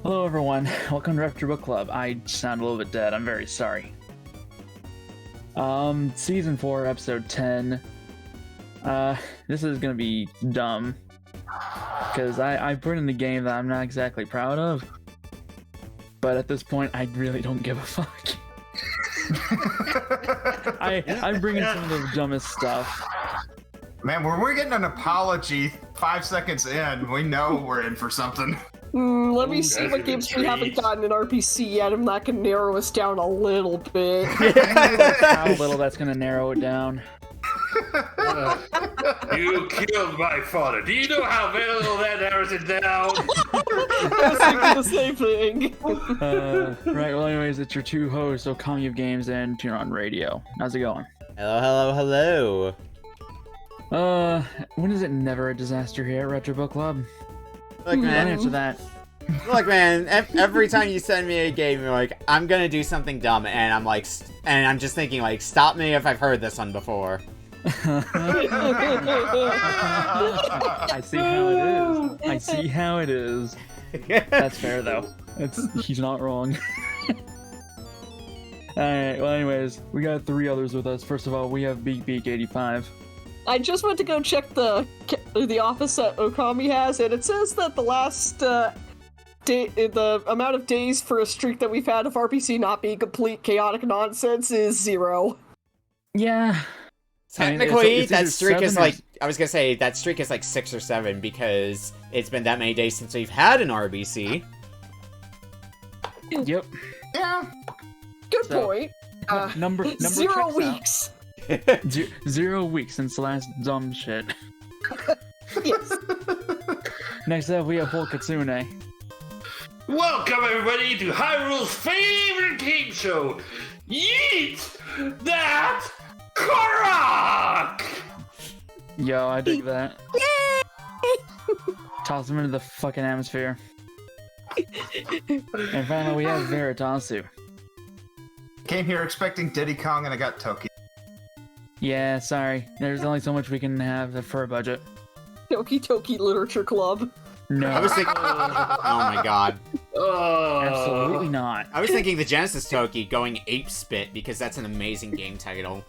Hello everyone, welcome to Retro Book Club. I sound a little bit dead, I'm very sorry. Season 4, episode 10. This is gonna be dumb. Because I put in the game that I'm not exactly proud of. But at this point, I really don't give a fuck. I'm bringing some of the dumbest stuff. Man, when we're getting an apology 5 seconds in, we know we're in for something. Let me see what games we haven't gotten in RPC yet. I'm not gonna narrow us down a little bit. How little that's gonna narrow it down. You killed my father. Do you know how little that narrows it down? I was thinking the same thing. Right, well anyways, it's your two hosts, Okami of Games and Tune On Radio. How's it going? Hello. When is it never a disaster here at Retro Book Club? Look, Don't man. answer that. Look, man. Every time you send me a game, you're like, I'm gonna do something dumb, and I'm like, and I'm just thinking, like, stop me if I've heard this one before. I see how it is. I see how it is. That's fair though. He's not wrong. Alright, well anyways, we got 3 others with us. First of all, we have Beak 85. I just went to go check the office that Okami has, and it says that the last the amount of days for a streak that we've had of RPC not being complete chaotic nonsense is 0. Yeah. Technically, it's that streak is 7 or like, I was gonna say, that streak is like 6 or 7, because it's been that many days since we've had an RBC. Yep. Yeah. Good So, point. Number 0 checks weeks. out. 0 weeks since the last dumb shit. Yes. Next up, we have Polk Kitsune. Welcome everybody to Hyrule's favorite game show, Yeet That Korok! Yo, I dig that. Toss him into the fucking atmosphere. And finally, we have Veritasu. Came here expecting Diddy Kong and I got Toki. Yeah, sorry. There's only so much we can have for a budget. Toki Toki Literature Club. No. I was thinking, oh my god. Absolutely not. I was thinking the Genesis Toki going ape spit, because that's an amazing game title.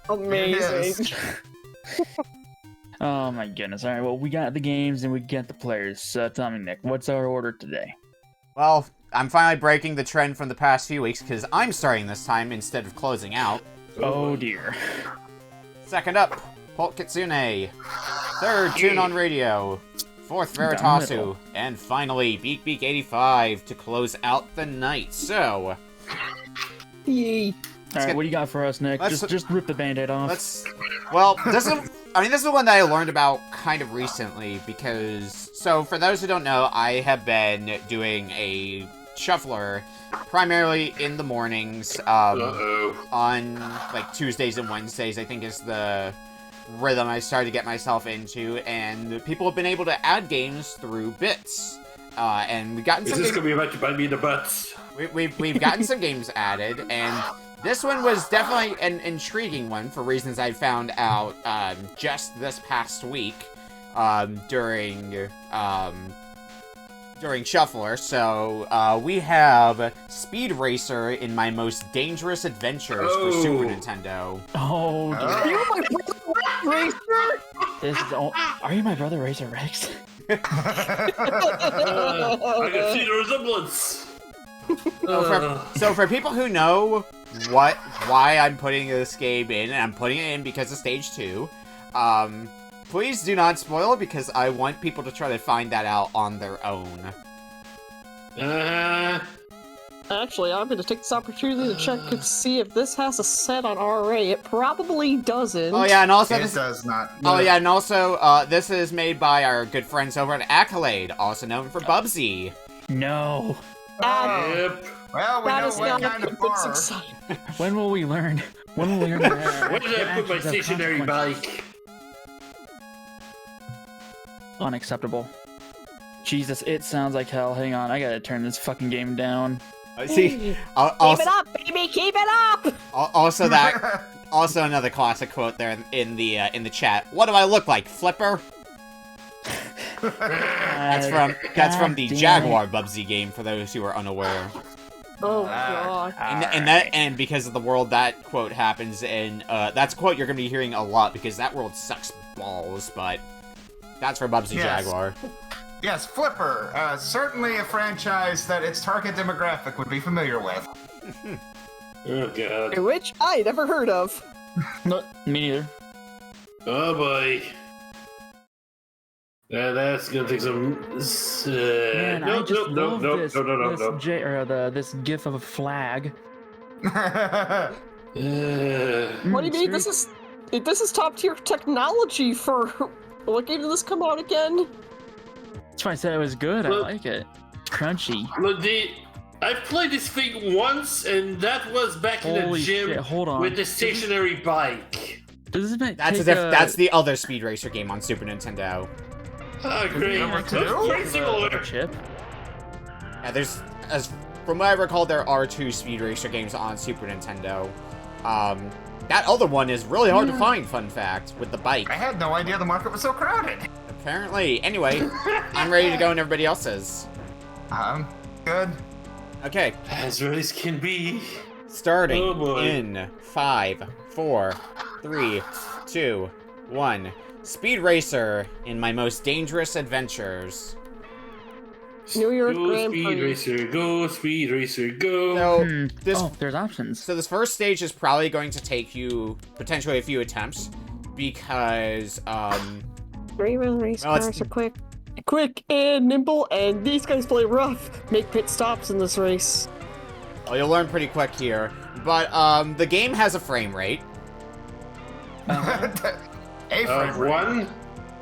Amazing. Oh my goodness. Alright, well, we got the games and we got the players. Tell me, Nick, what's our order today? Well, I'm finally breaking the trend from the past few weeks, because I'm starting this time instead of closing out. Oh dear. Second up, Polk Kitsune. Third, Tune On Radio. Fourth, Veritasu. And finally, Beak 85 to close out the night. So, Yay. Alright, what do you got for us, Nick? Just rip the band-aid off. this is the one that I learned about kind of recently, because, so for those who don't know, I have been doing a shuffler primarily in the mornings, on like Tuesdays and Wednesdays, I think is the rhythm I started to get myself into, and people have been able to add games through bits, and we've gotten some. Is this gonna be about to bite me in the butts? We've gotten some games added, and this one was definitely an intriguing one for reasons I found out just this past week during Shuffler. So we have Speed Racer in My Most Dangerous Adventures for Super Nintendo. Oh dear. Are you my brother, Racer? This is are you my brother, Razor Rex? I can see the resemblance. So for people who know why I'm putting this game in, and I'm putting it in because of Stage 2, please do not spoil it, because I want people to try to find that out on their own. Actually, I'm going to take this opportunity to check and see if this has a set on RA. It probably doesn't. Oh yeah, and also It does not. Oh yeah, and also this is made by our good friends over at Accolade, also known for Bubsy. No. Yep. Well, we That know is what not kind a of good bar. society. When will we learn? When will we learn that? Where did I put my stationary bike? Unacceptable. Jesus, it sounds like hell. Hang on, I gotta turn this fucking game down. See, Keep it up, baby! Keep it up! also another classic quote there in the chat. What do I look like, Flipper? That's from the Jaguar Bubsy game, for those who are unaware. Oh god. And because of the world that quote happens in, that's a quote you're gonna be hearing a lot because that world sucks balls, but that's for Bubsy Yes. Jaguar. Yes, Flipper. Certainly a franchise that its target demographic would be familiar with. Oh god. Which I never heard of. No, me neither. Oh boy. That's gonna take some. Man, I just love this gif of a flag. What do you mean? This is top tier technology for. What game did this come out again? That's why I said it was good. I like it. Crunchy. Look, I've played this thing once, and that was back in the Holy gym shit, hold on. with the stationary bike. Does this That's the other Speed Racer game on Super Nintendo. Oh, great. Number That's two? very similar. chip? Yeah, from what I recall, there are 2 Speed Racer games on Super Nintendo. That other one is really hard to find, fun fact, with the bike. I had no idea the market was so crowded. Apparently. Anyway, I'm ready to go and everybody else is. Good. Okay, As ready as can be. starting Oh, boy. in 5, 4, 3, 2, 1. Speed Racer in my most dangerous adventures. New York Go Grand Speed Prix. Racer, go Speed Racer, go. So this there's options. So this first stage is probably going to take you potentially a few attempts because Raven race Well, it's- cars are quick and nimble, and these guys play rough. Make pit stops in this race. well, you'll learn pretty quick here. But the game has a frame rate. A frame rate.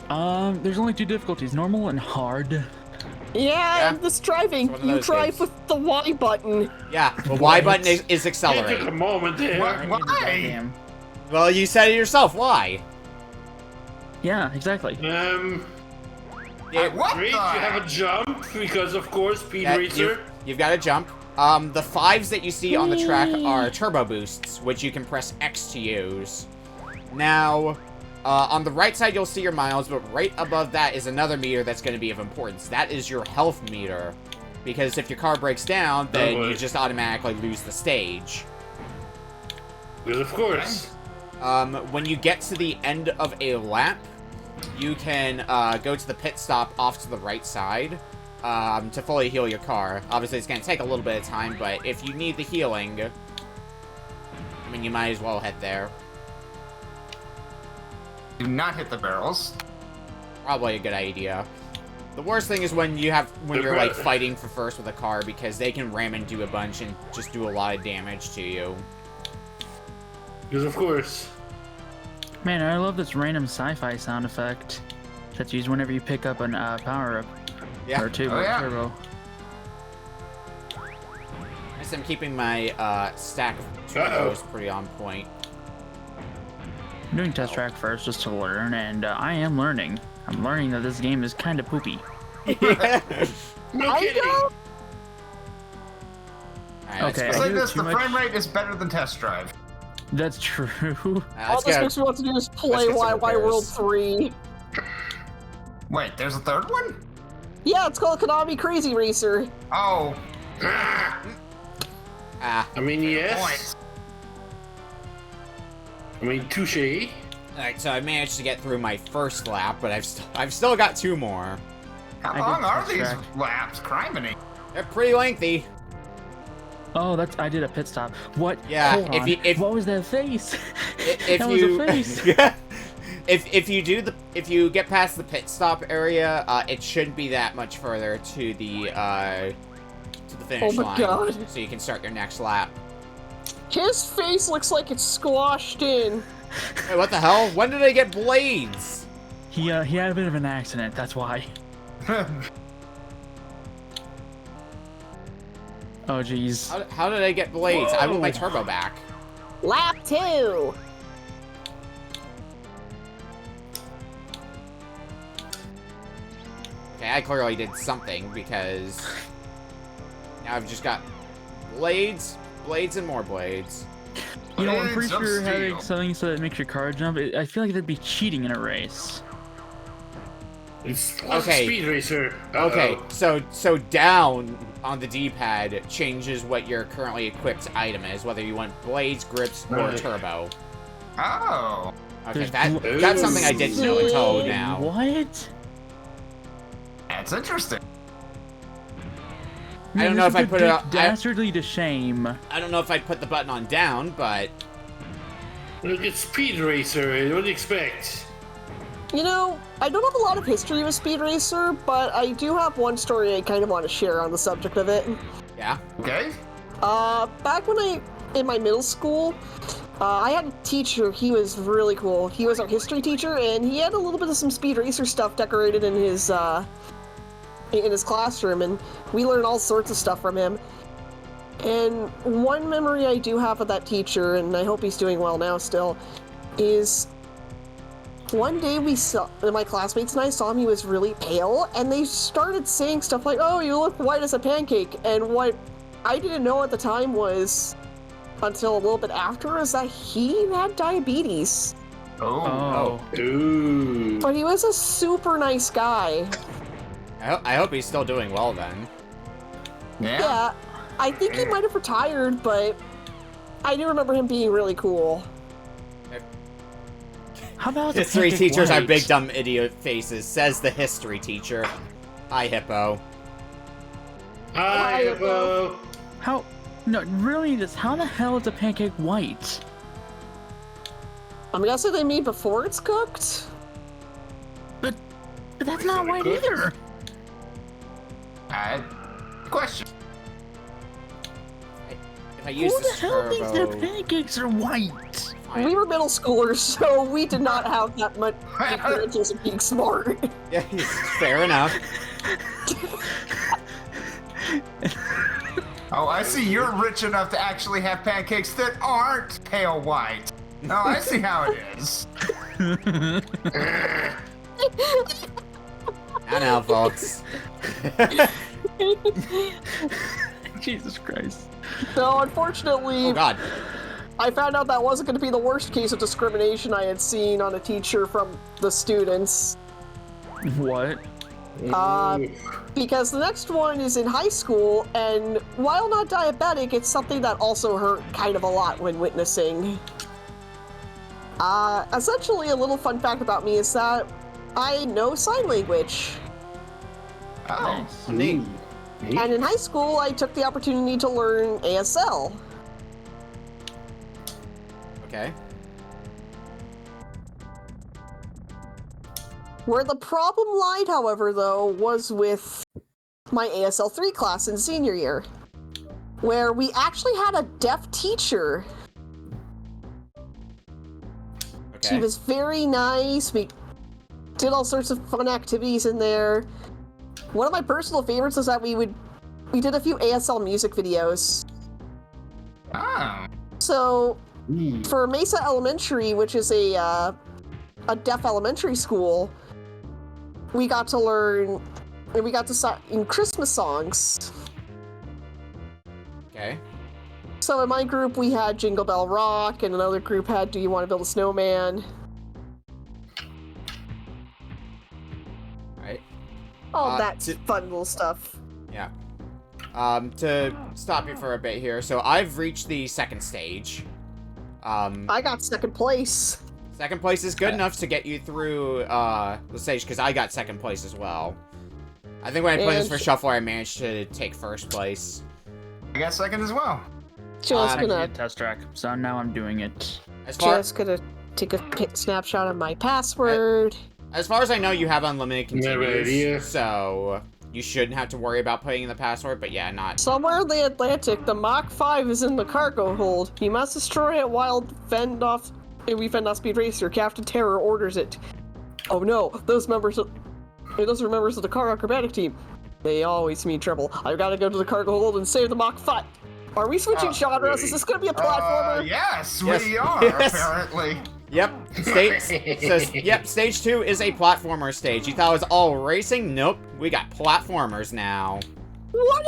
One. There's only 2 difficulties: normal and hard. Yeah, and this driving, It's one of you those drive games. with the Y button. Yeah, the Y button is It took accelerate. a moment there. What? Why? Goddamn. Well, you said it yourself. Why? Yeah, exactly. What Great, the? you have a jump, because of course, Speed Yeah, Racer. you've got to jump. The 5s that you see on the track are turbo boosts, which you can press X to use. Now, on the right side, you'll see your miles, but right above that is another meter that's going to be of importance. That is your health meter. Because if your car breaks down, then boy. you just automatically lose the stage. Because of course. When you get to the end of a lap, you can go to the pit stop off to the right side to fully heal your car. Obviously, it's going to take a little bit of time, but if you need the healing, I mean, you might as well head there. Do not hit the barrels. Probably a good idea. The worst thing is when you're like fighting for first with a car because they can ram into a bunch and just do a lot of damage to you. Because of course. Man, I love this random sci-fi sound effect that's used whenever you pick up a power-up. Yeah. Or turbo. Oh, yeah. turbo. I guess I'm keeping my stack of turbos pretty on point. I'm doing test track first just to learn, and I am learning. I'm learning that this game is kind of poopy. No I kidding. know. Alright, Okay. It's I like do this, too the much- frame rate is better than test drive. That's true. All let's this go. makes me want to do is play get some YY World repairs. 3. Wait, there's a third one? Yeah, it's called Konami Crazy Racer. Oh. Ah. I mean, yes. Points. I mean, touche. Alright, so I managed to get through my first lap, but I've still got 2 more. How I long did are test these track. laps? Criminy. They're pretty lengthy. Oh, I did a pit stop. What? Yeah, Hold on. if what was that face? If that you, was a face. if you get past the pit stop area, it shouldn't be that much further to the finish Oh my line, God. so you can start your next lap. His face looks like it's squashed in. Wait, what the hell? When did I get blades? He had a bit of an accident. That's why. Oh jeez. How did I get blades? I want my Whoa. turbo back. Lap 2. Okay, I clearly did something because now I've just got blades, and more blades. You know, I'm Blades pretty of sure having steel. something so that makes your car jump, I feel like that'd be cheating in a race. It's Okay. Speed Racer. Uh-oh. Okay, so down on the D-pad changes what your currently equipped item is, whether you want blades, grips, or Right. turbo. Oh. Okay, There's that's something I didn't know until now. What? That's interesting. I don't know if I put it up. Dastardly to shame. I don't know if I'd put the button on down, but Look at Speed Racer. What do you expect? You know, I don't have a lot of history with Speed Racer, but I do have one story I kind of want to share on the subject of it. yeah. Okay. Back when in my middle school, I had a teacher. He was really cool. He was our history teacher, and he had a little bit of some Speed Racer stuff decorated in his classroom, and we learned all sorts of stuff from him. And one memory I do have of that teacher, and I hope he's doing well now still, is one day my classmates and I saw him. He was really pale, and they started saying stuff like, "Oh, you look white as a pancake." And what I didn't know at the time was, until a little bit after, is that he had diabetes. Oh. Ooh. But he was a super nice guy. I hope he's still doing well then. Yeah. Yeah, I think he might have retired, but I do remember him being really cool. How about the History pancake teachers are white? big dumb idiot faces, says the history teacher. Hi, Hippo. Hi, Hippo. How? No, really, just how the hell is a pancake white? I'm guessing they mean before it's cooked? But that's not white either. Question. If I use Who the this hell thinks their turbo, pancakes are white? We were middle schoolers, so we did not have that much experience of being smart. yeah, fair enough. Oh, I see you're rich enough to actually have pancakes that aren't pale white. Oh, I see how it is. I know, folks. Jesus Christ. So, unfortunately, Oh God. I found out that wasn't going to be the worst case of discrimination I had seen on a teacher from the students. What? Because the next one is in high school, and while not diabetic, it's something that also hurt kind of a lot when witnessing. Essentially, a little fun fact about me is that I know sign language. Oh. Neat. And in high school, I took the opportunity to learn ASL. Okay. Where the problem lied, however, though, was with my ASL 3 class in senior year, where we actually had a deaf teacher. Okay. She was very nice. We did all sorts of fun activities in there. One of my personal favorites was that we did a few ASL music videos. Oh. So, for Mesa Elementary, which is a deaf elementary school, we got to learn, and we got to sing Christmas songs. Okay. So in my group, we had Jingle Bell Rock, and another group had Do You Want to Build a Snowman? Right. All that fun little stuff. Yeah. To stop you for a bit here, so I've reached the second stage. I got second place. Second place is good enough to get you through the stage, because I got second place as well. I think when I played this for Shuffler, I managed to take first place. I got second as well. Just I did gonna, a test track, so now I'm doing it. As far take a snapshot of my password. as I know, you have unlimited Never continues, idea. so you shouldn't have to worry about putting in the password, but yeah, not... Somewhere in the Atlantic, the Mach 5 is in the cargo hold. You must destroy it while we fend off Speed Racer. Captain Terror orders it. Oh no, those are members of the car acrobatic team. They always mean trouble. I've got to go to the cargo hold and save the Mach 5. Are we switching genres? Is this going to be a platformer? Yes, Yes. we are, Yes. apparently. Yep, stage 2 is a platformer stage. You thought it was all racing? Nope, we got platformers now. What?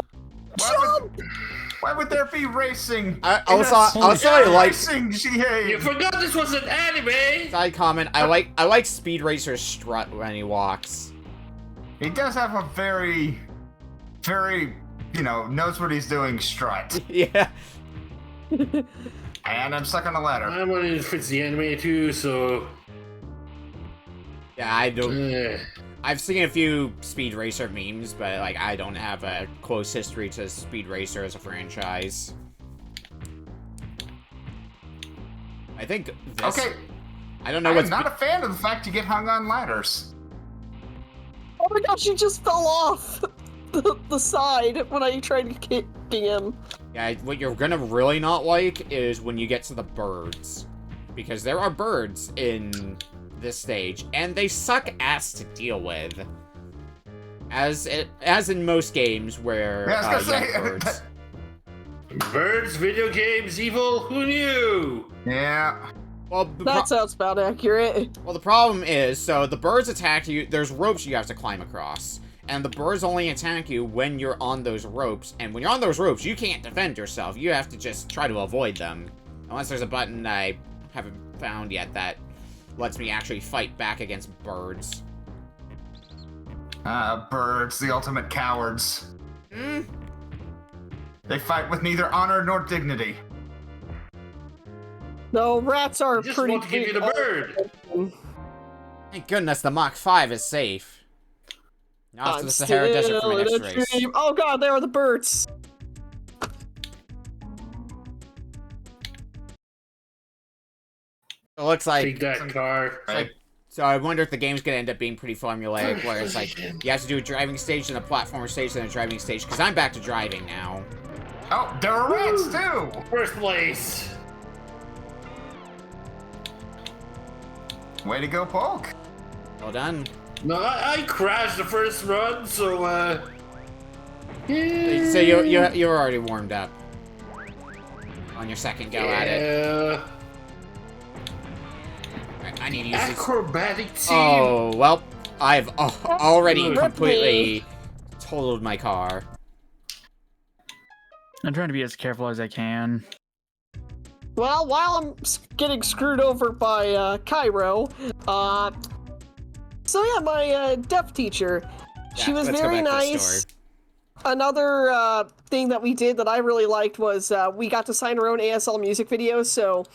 Why would there be racing? Also, I like... Racing, You forgot this was an anime. Side comment, I like Speed Racer's strut when he walks. He does have a very, very, knows what he's doing strut. Yeah. And I'm stuck on a ladder. I'm wondering if it's the anime too, so... Yeah, I don't... eh. I've seen a few Speed Racer memes, but, like, I don't have a close history to Speed Racer as a franchise. I think this... Okay. I don't know what's... I'm not a fan of the fact you get hung on ladders. Oh my gosh, he just fell off the side when I tried kicking him. Yeah, what you're gonna really not like is when you get to the birds. Because there are birds in this stage, and they suck ass to deal with. As in most games where Yeah, I was you gonna have say, birds. Birds, video games, evil, who knew? Yeah. Well, That sounds about accurate. well, the problem is, so the birds attack you, there's ropes you have to climb across. And the birds only attack you when you're on those ropes. And when you're on those ropes, you can't defend yourself. You have to just try to avoid them. Unless there's a button I haven't found yet that lets me actually fight back against birds. Birds, the ultimate cowards. Hmm? They fight with neither honor nor dignity. No, rats are I just pretty. want to give you the bird. Thank goodness the Mach 5 is safe. Now to the Sahara Desert for my still next in a race. dream. Oh god, there are the birds. It looks like... Take that car. Right? So I wonder if the game's gonna end up being pretty formulaic, where it's like, you have to do a driving stage and a platformer stage and a driving stage, because I'm back to driving now. Oh, there are rats too! First place. Way to go, Polk. Well done. No, I crashed the first run, so yeah. So you're already warmed up. On your second go at it. Yeah. Alright, I need to use these. Acrobatic team. Oh, well, I've already Rip completely totaled my car. I'm trying to be as careful as I can. Well, while I'm getting screwed over by Cairo, so yeah, my deaf teacher, she Yeah, was let's go very back to the nice. story. Another thing that we did that I really liked was we got to sign our own ASL music videos, so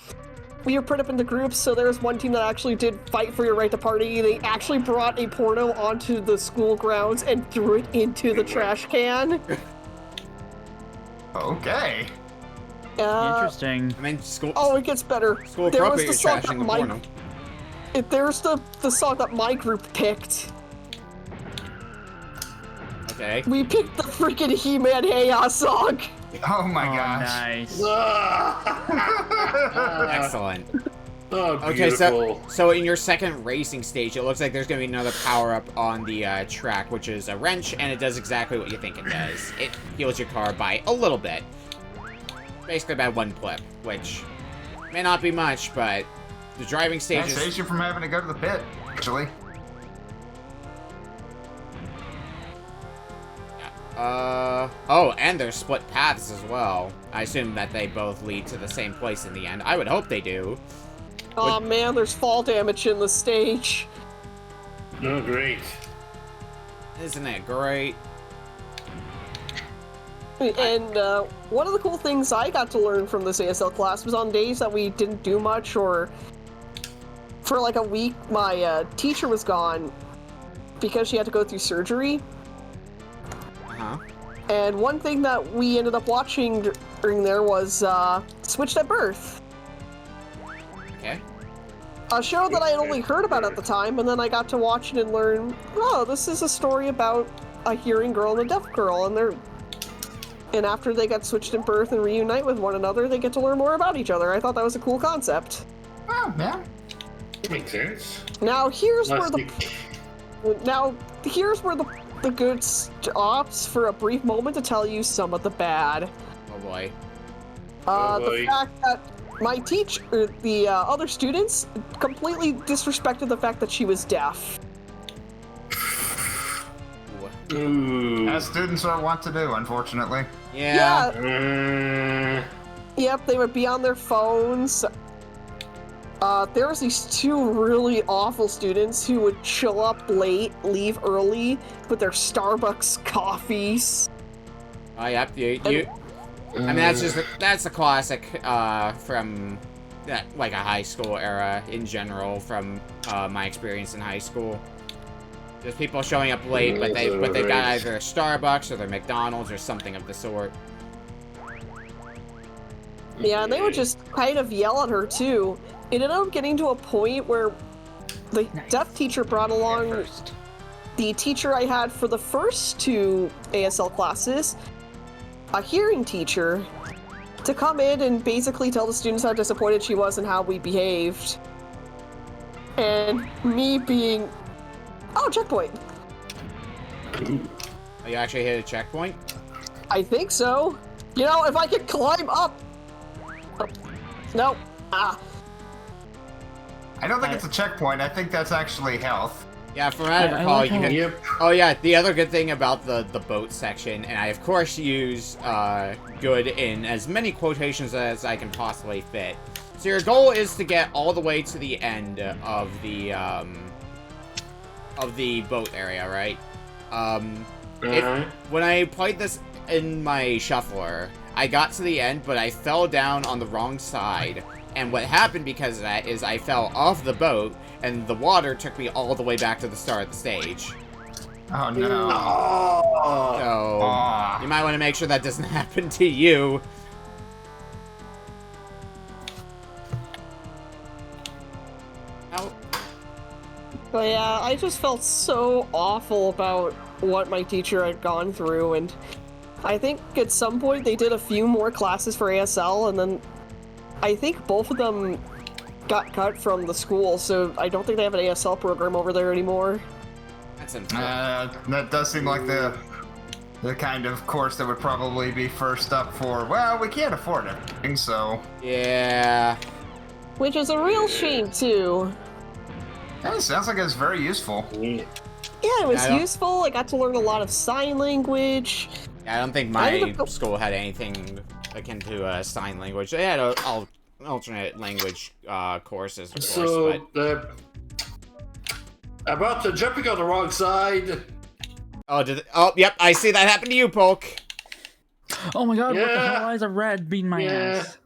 we were put up into groups. So there was one team that actually did fight for your right to party. They actually brought a porno onto the school grounds and threw it into the trash can. Okay. Interesting. I mean, school. Oh, it gets better. School There was appropriate, the you're song trashing that the my porno. there's the song that my group picked. Okay. We picked the freaking He-Man Hey Ya song. Oh my Oh, gosh. nice. Excellent. Oh, Okay, beautiful. so in your second racing stage, it looks like there's gonna be another power-up on the track, which is a wrench, and it does exactly what you think it does. It heals your car by a little bit. Basically by one clip, which may not be much, but the driving That stage saves is... you from having to go to the pit, actually. Oh, and there's split paths as well. I assume that they both lead to the same place in the end. I would hope they do. Oh man, there's fall damage in the stage. Oh, great. Isn't it great? And one of the cool things I got to learn from this ASL class was on days that we didn't do much, or for like a week, my teacher was gone because she had to go through surgery. Uh-huh. And one thing that we ended up watching during there was Switched at Birth. Okay. A show that I had only heard about at the time, and then I got to watch it and learn, oh, this is a story about a hearing girl and a deaf girl, and after they get switched in birth and reunite with one another, they get to learn more about each other. I thought that was a cool concept. Oh, yeah. Makes sense. Now here's where Plastic. the good stops for a brief moment to tell you some of the bad. Oh boy. Oh, The boy. fact that my the other students completely disrespected the fact that she was deaf. Ooh. Ooh. As students are wont to do, unfortunately. Yeah. Yep, they would be on their phones. there was these two really awful students who would show up late, leave early with their Starbucks coffees. Oh, yep. I mean, that's a classic from that, like, a high school era in general. From my experience in high school, there's people showing up late, but they got either Starbucks or their McDonald's or something of the sort. Yeah, and they would just kind of yell at her too. It ended up getting to a point where the deaf teacher brought along the teacher I had for the first 2 ASL classes, a hearing teacher, to come in and basically tell the students how disappointed she was and how we behaved. And me being... Oh, checkpoint! Oh, you actually hit a checkpoint? I think so. You know, if I could climb up... Oh. No. Ah. I don't think it's a checkpoint. I think that's actually health. Yeah, from what I recall, you can... Oh yeah, the other good thing about the boat section, and I of course use good in as many quotations as I can possibly fit. So your goal is to get all the way to the end of the boat area, right? When I played this in my shuffler, I got to the end, but I fell down on the wrong side. And what happened because of that is I fell off the boat, and the water took me all the way back to the start of the stage. Oh no. So, you might want to make sure that doesn't happen to you. Oh. But yeah, I just felt so awful about what my teacher had gone through, and I think at some point they did a few more classes for ASL, and then I think both of them got cut from the school, so I don't think they have an ASL program over there anymore. That's unfortunate. That does seem like the kind of course that would probably be first up for, well, we can't afford everything, so... Yeah. Which is a real shame, too. That sounds like it's very useful. Yeah, it was useful. I got to learn a lot of sign language. Yeah, I don't think my school had anything akin to sign language. They had alternate language courses, of course, So, but... about to jumping on the wrong side. Oh, oh, yep, I see that happen to you, Polk. Oh my god, what the Yeah. hell? Why is a rat beating my ass?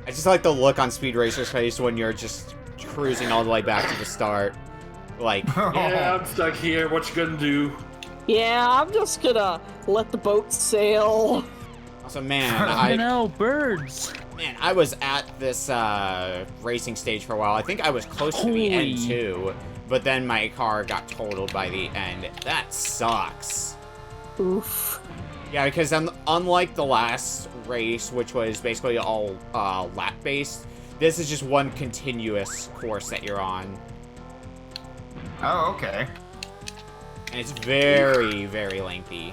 I just like the look on Speed Racer's face when you're just cruising all the way back to the start. Like, Yeah, I'm stuck here. What you gonna do? Yeah, I'm just gonna let the boat sail. also, man, You know, birds. Man, I was at this racing stage for a while. I think I was close to the end Holy. too, but then my car got totaled by the end. That sucks. Oof. Yeah, because unlike the last race, which was basically all lap-based, this is just one continuous course that you're on. Oh, okay. And it's very, very lengthy.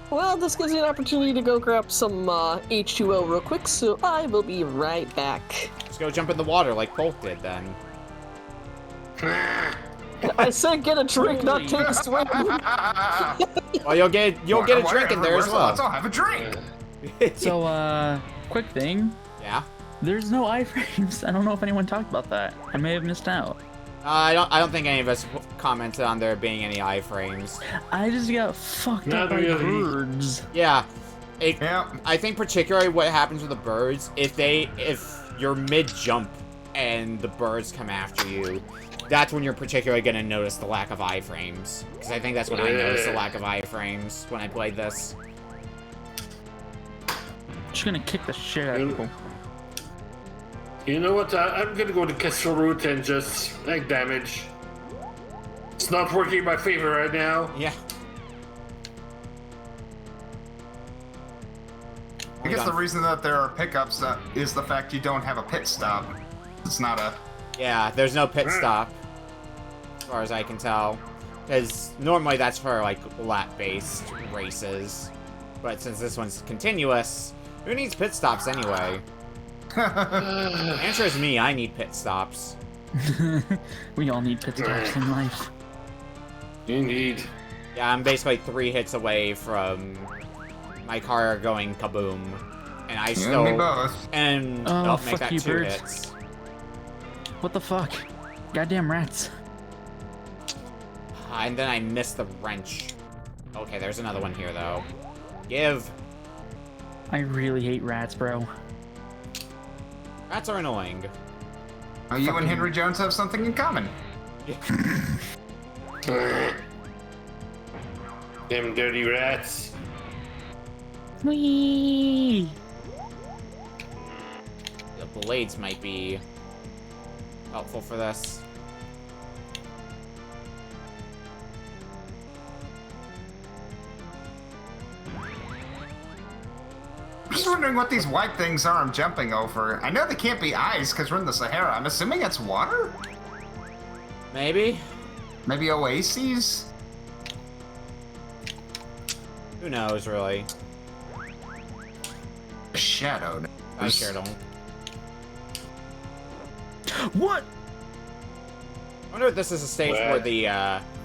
Well, this gives you an opportunity to go grab some H2O real quick, so I will be right back. Let's go jump in the water like Polk did then. I said get a drink, not take a swim. Well, you'll get a drink in there as well. Let's all have a drink. So, quick thing. Yeah. There's no iframes. I don't know if anyone talked about that. I may have missed out. I don't think any of us commented on there being any iframes. I just got fucked up Not by really. birds. Yeah. Yeah. I think particularly what happens with the birds, if you're mid-jump and the birds come after you, that's when you're particularly going to notice the lack of iframes. Because I think that's when I noticed the lack of iframes when I played this. Just gonna kick the shit out of people. You know what? I'm gonna go to Kessel route and just take damage. It's not working in my favor right now. Yeah. I guess the reason that there are pickups is the fact you don't have a pit stop. It's not a... Yeah, there's no pit stop, as far as I can tell. Because normally that's for, like, lap-based races. But since this one's continuous, who needs pit stops anyway? The answer is me, I need pit stops. We all need pit stops in life. Indeed. Yeah, I'm basically 3 hits away from my car going kaboom. And I You still... and me both. And Oh, nope, make fuck that you, 2 birds. hits. What the fuck? Goddamn rats. And then I missed the wrench. Okay, there's another one here, though. Give. I really hate rats, bro. Rats are annoying. Oh, you and Henry Jones have something in common. Them dirty rats. Whee! The blades might be helpful for this. I'm just wondering what these white things are I'm jumping over. I know they can't be ice because we're in the Sahara. I'm assuming it's water? Maybe? Maybe oases? Who knows, really? Shadow. I sure don't. What? I wonder if this is a stage where What?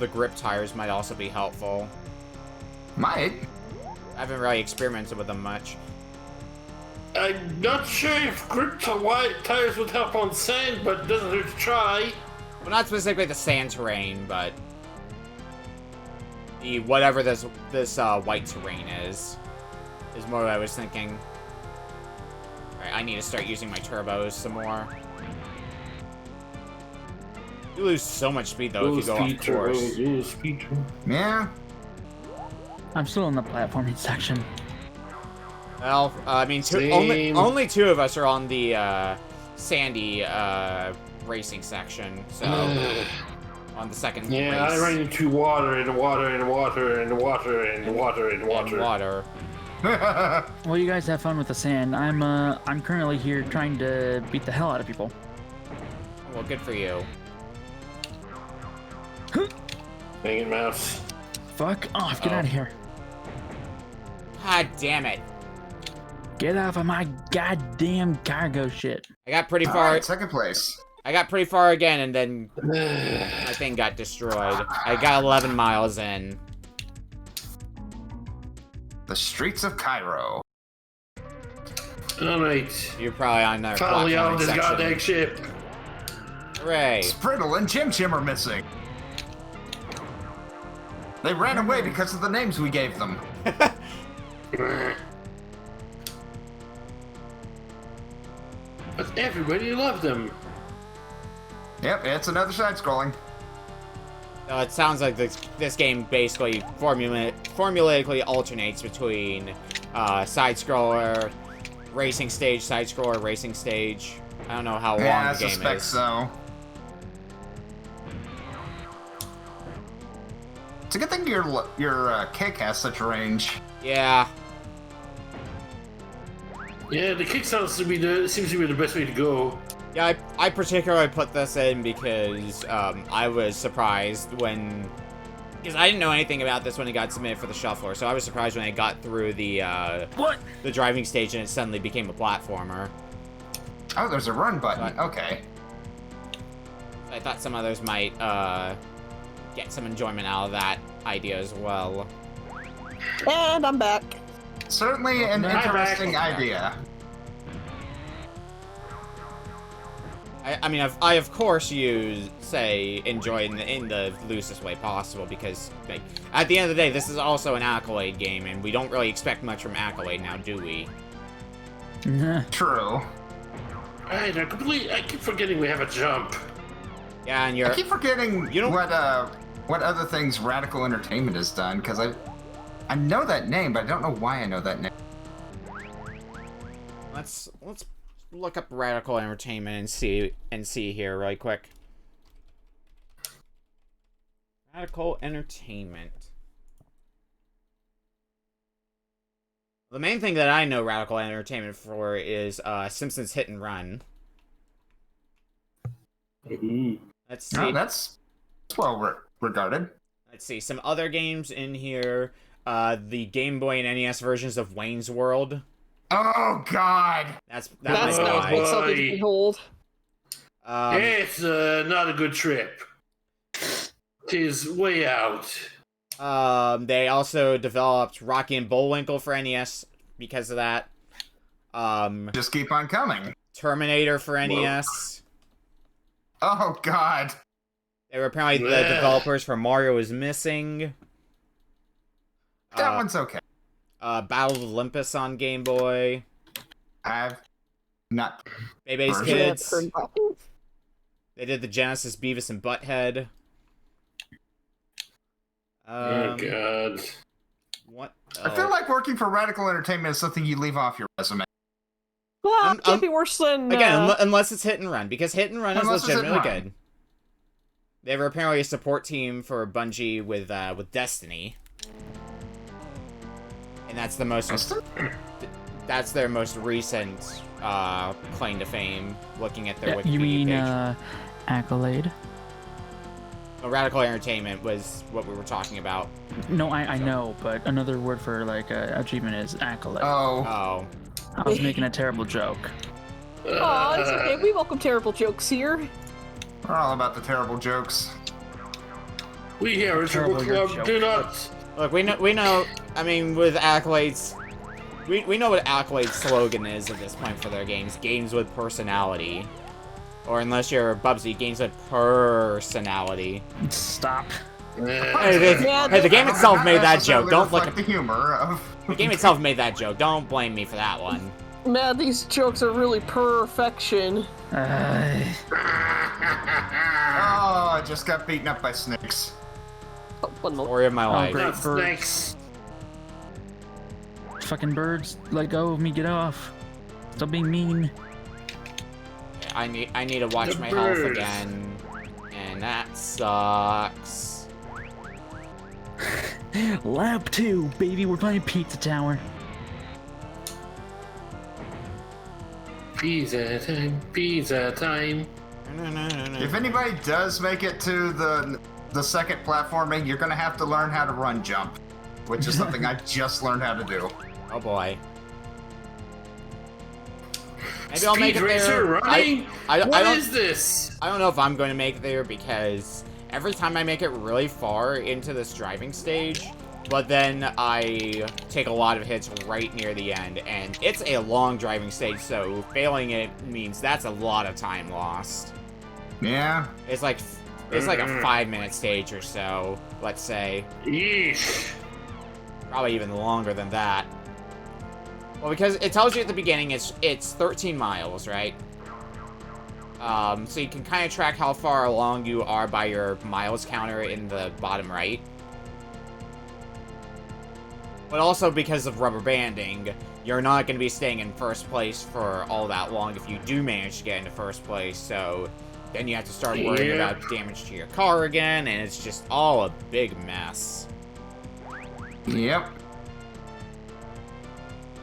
the grip tires might also be helpful. Might. I haven't really experimented with them much. I'm not sure if grip to white tires would help on sand, but it doesn't hurt to try. Well, not specifically the sand terrain, but the whatever this white terrain is more what I was thinking. Alright, I need to start using my turbos some more. You lose so much speed though if you go off course. Yeah. I'm still in the platforming section. Well, I mean, Same. only 2 of us are on the sandy racing section, so on the second Yeah, race. I ran into water and water and water and water and water and water. And water. Well, you guys have fun with the sand. I'm currently here trying to beat the hell out of people. Well, good for you. Hanging mouse. Fuck off! Get Oh. out of here! God damn it! Get off of my goddamn cargo shit! I got pretty All far. right, second place. I got pretty far again, and then my thing got destroyed. I got 11 miles in. The streets of Cairo. Alright. You're probably on the Finally out platforming of this section. goddamn ship. Hooray! Spriddle and Chim Chim are missing. They ran away because of the names we gave them. But everybody loved them. Yep, it's another side-scrolling. So it sounds like this game basically formulaically alternates between side-scroller, racing stage, side-scroller, racing stage. I don't know how long Yeah, I the game suspect is. so. It's a good thing your kick has such range. Yeah. Yeah, the kick seems to be the best way to go. Yeah, I particularly put this in because I was surprised because I didn't know anything about this when it got submitted for the shuffler, so I was surprised when I got through the driving stage and it suddenly became a platformer. Oh, there's a run button. Okay. I thought some others might get some enjoyment out of that idea as well. And I'm back. Certainly an Hi, interesting back. idea. I mean, I of course enjoy in the loosest way possible because, like, at the end of the day, this is also an Accolade game, and we don't really expect much from Accolade now, do we? Nah. True. I keep forgetting we have a jump. Yeah, and I you're keep forgetting You don't- what other things Radical Entertainment has done, because I know that name, but I don't know why I know that name. let's look up Radical Entertainment and see here really quick. Radical Entertainment. The main thing that I know Radical Entertainment for is Simpsons Hit and Run. Ooh. Let's see. Oh, that's well regarded. Let's see some other games in here. The Game Boy and NES versions of Wayne's World. Oh God! That That's might be not mine. boy. something to behold. It's not a good trip. Tis way out. They also developed Rocky and Bullwinkle for NES because of that. Just keep on coming. Terminator for NES. Oh God. They were apparently the developers for Mario is Missing. That one's okay. Battle of Olympus on Game Boy. I've not. Bebe's Heard Kids. that. They did the Genesis Beavis and Butthead. Oh God. What? I feel like working for Radical Entertainment is something you leave off your resume. Well, it can't be worse than... Again, unless it's Hit and Run, because Hit and Run is Unless it's Hit and legitimately Run. good. They were apparently a support team for Bungie with Destiny. And that's the most... That's their most recent claim to fame, looking at their Wikipedia You mean page. Accolade? Well, Radical Entertainment was what we were talking about. No, I know, but another word for like achievement is accolade. Oh. Oh. I was making a terrible joke. Aw, it's okay. We welcome terrible jokes here. We're all about the terrible jokes. We here at Triple Terrible Club joke. do not. Look, we know, I mean, with Accolade's... We know what Accolade's slogan is at this point for their games. Games with personality. Or unless you're Bubsy, games with personality. Stop. Hey, the game itself made that joke. Don't look at the humor of. The game itself made that joke. Don't blame me for that one. Man, these jokes are really perfection. Oh, I just got beaten up by snakes. Oh, what in the- Story of my life. great. Not Birds. snakes. Fucking birds, let go of me, get off. Stop being mean. I need to watch The my health birds. again. And that sucks. Lab 2, baby, we're playing Pizza Tower. Pizza time, pizza time. If anybody does make it to the second platforming, you're gonna have to learn how to run jump, which is something I just learned how to do. Oh boy. Maybe I'll make Speed it racer there. running? I What don't, is this? I don't know if I'm going to make it there because every time I make it really far into this driving stage, but then I take a lot of hits right near the end, and it's a long driving stage, so failing it means that's a lot of time lost. Yeah. It's like a 5-minute stage or so, let's say. Yeesh. Probably even longer than that. Well, because it tells you at the beginning it's 13 miles, right? So you can kind of track how far along you are by your miles counter in the bottom right. But also because of rubber banding, you're not going to be staying in first place for all that long if you do manage to get into first place, so then you have to start worrying about damage to your car again, and it's just all a big mess. Yep.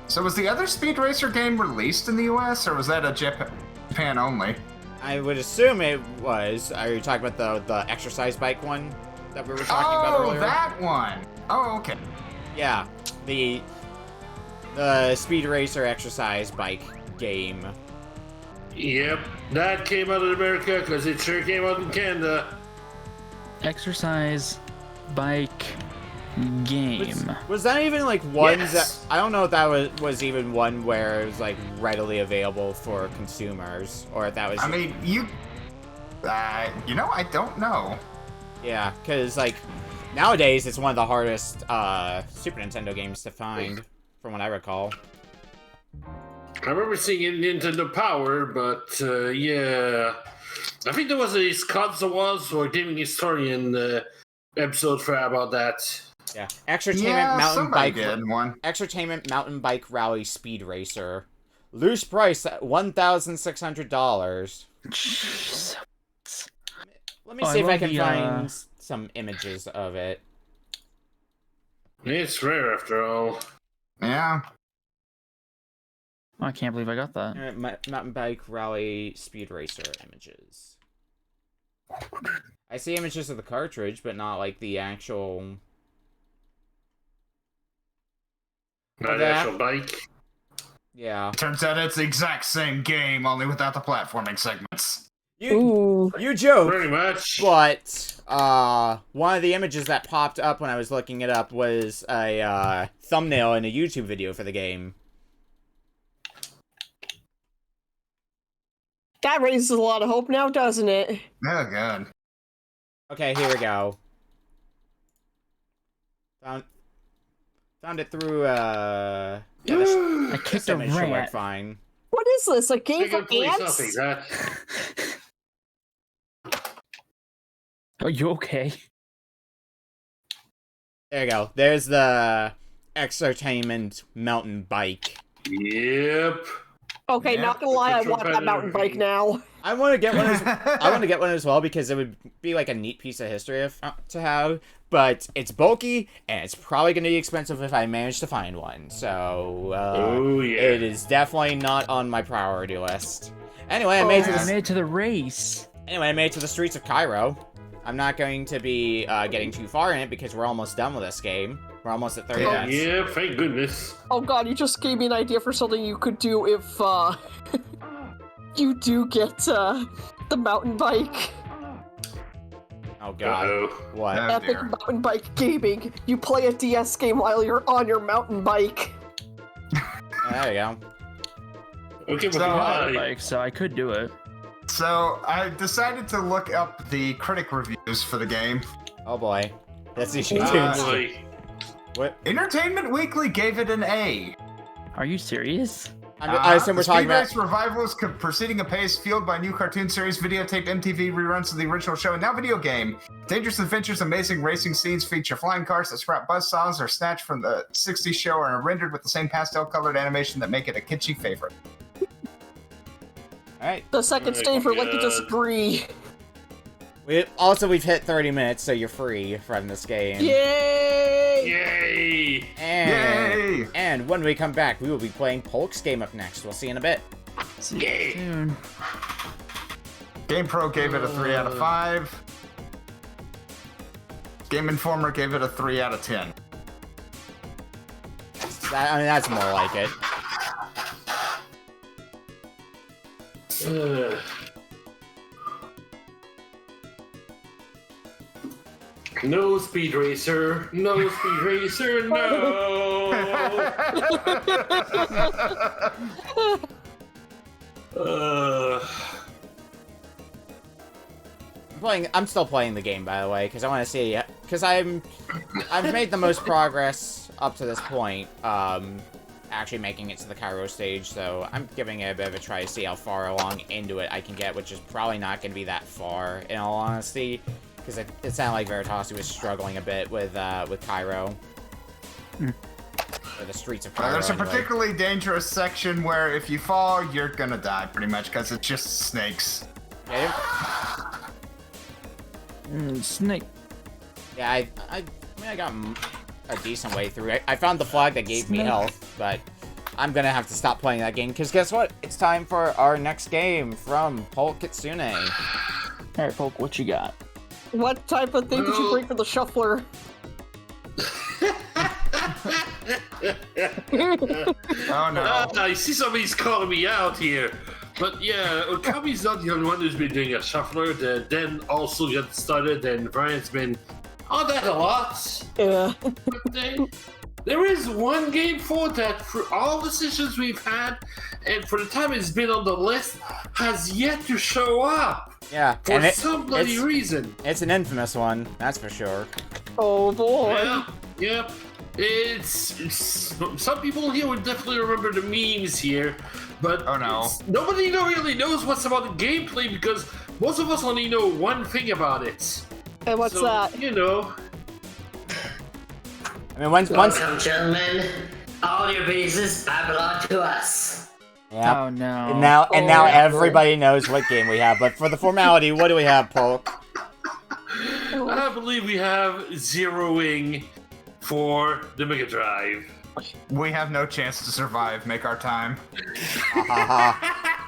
So was the other Speed Racer game released in the US, or was that a Japan only? I would assume it was. Are you talking about the exercise bike one that we were talking about earlier? Oh, that one! Oh, okay. Yeah, the Speed Racer exercise bike game. Yep, that came out in America because it sure came out in Canada. Exercise bike game. Was that even like one Yes. that I don't know if that was even one where it was like readily available for consumers, or if that was I mean, you know, I don't know. yeah, because like nowadays it's one of the hardest Super Nintendo games to find, from what I recall. I remember seeing it in Nintendo Power, but yeah. I think there was a Scott Zawaz or Gaming Historian episode for about that. Yeah, Exertainment Yeah, Mountain somebody Bike. did one. Exertainment Mountain Bike Rally Speed Racer. Loose price at $1,600. Let me Oh, see I if I love can the, find some images of it. It's rare after all. Yeah. I can't believe I got that. Mountain Bike Rally Speed Racer images. I see images of the cartridge, but not like the actual... Not the actual bike. Yeah. Turns out it's the exact same game, only without the platforming segments. Ooh. You joke! Pretty much. But, one of the images that popped up when I was looking it up was a, thumbnail in a YouTube video for the game. That raises a lot of hope now, doesn't it? Oh, God. Okay, here we go. Found it through, yeah, I kicked a image should work rat. fine. What is this? A game for Please ants? nothing, that. Are you okay? There you go. There's the Exertainment mountain bike. Yep. Okay, Yeah. not gonna lie, I want that mountain bike now. I want to get one. I want to get one as well because it would be like a neat piece of history to have. But it's bulky and it's probably going to be expensive if I manage to find one. So Oh, yeah. it is definitely not on my priority list. Anyway, I made it to the race. Anyway, I made it to the streets of Cairo. I'm not going to be getting too far in it because we're almost done with this game. We're almost at 30 minutes. Yeah, thank goodness. Oh god, you just gave me an idea for something you could do if, you do get, the mountain bike. Oh god. Uh-oh. What? Oh, Epic dear. mountain bike gaming. You play a DS game while you're on your mountain bike. There you go. Okay, but So, why? Like, so I could do it. So, I decided to look up the critic reviews for the game. Oh boy. That's the Oh, boy. What? Entertainment Weekly gave it an A. Are you serious? I assume we're The talking Speed about... Race revival is proceeding apace, fueled by new cartoon series, videotape MTV reruns of the original show, and now video game. Dangerous Adventures, amazing racing scenes feature flying cars that sprout buzzsaws or snatched from the 60s show and are rendered with the same pastel-colored animation that make it a kitschy favorite. Alright. The second Oh, stage, we're like to God. disagree. We've hit 30 minutes, so you're free from this game. Yay! Yay! Yay! And when we come back, we will be playing Polk's game up next. We'll see you in a bit. See Yay. you soon. Game Pro gave it a 3 out of 5. Game Informer gave it a 3 out of 10. That's more like it. No Speed Racer, no Speed Racer, no! I'm still playing the game, by the way, because I want to see, because I've made the most progress up to this point, actually making it to the Cairo stage, so I'm giving it a bit of a try to see how far along into it I can get, which is probably not going to be that far, in all honesty, because it sounded like Veritasu was struggling a bit with Cairo. Or the streets of Cairo, There's a anyway. particularly dangerous section where if you fall, you're gonna die, pretty much, because it's just snakes. Yeah, Snake. yeah, I mean, I got a decent way through it. I found the flag that gave me Snake. health, but I'm gonna have to stop playing that game, because guess what? It's time for our next game from Polk Kitsune. Alright, Polk, what you got? What type of thing did you bring for the shuffler? Oh no. I see somebody's calling me out here. But yeah, Okami's not the only one who's been doing a shuffler. The Den also got started, and Brian's been on that a lot. Yeah. But there is one game for that, for all decisions we've had, and for the time it's been on the list, has yet to show up. Yeah, For and some bloody reason. it's an infamous one, that's for sure. Oh boy. Yeah. It's some people here would definitely remember the memes here, but Oh, no. Nobody really knows what's about the gameplay because most of us only know one thing about it. And what's So, that? You know. I mean, once Welcome, gentlemen. All your business belong to us. yeah. Oh no. And now Oh, everybody knows what game we have, but for the formality, what do we have, Polk? I believe we have zeroing for the Mega Drive. We have no chance to survive. Make our time.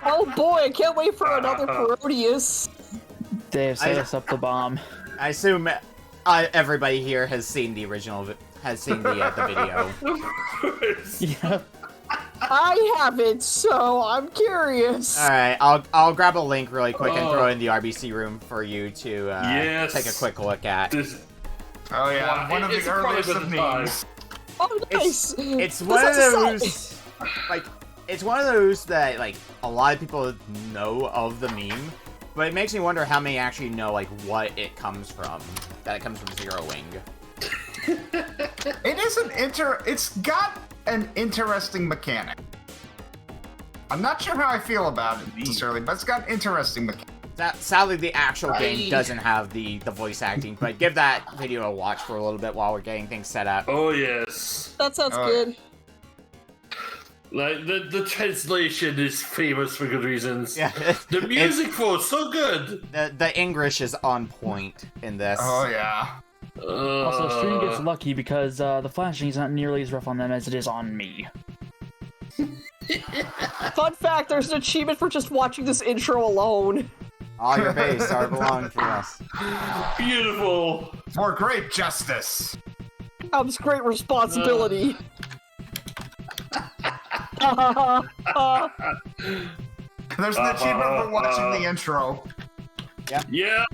Oh boy, I can't wait for another Parodius. Dave, set us up the bomb. I assume everybody here has seen the original, has seen the video. Of course. Yeah. I haven't, so I'm curious. All right, I'll grab a link really quick and throw it in the RBC room for you to Yes. take a quick look at. This, Oh yeah, Wow, one of it's the probably earliest been of the time. memes. Oh, nice. It's This one of is a set. those, like, it's one of those that, like, a lot of people know of the meme, but it makes me wonder how many actually know, like, what it comes from. That it comes from Zero Wing. It's got an interesting mechanic. I'm not sure how I feel about it necessarily, but it's got an interesting mechanic. Sadly, the actual game doesn't have the voice acting, but give that video a watch for a little bit while we're getting things set up. Oh, yes. That sounds good. Like, the translation is famous for good reasons. Yeah. The music for so good. The English is on point in this. Oh, yeah. Also, stream gets lucky because the flashing is not nearly as rough on them as it is on me. Fun fact, there's an achievement for just watching this intro alone. All your base are belong to us. Beautiful. For great justice. Comes great responsibility. There's an achievement for watching the intro. Yeah.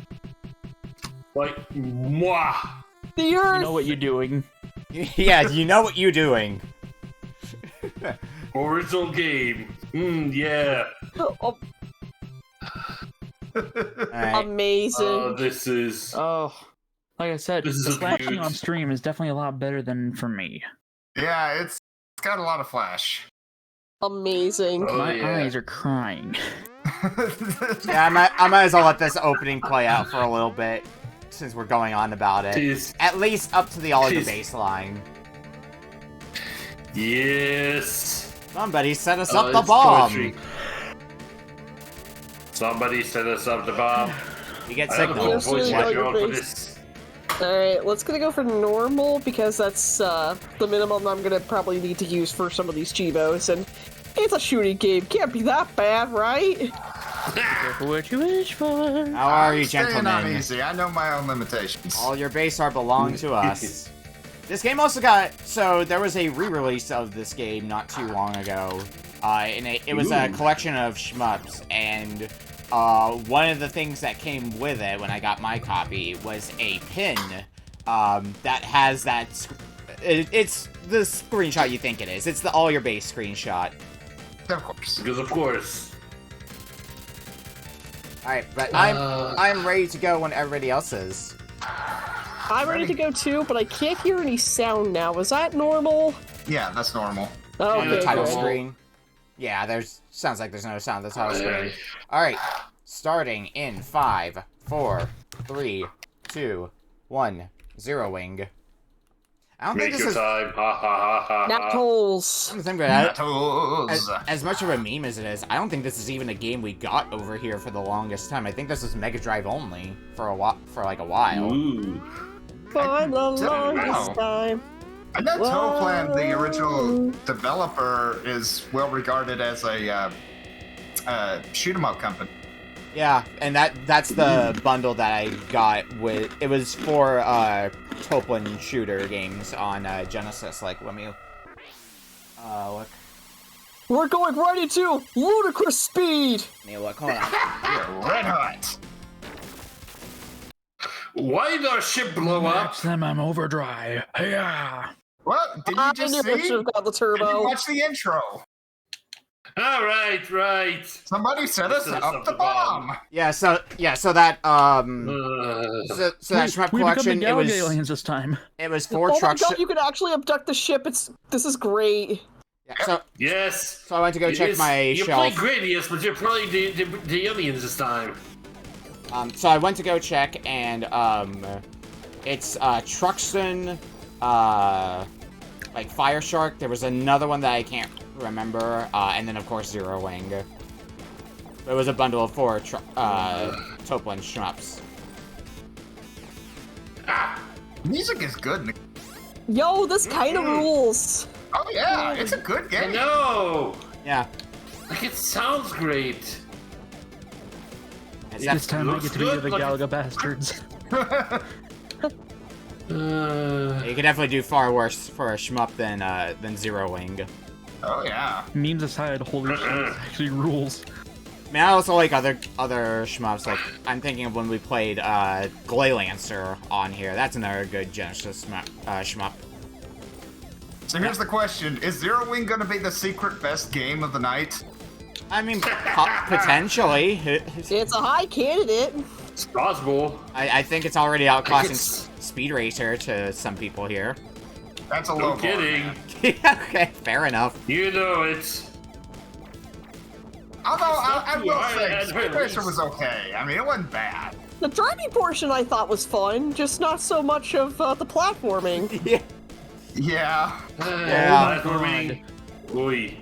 Like, moi. The Earth. You know what you're doing. Yeah, you know what you're doing. Original game. Yeah. Oh, Alright. amazing. This is... Oh, like I said, This is the a flashing beaut. on stream is definitely a lot better than for me. Yeah, it's got a lot of flash. Amazing. Oh, My yeah. eyes are crying. Yeah, I might as well let this opening play out for a little bit, since we're going on about it. Tis- At least up to the all of the Tis- baseline. Yes. Somebody set us up Oh, the it's bomb! poetry. Somebody set us up the bomb. You get I don't know signals. what voice Yes, you're on for base. this. Alright, let's gonna go for normal because that's the minimum I'm gonna probably need to use for some of these Chivos, and it's a shooting game. Can't be that bad, right? Careful what you wish for. How are you, Staying on gentlemen? easy. I know my own limitations. All your base are belong to us. This game also got... So, there was a re-release of this game not too long ago. And it was a collection of shmups, and one of the things that came with it when I got my copy was a pin that has that... It's the screenshot you think it is. It's the all your base screenshot. Of course. Because of course. Alright, but I'm ready to go when everybody else is. I'm ready to go too, but I can't hear any sound now. Is that normal? Yeah, that's normal. Oh, Yeah, The okay, title good. screen. Yeah, sounds like there's no sound. That's title screen. Alright, starting in 5, 4, 3, 2, 1, 0 wing. I don't think Make this your is... time. Ha ha ha ha. Not ha. holes. As much of a meme as it is, I don't think this is even a game we got over here for the longest time. I think this was Mega Drive only for a while. Ooh. For the longest know. time. I know Toeplan, the original Whoa. developer, is well regarded as a shoot 'em up company. Yeah, and that's the bundle that I got with... It was for Toeplan shooter games on Genesis. Like, let me... look. We're going right into ludicrous speed. Let me look. Hold on. Yeah, red hot. Why did our ship blow up? Match them on overdrive. Yeah. What? Did you I just knew I should see? have got the Did you turbo. watch the intro? All right. Somebody set us Set us up up the the bomb. bomb. Yeah, so that so that shmup We become collection, the it was aliens this time. four Oh my trucks. god, you can actually abduct the ship. This is great. Yeah, Yes. so I went to go check Yes, my you shelf. play Gradius, but you're playing the aliens this time. So I went to go check, and it's Truxton, like Fire Shark. There was another one that I can't remember, and then of course Zero Wing. It was a bundle of 4 Toeplan shmups. Music is good. Yo, this kind of rules. Oh yeah, it's a good I game. know. Yeah, Like, it sounds great. it's This time I looks get to be good, the like- Galaga bastards. you could definitely do far worse for a shmup than Zero Wing. Oh yeah. Memes aside, holy shit, this actually rules. I mean, I also like other shmups. Like, I'm thinking of when we played Glaylancer on here. That's another good Genesis shmup. So here's the question: is Zero Wing gonna be the secret best game of the night? I mean, potentially. It's a high candidate. It's possible. I think it's already outclassing It's- Speed Racer to some people here. That's a No low bar, kidding. man. Okay, fair enough. You know it. Although I too will hard say, at Speed Racer least. was okay. I mean, it wasn't bad. The driving portion I thought was fun, just not so much of the platforming. Yeah. Yeah. Yeah. Platforming. Oy.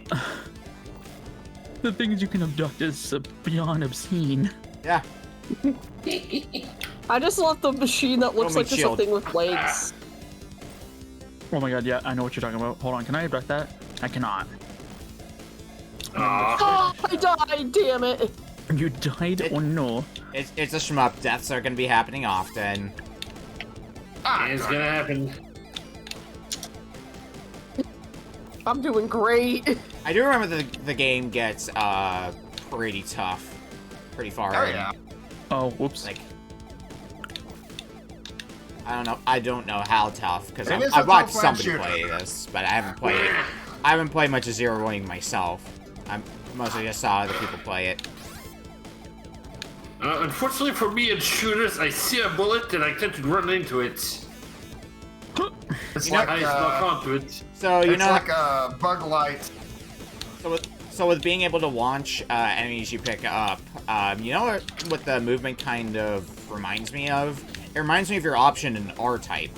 The things you can abduct is beyond obscene. Yeah. I just love the machine that looks Roman like just a shield. thing with legs. Oh my god, yeah, I know what you're talking about. Hold on, can I abduct that? I cannot. Oh, I died, damn it. You died or no? It's a shmup. Deaths are gonna be happening often. It's gonna happen. I'm doing great. I do remember the game gets pretty tough, pretty far Oh in. yeah. Oh, whoops. Like, I don't know how tough because It is a I've watched tough somebody shooter. play this, but I haven't played it. I haven't played much of Zero Wing myself. I mostly just saw other people play it. Unfortunately for me in shooters, I see a bullet and I tend to run into it. It's You know, like I lock onto it. So you it's know, like a bug light. so with being able to launch enemies you pick up, you know what the movement kind of reminds me of? It reminds me of your option in R-Type.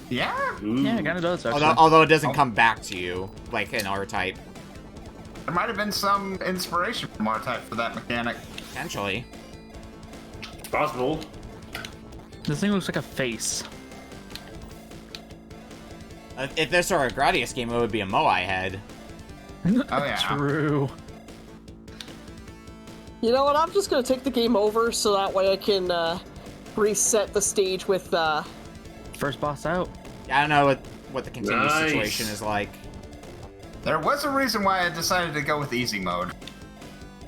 Yeah. Yeah, it kind of does, actually. Although it doesn't come back to you like an R-Type. There might have been some inspiration from R-Type for that mechanic. Potentially. It's possible. This thing looks like a face. If this were a Gradius game, it would be a Moai head. Oh yeah. True. You know what? I'm just gonna take the game over so that way I can reset the stage with First boss out. I don't know what the continuous Nice. situation is like. There was a reason why I decided to go with easy mode.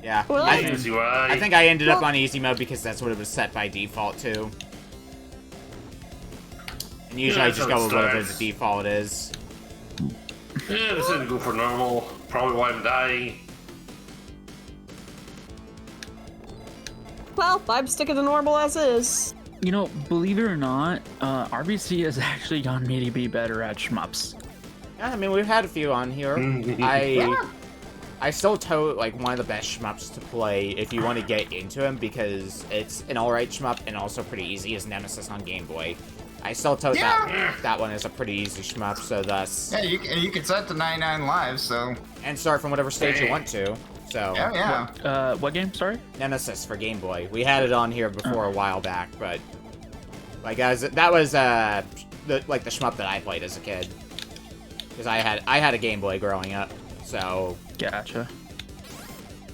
Yeah. Well, Easy way. I think I ended up on easy mode because that's what it was set by default to. And usually Yeah, I just go with whatever that's- the default is. Yeah, I decided to go for normal. Probably why I'm dying. well, I'm sticking to normal as is. You know, believe it or not, RBC has actually gotten me to be better at shmups. Yeah, I mean, we've had a few on here. I still tote like one of the best shmups to play if you want to get into him because it's an alright shmup and also pretty easy as Nemesis on Game Boy. I still tote that one as a pretty easy shmup, so thus... Yeah, you can set to 99 lives, so And start from whatever stage you want to, so... yeah. What game? Sorry? Nemesis for Game Boy. We had it on here before a while back, but... Like, that was, the shmup that I played as a kid. Because I had a Game Boy growing up, so... Gotcha.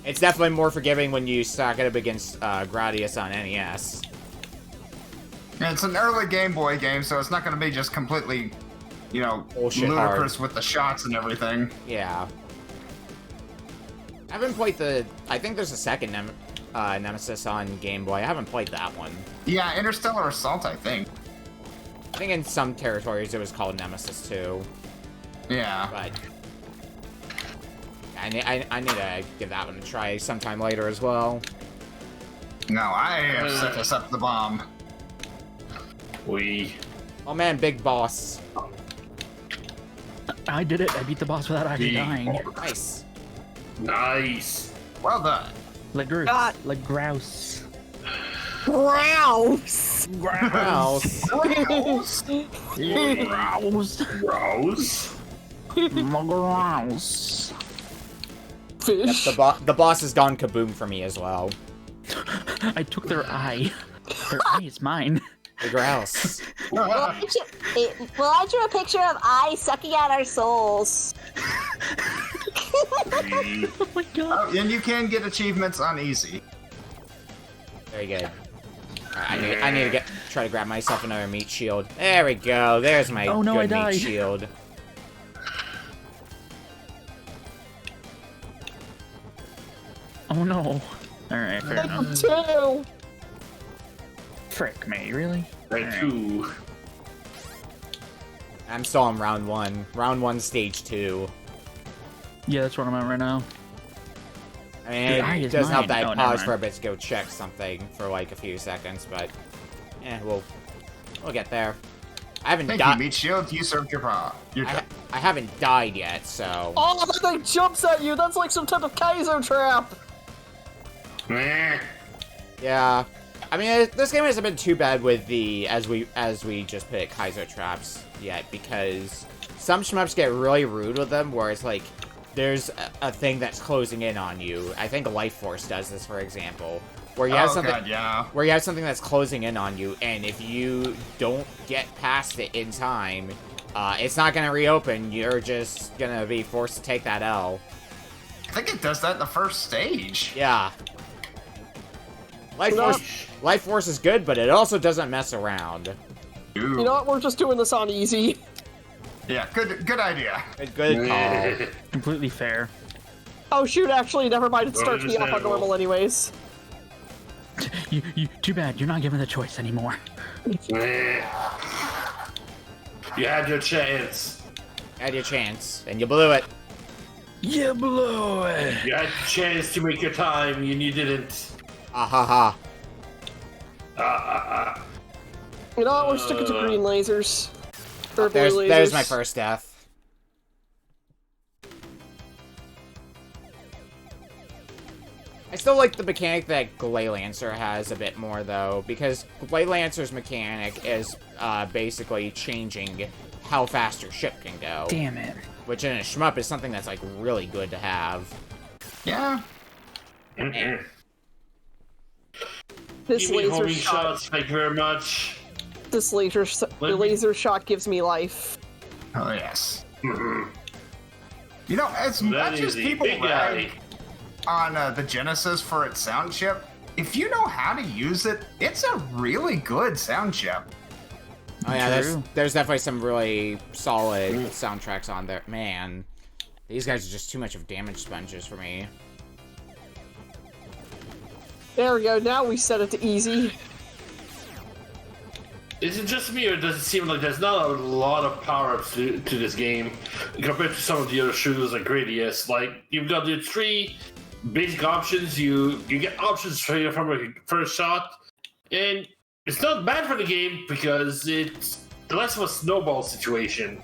It's definitely more forgiving when you stack it up against Gradius on NES. Yeah, it's an early Game Boy game, so it's not going to be just completely, you know, Bullshit ludicrous with the shots and everything. Yeah. I haven't played I think there's a second Nemesis on Game Boy. I haven't played that one. Yeah, Interstellar Assault, I think. I think in some territories it was called Nemesis 2, Yeah. but... I need to give that one a try sometime later as well. No, I have set this up the bomb. Oh man, big boss. I did it. I beat the boss without actually dying. Nice. Nice. Well done. Like grouse. God. Like grouse. Grouse! Grouse. Grouse. Grouse. Rose. Grouse. Fish. The boss has gone kaboom for me as well. I took their eye. Their eye is mine. The grouse. Well, I drew a picture of I sucking out our souls. Oh my god. Oh, and you can get achievements on easy. Very good. Alright, I need to try to grab myself another meat shield. There we go. There's my Oh, no, I good meat died. shield. Oh no. Alright, fair enough. Two. Frick me, really? I too. I'm still on round 1. Round 1, stage 2. Yeah, that's where I'm at right now. I mean, Dude, it does help that oh, I never paused mind. for a bit to go check something for like a few seconds, but we'll get there. I haven't Thank you, died. Meat Shield. You served your turn. I haven't died yet, so. Oh, that thing jumps at you! That's like some type of Kaiser trap! Meh. Yeah. I mean, this game hasn't been too bad with the as we just put it, Kaiser traps yet, because some shmups get really rude with them, where it's like there's a thing that's closing in on you. I think Life Force does this, for example, where you have something. God, yeah. Where you have something that's closing in on you, and if you don't get past it in time, it's not gonna reopen. You're just gonna be forced to take that L. I think it does that in the first stage. Yeah. Life Force is good, but it also doesn't mess around. Ooh. You know what? We're just doing this on easy. Yeah, good idea. Good call. Completely fair. Oh shoot, actually, never mind. It starts me off on normal anyways. Too bad. You're not given the choice anymore. Meh. You had your chance. Had your chance, and you blew it. You blew it. You had the chance to make your time, and you didn't. Ah ha ha. You know what? We're sticking to green lasers. Or blue lasers. There's my first death. I still like the mechanic that Lancer has a bit more, though, because Lancer's mechanic is basically changing how fast your ship can go. Damn it. Which in a shmup is something that's, like, really good to have. Yeah. This Give me laser homing shot. shots, thank you very much. This laser shot gives me life. Oh yes. You know, as much as is a people big rag guy. on the Genesis for its sound chip, if you know how to use it, it's a really good sound chip. Oh yeah, True. there's definitely some really solid soundtracks on there. Man, these guys are just too much of damage sponges for me. There we go. Now we set it to easy. Is it just me, or does it seem like there's not a lot of power-ups to this game compared to some of the other shooters like Gradius? Like, you've got the 3 basic options, you get options straight from a first shot, and it's not bad for the game because it's less of a snowball situation.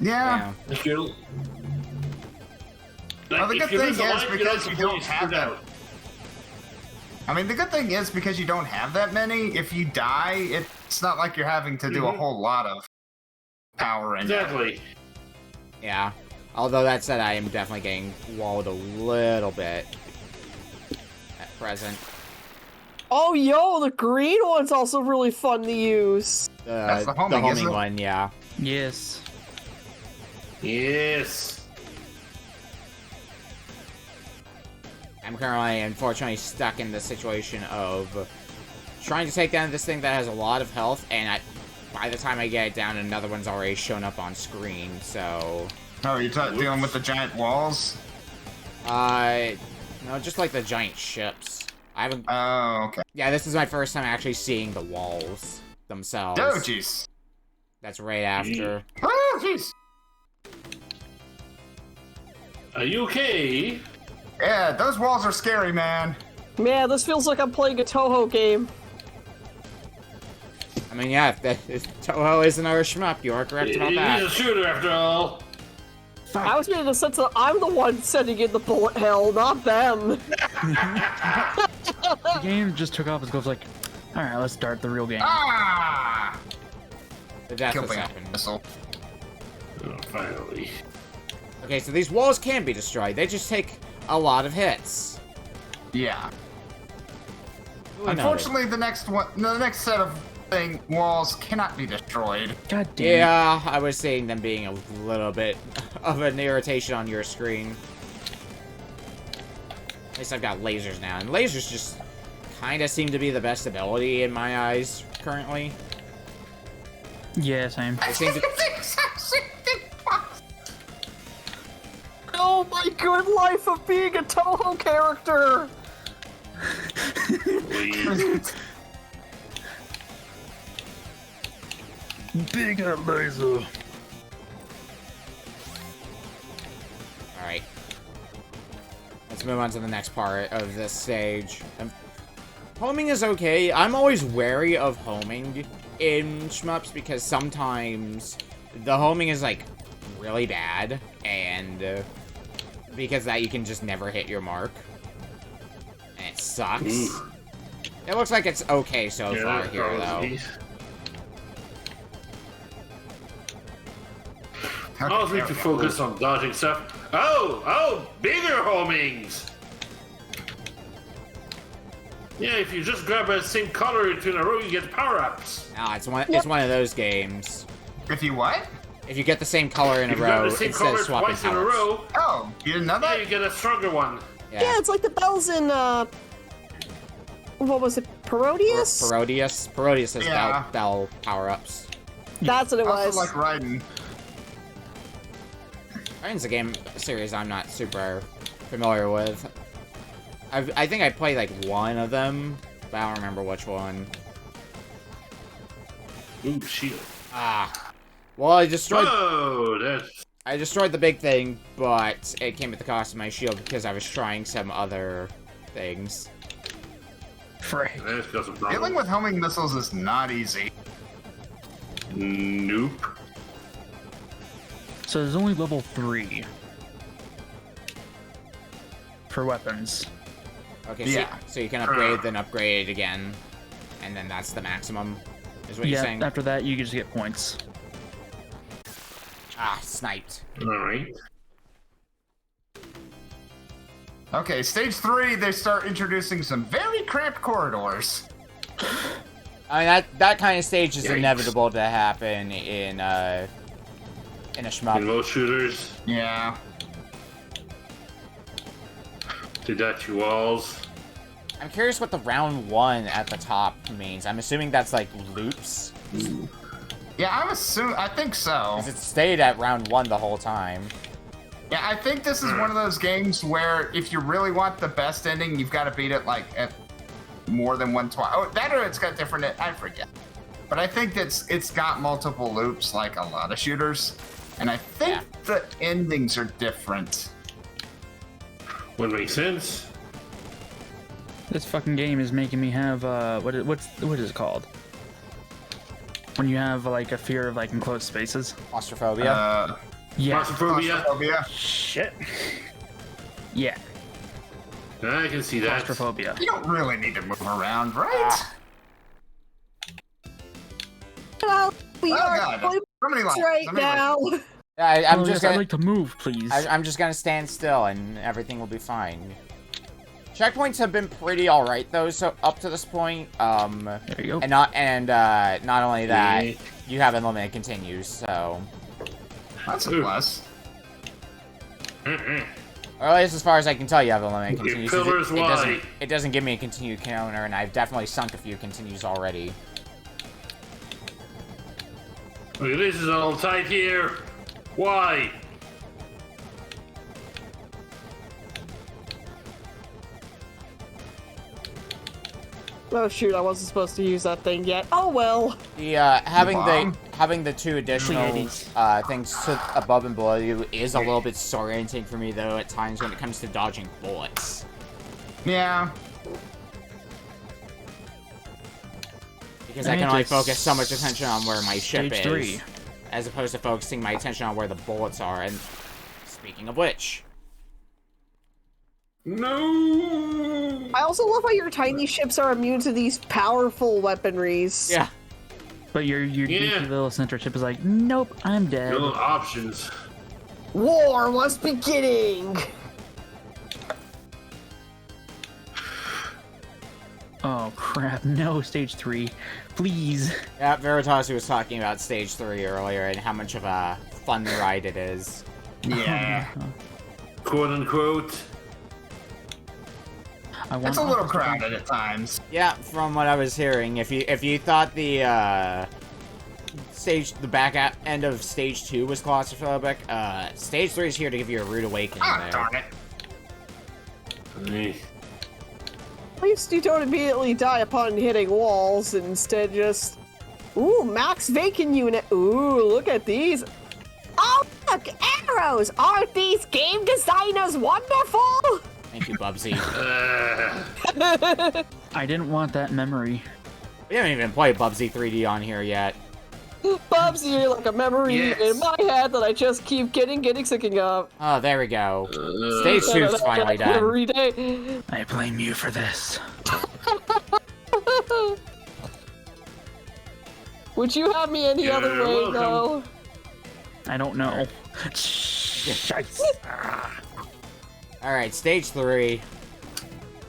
Yeah. If you Well, the if good you thing lose a is life, you're because not you don't completely have screwed that. out. I mean, the good thing is because you don't have that many, if you die, it's not like you're having to do a whole lot of power in there. Exactly. Yeah. Although that said, I am definitely getting walled a little bit at present. Oh, yo, the green one's also really fun to use. That's the homing, isn't it? one, yeah. Yes. Yes. I'm currently, unfortunately, stuck in the situation of trying to take down this thing that has a lot of health, and by the time I get it down, another one's already shown up on screen, so... Oh, you're dealing with the giant walls? No, just like the giant ships. I haven't... Oh, okay. Yeah, this is my first time actually seeing the walls themselves. Oh, jeez. That's right after. Oh, jeez. Are you okay? Yeah, those walls are scary, man. Man, this feels like I'm playing a Toho game. I mean, yeah, Toho is another shmup. You are correct about He's a that. shooter after all. I was made in the sense that I'm the one sending in the bullet hell, not them. The game just took off and goes like, alright, let's start the real game. Ah! But that's Kill what's me. happened. Missile. Oh, finally. Okay, so these walls can be destroyed. They just take a lot of hits. Yeah. Duly noted. Unfortunately, the next set of walls cannot be destroyed. God damn it. Yeah, I was seeing them being a little bit of an irritation on your screen. At least I've got lasers now, and lasers just kind of seem to be the best ability in my eyes currently. Yeah, same. They seem to... Oh my good life of being a Toho character! Big head laser. Alright. Let's move on to the next part of this stage. Homing is okay. I'm always wary of homing in shmups because sometimes the homing is, like, really bad, and because of that you can just never hit your mark. And it sucks. Ooh. It looks like it's okay so far here, though. Okay, I was need there to we go. focus on dodging stuff. Oh, bigger homings! Yeah, if you just grab the same color two in a row, you get power-ups. No, it's one of those games. If you what? If you get the same color in If a you grab row, the same instead color of swapping twice in a colors. row, Oh, you didn't know yeah, that? you get a stronger one. Yeah, it's like the bells in, what was it, Parodius? Parodius? Parodius has Yeah. bell power-ups. That's what it I was. also like riding. It's a game series I'm not super familiar with. I think I played like one of them, but I don't remember which one. Ooh, shield. Ah. Well, I destroyed That's... the big thing, but it came at the cost of my shield because I was trying some other things. Frick. That's got some problems. Dealing with homing missiles is not easy. Nope. So there's only level 3 for weapons. Okay, Yeah. so you can upgrade, then upgrade it again, and then that's the maximum, is what you're Yeah, saying? after that you just get points. Ah, sniped. Alright. Okay, stage 3, they start introducing some very cramped corridors. I mean, that kind of stage is Yikes. inevitable to happen in a shmup. In most shooters, Yeah. did that to walls. I'm curious what the round 1 at the top means. I'm assuming that's like loops, Yeah, I think so. because it stayed at round 1 the whole time. Yeah, I think this is one of those games where if you really want the best ending, you've got to beat it like at more than one twice. Oh, that or it's got different. I forget. But I think it's got multiple loops like a lot of shooters, and I think the endings are different. Would make sense. This fucking game is making me have what is it called? When you have like a fear of like enclosed spaces. Claustrophobia. Yeah. Claustrophobia. Claustrophobia. Shit. Yeah. I can see that. Claustrophobia. You don't really need to move around, right? Well, we Oh, are God. going So many lives. right so many lives. now. Yeah, I'm Oh, just yes, gonna I'd like to move, please. I'm just gonna stand still and everything will be fine. Checkpoints have been pretty alright though, so up to this point. There you go. And not only that, you have unlimited continues, so That's a Ooh. plus. or at least as far as I can tell, you have unlimited Okay, continues. pillars wide. It doesn't give me a continue counter, and I've definitely sunk a few continues already. Okay, this is all tight here. Why? Oh shoot, I wasn't supposed to use that thing yet. Oh well. The having bomb? the two additional things to above and below you is a little bit disorienting for me though at times when it comes to dodging bullets. Yeah. Because I can only It's focus so much attention on where my ship stage is, 3. as opposed to focusing my attention on where the bullets are. And speaking of which, No. I also love how your tiny ships are immune to these powerful weaponries. yeah, But your Yeah. goofy little center chip is like, nope, I'm dead. No options. War was beginning. Oh crap! No, stage 3, please. yeah. Veritasu was talking about stage 3 earlier and how much of a fun ride it is. Yeah. Quote unquote. I want It's a little crowded at times. Yeah, from what I was hearing, if you thought the end of stage 2 was claustrophobic, stage 3 is here to give you a rude awakening Ah, there. darn it. Eh. At least you don't immediately die upon hitting walls, and instead just Ooh, max vacant unit. Ooh, look at these. Oh, look, arrows. Aren't these game designers wonderful? Thank you, Bubsy. I didn't want that memory. We haven't even played Bubsy 3D on here yet. Bubsy, you're like a memory Yes. in my head that I just keep getting sick of. Oh, there we go. Stage 2's finally done. Every day. I blame you for this. Would you have me any other You're way, welcome. though? I don't know. Shice. Alright, stage 3.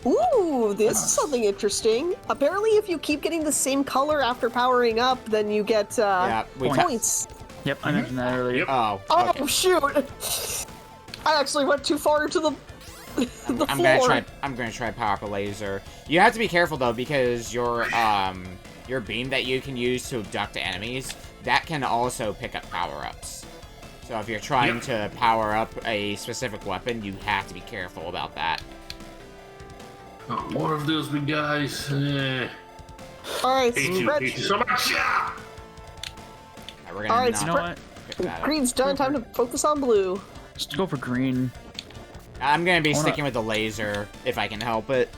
Ooh, this is something interesting. Apparently, if you keep getting the same color after powering up, then you get Yeah, we points. Yep, I mentioned that earlier. Yep. Oh, Oh, okay. shoot! I actually went too far into the I'm floor. gonna try power up a laser. You have to be careful though, because your beam that you can use to abduct enemies, that can also pick up power-ups. So if you're trying to power up a specific weapon, you have to be careful about that. Oh, more of those big guys. Alright, Hate you Red, so much. Yeah. We're gonna Alright, not You know what? pick that up. green's done. Time to focus on blue. Just go for green. I'm gonna be Hold sticking on. with the laser if I can help it.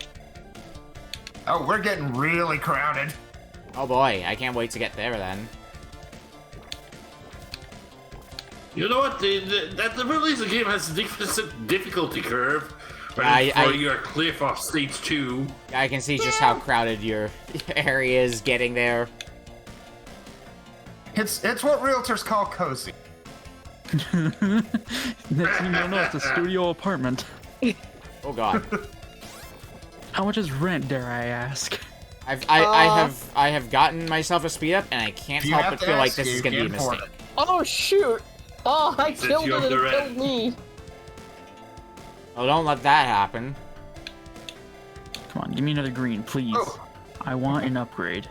Oh, we're getting really crowded. Oh boy, I can't wait to get there then. You know what? At the very least, the game has a difficulty curve. I- Right before you are cliff off stage 2. I can see just how crowded your area is getting there. It's what realtors call cozy. Next thing you know, it's a studio apartment. Oh god. How much is rent, dare I ask? I have gotten myself a speed up, and I can't You help have but to feel like ask, this you is gonna be a can't afford mistake. Oh, shoot! Oh, I Since killed you it have and the it red. killed me. Oh, don't let that happen. Come on, give me another green, please. Oh. I want an upgrade.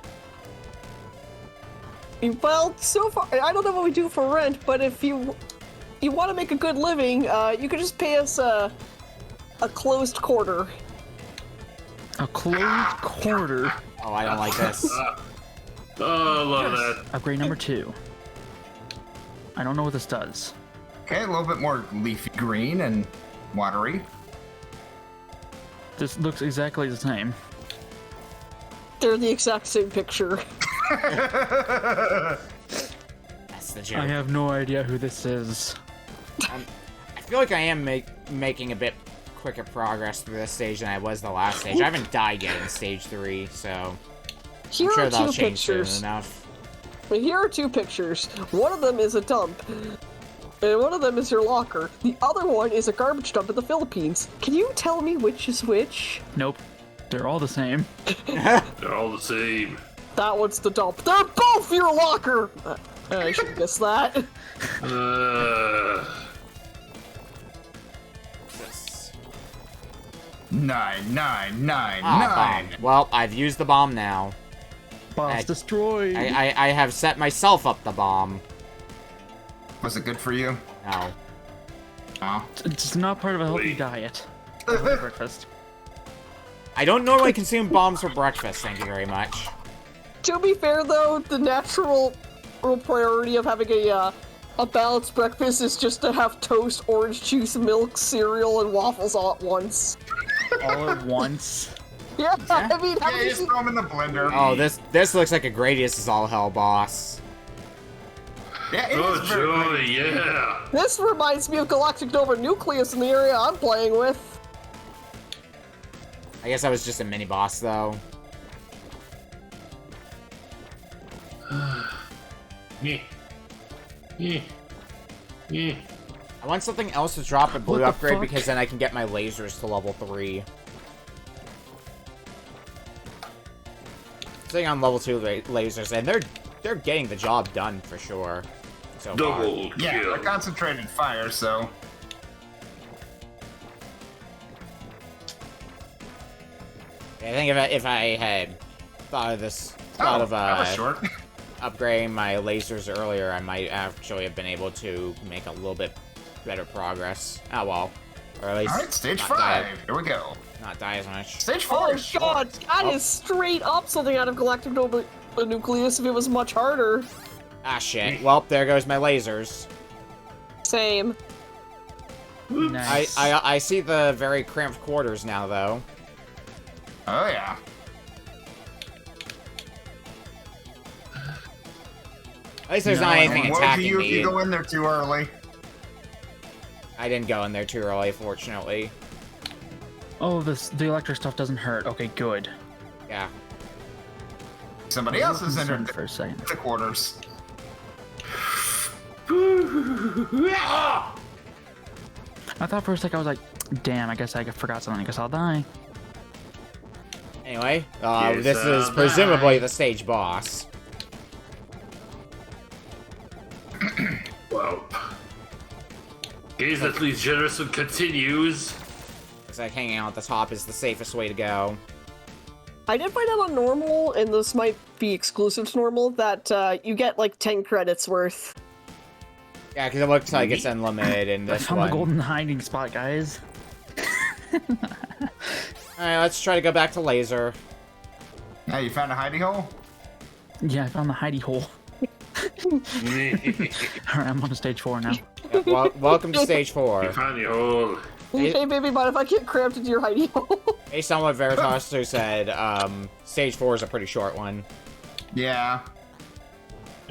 Well, so far, I don't know what we do for rent, but if you want to make a good living, you could just pay us a closed quarter. A closed quarter. Oh, I don't like this. Oh, I love that. Upgrade number 2. I don't know what this does. Okay, a little bit more leafy green and watery. This looks exactly the same. They're the exact same picture. That's the joke. I have no idea who this is. I feel like I am making a bit quicker progress through this stage than I was the last stage. I haven't died yet in stage 3, so Here I'm sure are that'll two change soon pictures. enough. Here are two pictures. One of them is a dump, and one of them is your locker. The other one is a garbage dump in the Philippines. Can you tell me which is which? Nope. They're all the same. They're all the same. That one's the dump. They're both your locker! I should guess that. This. 9, 9, 9, Ah, 9. bomb. Well, I've used the bomb now. Boss destroyed. I have set myself up the bomb. Was it good for you? No. Oh. It's not part of a healthy Wait. diet. Breakfast. I don't normally consume bombs for breakfast, thank you very much. To be fair, though, the natural priority of having a balanced breakfast is just to have toast, orange juice, milk, cereal, and waffles all at once. All at once. Yeah, I mean, Yeah, you just throw them in the blender. Oh, this looks like a Gradius is all hell boss. Yeah, it Oh, is very joy, great. yeah. this reminds me of Galactic Nova Nucleus in the area I'm playing with. I guess I was just a mini boss though. Yeah. Yeah. Yeah. I want something else to drop a blue What the upgrade fuck? because then I can get my lasers to level 3. Sitting on level 2 lasers, and they're getting the job done for sure. So far. Double Yeah, kill. a concentrated fire, so. I think if I had thought of that was short. upgrading my lasers earlier, I might actually have been able to make a little bit better progress. Oh well, or at least Alright, stage not 5. die- Here we go. not die as much. Stage 4 Oh is short. god, that Oh. is straight up something out of Galactic Nova the nucleus if it was much harder. Ah, shit. Well, there goes my lasers. Same. Nice. I see the very cramped quarters now, though. Oh yeah. At least there's No, not anything Woe to attacking you if me. you go in there too early. I didn't go in there too early, fortunately. Oh, the electric stuff doesn't hurt. Okay, good. Yeah. Somebody else is entered Concerned for a second. the quarters. I thought for a second I was like, damn, I guess I forgot something. I guess I'll die. Anyway, Yes, this is presumably the stage boss. Well, gaze at least generous and continues. Looks like hanging out at the top is the safest way to go. I did find out on normal, and this might be exclusive to normal, that you get like 10 credits worth. Yeah, because it looks like it's unlimited in I this found one. the golden hiding spot, guys. Alright, let's try to go back to laser. Now you found a hidey hole? Yeah, I found the hidey hole. Alright, I'm on to stage 4 now. Yep, welcome to stage 4. Find the hole. Hey, baby, mind if I get cramped into your hidey hole? Based on what Veritasu said, stage 4 is a pretty short one. Yeah.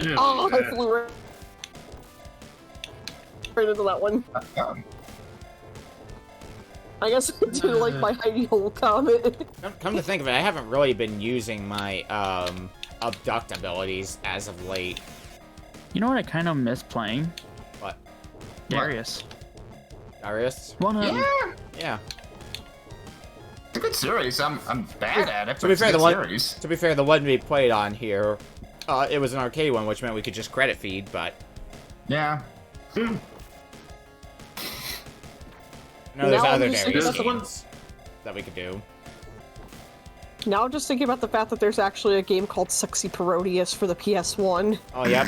Oh, I flew right into that one. Oh. I guess I do like my hidey hole comment. Come to think of it, I haven't really been using my, abduct abilities as of late. You know what I kind of miss playing? What? Darius. Darius? One of them. Yeah. Yeah. It's a good series. I'm bad at it, To but be it's a fair, good the one series. to be fair, the one we played on here, it was an arcade one, which meant we could just credit feed, but Yeah. no, there's Now I'm other just Darius thinking about games that we could do. Now I'm just thinking about the fact that there's actually a game called Sexy Parodius for the PS1. Oh, yep.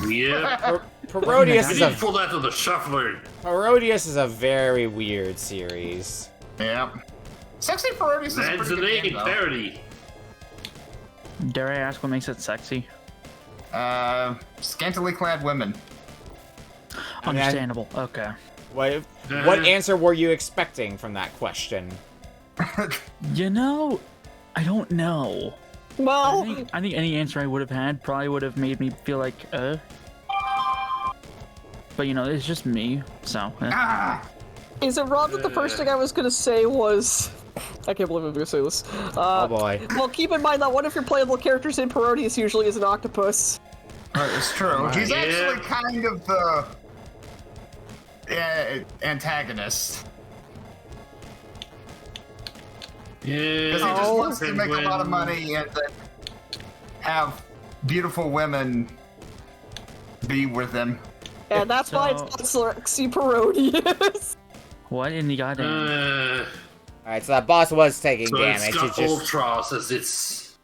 Yeah. Parodius You is need to a pull that to the shuffler. Parodius is a very weird series. Yeah. Sexy Parodius is a That's pretty a good game, naked though. parody. Dare I ask what makes it sexy? Scantily clad women. I mean, Understandable. Okay. What answer were you expecting from that question? You know, I don't know. Well, I think any answer I would have had probably would have made me feel like, But you know, it's just me, so. Ah! is it wrong that the first thing I was gonna say was... I can't believe I'm gonna say this. Oh boy. Well, keep in mind that one of your playable characters in Parodius usually is an octopus. It's true. He's Yeah. actually kind of the antagonist. Yeah. Because he just wants to make a lot of Penguin. money and then have beautiful women be with him. And that's why it's So- called Sexy Parodius. What in the goddamn? Alright, so that boss was taking So damage. it's It got just... Ultros as its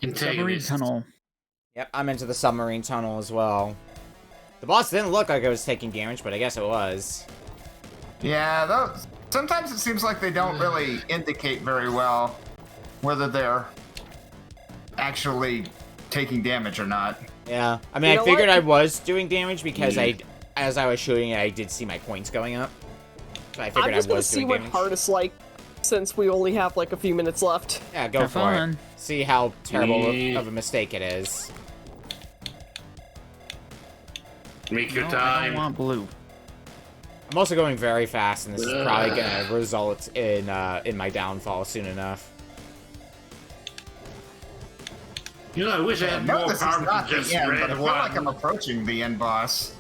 Submarine antagonist. tunnel. Yep, I'm into the submarine tunnel as well. The boss didn't look like it was taking damage, but I guess it was. Yeah, those. Sometimes it seems like they don't really indicate very well whether they're actually taking damage or not. Yeah. I mean, You I know figured what? I was doing damage because as I was shooting it, I did see my points going up. So I I'm figured just I gonna was see doing what damage. hard is like, since we only have like a few minutes left. Yeah, go Have for fun. it. See how terrible Yeah. of a mistake it is. Make your No, I don't time. want blue. I'm also going very fast, and this is probably gonna result in my downfall soon enough. You know, I wish I had No, more this is power not to the just end, red but I feel like I'm one. approaching the end boss.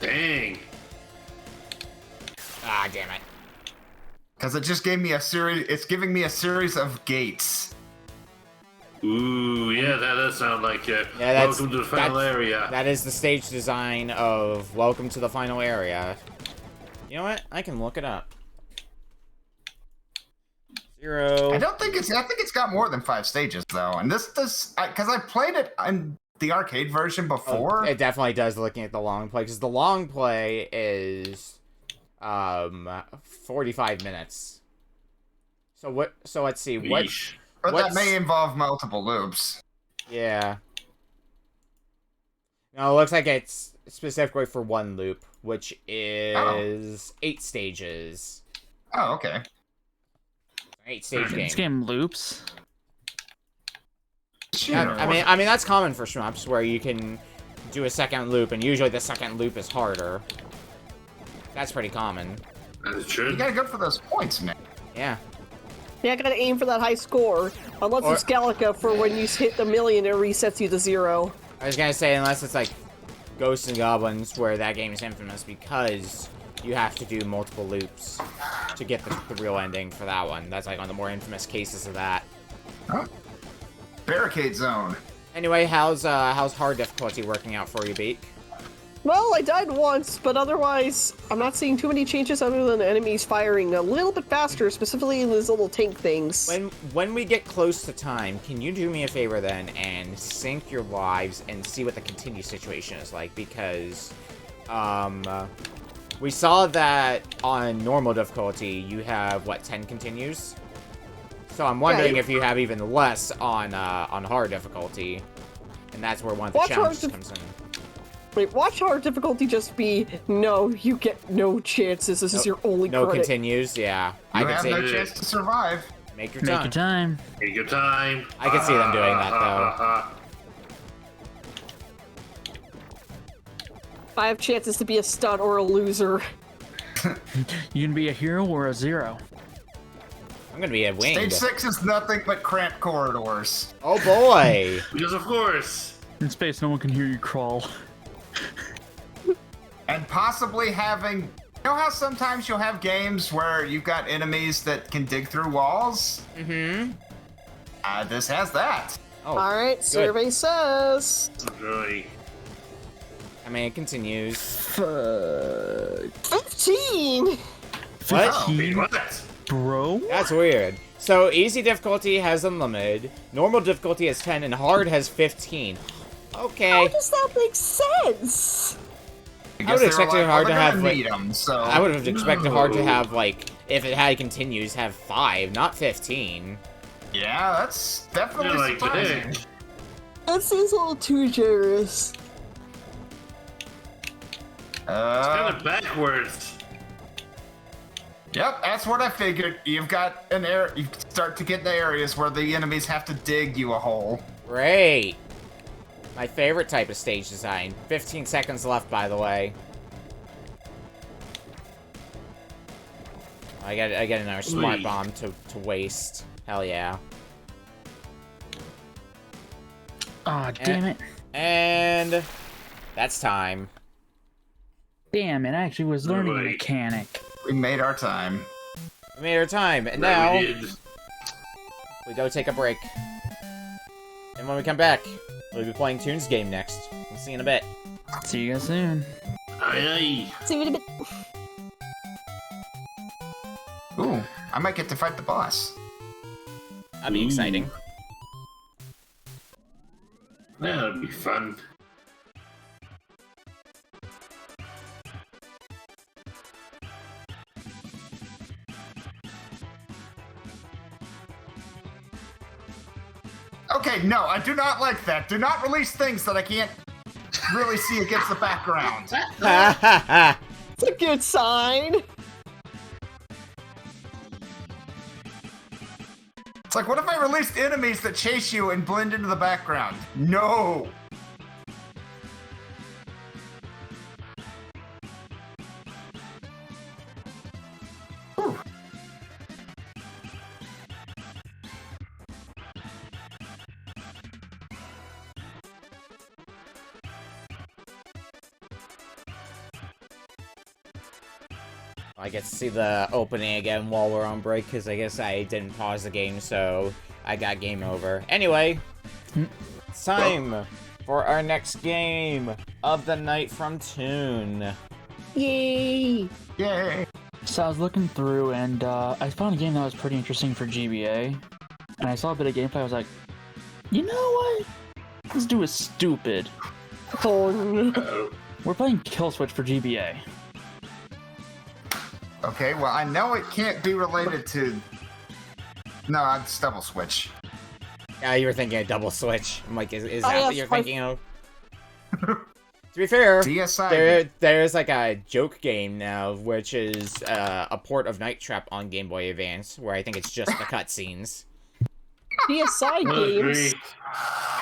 Dang. Ah, damn it. Because it just gave me a series. It's giving me a series of gates. Ooh, yeah, that does sound like Yeah, that's- welcome to the final that's- area. That is the stage design of Welcome to the Final Area. You know what? I can look it up. I 0. don't think it's. I think it's got more than 5 stages though, and this does because I played it in the arcade version before. It definitely does looking at the long play, because the long play is 45 minutes. So let's see, what Yeesh. But What's- that may involve multiple loops. Yeah. No, it looks like it's specifically for one loop, which is 8 stages. Oh, okay. 8-stage game. This game loops. Sure. I mean that's common for shmups where you can do a second loop, and usually the second loop is harder. That's pretty common. That's true. You gotta go for those points, man. Yeah. Yeah, I gotta aim for that high score. Unless it's Gallica, for when you hit the million, it resets you to 0. I was gonna say, unless it's like Ghosts and Goblins, where that game is infamous because you have to do multiple loops to get the real ending for that one. That's like one of the more infamous cases of that. Huh? Barricade Zone. Anyway, how's hard difficulty working out for you, Beak? Well, I died once, but otherwise, I'm not seeing too many changes other than enemies firing a little bit faster, specifically in these little tank things. When we get close to time, can you do me a favor then and sync your lives and see what the continue situation is like? Because, we saw that on normal difficulty, you have, what, 10 continues? So I'm wondering if you have even less on hard difficulty, and that's where one of the challenges comes in. Wait, watch hard difficulty just be, no, you get no chances, this is your only No credit. continues, yeah. I You can have see no chance to survive. Make your Make time. your time. Take your time. I can see them doing that, though. I have chances to be a stud or a loser. You can be a hero or a 0. I'm gonna be a winged. Stage 6 is nothing but cramped corridors. Oh boy! Because of course. In space, no one can hear you crawl. And possibly having... You know how sometimes you'll have games where you've got enemies that can dig through walls? Mm-hmm. This has that. Oh, Alright, survey says... Right. I mean, it continues. 15! What? Wait, what? Bro? That's weird. So, easy difficulty has unlimited, normal difficulty has 10, and hard has 15. Okay. How does that make sense? I would expect it hard to have, like... need 'em, so... I would have expected hard to have, like, if it had continues, have 5, not 15. Yeah, that's definitely Yeah, like surprising. today. That seems a little too generous. It's kind of backwards. Yep, that's what I figured. You've got an area. You start to get in the areas where the enemies have to dig you a hole. Great. My favorite type of stage design. 15 seconds left, by the way. I get another smart Sweet. bomb to waste. Hell yeah. Aw, damn it. And that's time. Damn it, I actually was learning a Wait. mechanic. We made our time. We made our time, and That now we did. we go take a break. And when we come back, we'll be playing Toon's game next. We'll see you in a bit. See you guys soon. Aye, See you in a bit. Ooh, I might get to fight the boss. That'd be exciting. That'd be fun. Okay, no, I do not like that. Do not release things that I can't really see against the background. It's a good sign. It's like, what if I released enemies that chase you and blend into the background? No! Whew. I get to see the opening again while we're on break, because I guess I didn't pause the game, so I got game over. Anyway, it's time for our next game of the night from Toon. Yay! Yay! So I was looking through and I found a game that was pretty interesting for GBA. And I saw a bit of gameplay, I was like, you know what? Let's do a stupid. Oh, no. Uh-oh. We're playing Kill.Switch for GBA. Okay, well, I know it can't be related to... No, it's Double Switch. Yeah, you were thinking a double switch. I'm like, is Oh, that yes, what you're my- thinking of? To be fair, DSi. there's like a joke game now, which is a port of Night Trap on Game Boy Advance, where I think it's just the cutscenes. DSi Oh, games. great.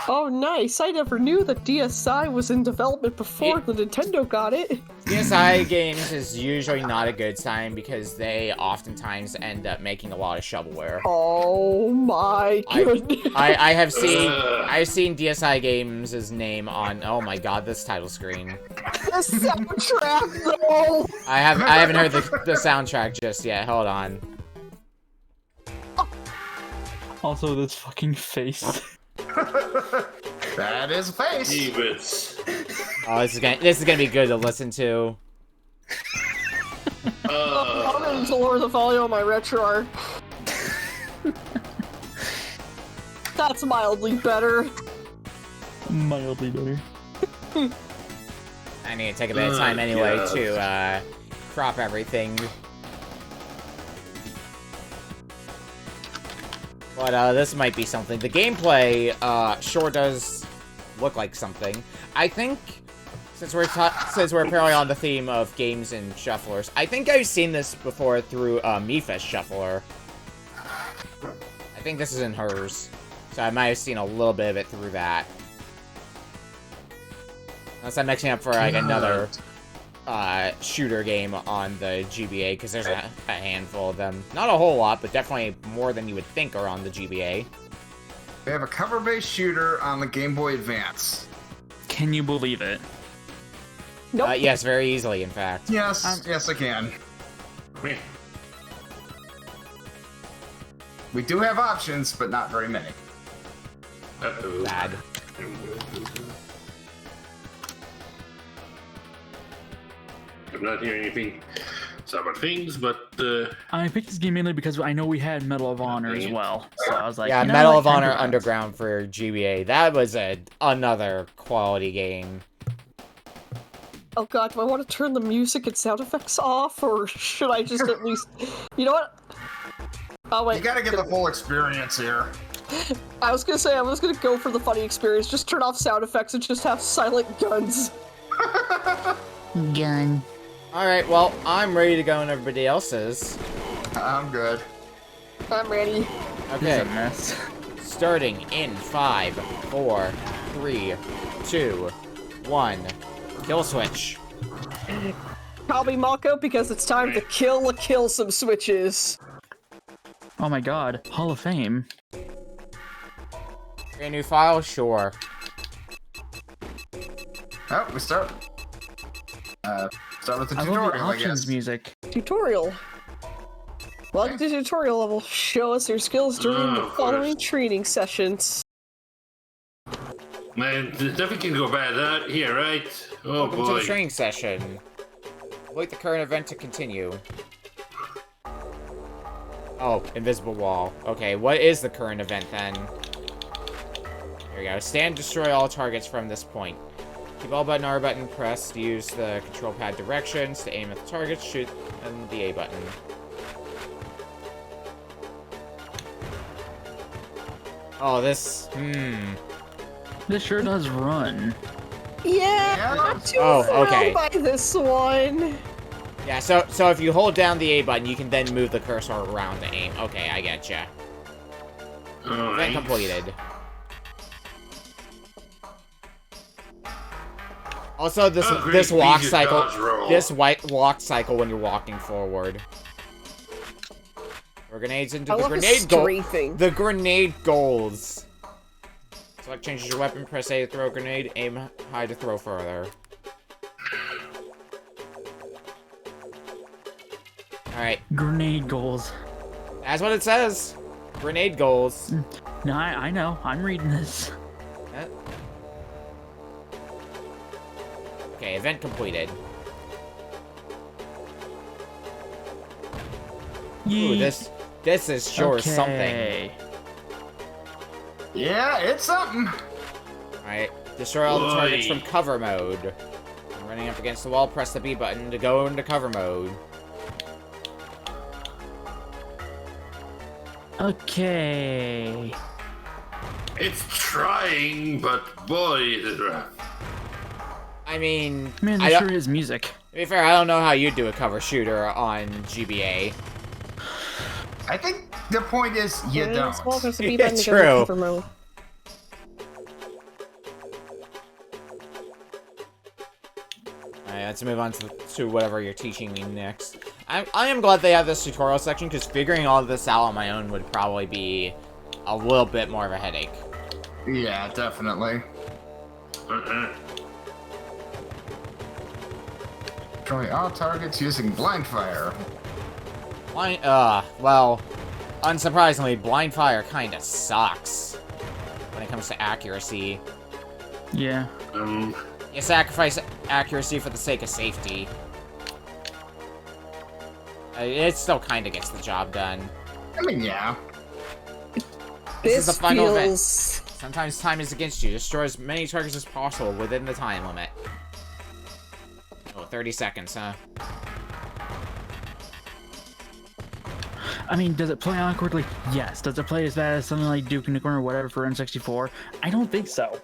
Oh, nice. I never knew that DSi was in development before the Nintendo got it. DSi games is usually not a good sign because they oftentimes end up making a lot of shovelware. Oh my goodness. I've seen DSi games' name on, oh my god, this title screen. The soundtrack, though. I haven't heard the soundtrack just yet. Hold on. Also, this fucking face. That is a face. Demons. Oh, this is gonna be good to listen to. I'm going to lower the volume on my RetroArch. That's mildly better. Mildly better. I need to take a bit of time anyway to crop everything. But this might be something. The gameplay sure does look like something. I think since we're apparently on the theme of games and shufflers, I think I've seen this before through Mipha's shuffler. I think this is in hers, so I might have seen a little bit of it through that. Unless I'm mixing up for like another shooter game on the GBA, because there's a handful of them. Not a whole lot, but definitely more than you would think are on the GBA. They have a cover-based shooter on the Game Boy Advance. Can you believe it? Nope. Yes, very easily, in fact. Yes, yes I can. We do have options, but not very many. Uh-oh. Bad. I'm not hearing anything about things, but I picked this game mainly because I know we had Medal of Honor as well. So I was like, Yeah, you know Medal what, of Honor time to Underground for GBA. That was another quality game. Oh god, do I want to turn the music and sound effects off, or should I just at least... You know what? Oh wait. You gotta get the full experience here. I was gonna say, I was gonna go for the funny experience, just turn off sound effects and just have silent guns. Gun. Alright, well, I'm ready to go and everybody else is. I'm good. I'm ready. It's Okay, a mess. starting in 5, 4, 3, 2, 1. Kill.Switch. Call me Mako because it's time to kill some switches. Oh my god, Hall of Fame. A new file? Sure. Oh, we start. Start with the I love the tutorial, I options guess. music. Tutorial. Welcome to the tutorial level. Show us your skills during the following training sessions. man, nothing can go bad here, right? Oh Welcome to boy. the training session. Wait the current event to continue. Oh, invisible wall. Okay, what is the current event then? Here we go. Stand, destroy all targets from this point. Keep L button, R button pressed. Use the control pad directions to aim at the target. Shoot, and the A button. Oh, this... This sure does run. Yeah, not too Oh, thrilled okay. by this one. Yeah, so if you hold down the A button, you can then move the cursor around to aim. Okay, I getcha. Event Alright. completed. Also, this Oh, great. this walk Please cycle, dodge roll. this white walk cycle when you're walking forward. Throw grenades into I the love the grenade goal. strafing. The grenade goals. Select changes your weapon. Press A to throw a grenade. Aim high to throw further. All right, Grenade goals. that's what it says. Grenade goals. No, I know. I'm reading this. Okay, event completed. Ooh, Yeet. this is sure something. Okay. Yeah, it's something. Alright, destroy all the targets Boy. from cover mode. I'm running up against the wall, press the B button to go into cover mode. Okay. It's trying, but boy, is it rough. I mean, Man, I this don't, sure is music. to be fair, I don't know how you do a cover shooter on GBA. I think the point is you don't. Well, there's a B Yeah, button to go true. to cover mode. Alright, let's move on to whatever you're teaching me next. I am glad they have this tutorial section, because figuring all this out on my own would probably be a little bit more of a headache. Yeah, definitely. Destroy all targets using blind fire. Well, unsurprisingly, blind fire kinda sucks when it comes to accuracy. Yeah. You sacrifice accuracy for the sake of safety. It still kinda gets the job done. I mean, yeah. This is the final event. feels... Sometimes time is against you. Destroy as many targets as possible within the time limit. Oh, 30 seconds, huh? I mean, does it play awkwardly? Yes. Does it play as bad as something like Duke Nukem or whatever for N64? I don't think so.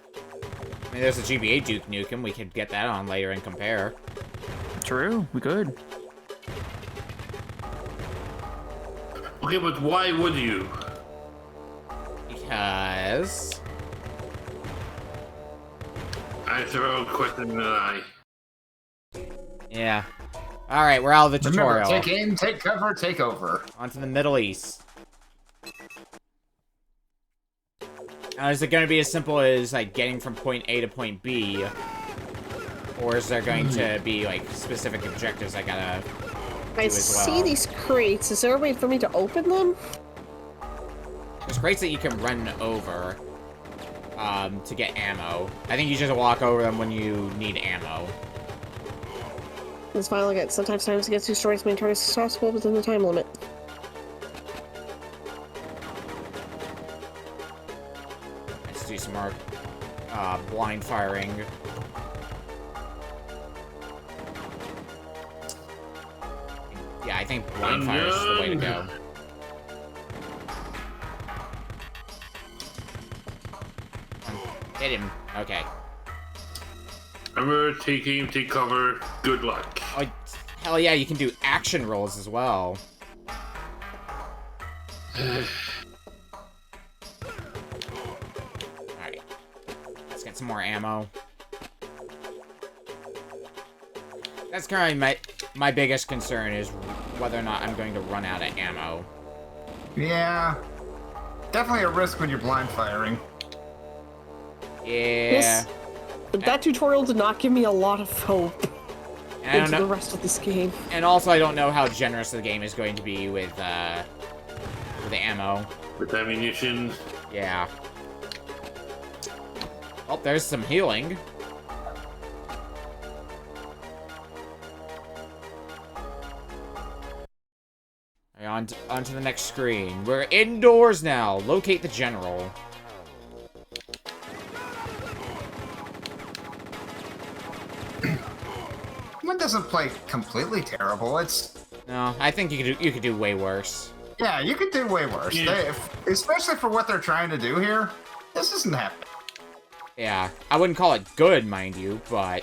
I mean, there's a GBA Duke Nukem. We could get that on later and compare. True, we could. Okay, but why would you? Because... I throw quicker than I. Yeah. Alright, we're out of the Remember, tutorial. take aim, take cover, take over. On to the Middle East. Now, is it going to be as simple as, like, getting from point A to point B? Or is there going to be, like, specific objectives I gotta do I as see well? these crates. Is there a way for me to open them? There's crates that you can run over to get ammo. I think you just walk over them when you need ammo. It's fine, like it. Sometimes times it gets destroyed as many targets as possible within the time limit. Let's do some more blind firing. Yeah, I think blind fire is the way to go. Hit him. Okay. Remember, take aim, take cover. Good luck. Oh, hell yeah, you can do action rolls as well. Alright. Let's get some more ammo. That's currently my biggest concern is whether or not I'm going to run out of ammo. Yeah. Definitely a risk when you're blind firing. Yeah. That tutorial did not give me a lot of hope And I don't into the know. rest of this game. And also, I don't know how generous the game is going to be with the ammo. With ammunition. Yeah. Oh, there's some healing. Alright, on to the next screen. We're indoors now. Locate the general. One doesn't play completely terrible. It's No, I think you could do way worse. yeah, you could do way worse. Yeah. Especially for what they're trying to do here. This isn't happening. Yeah, I wouldn't call it good, mind you, but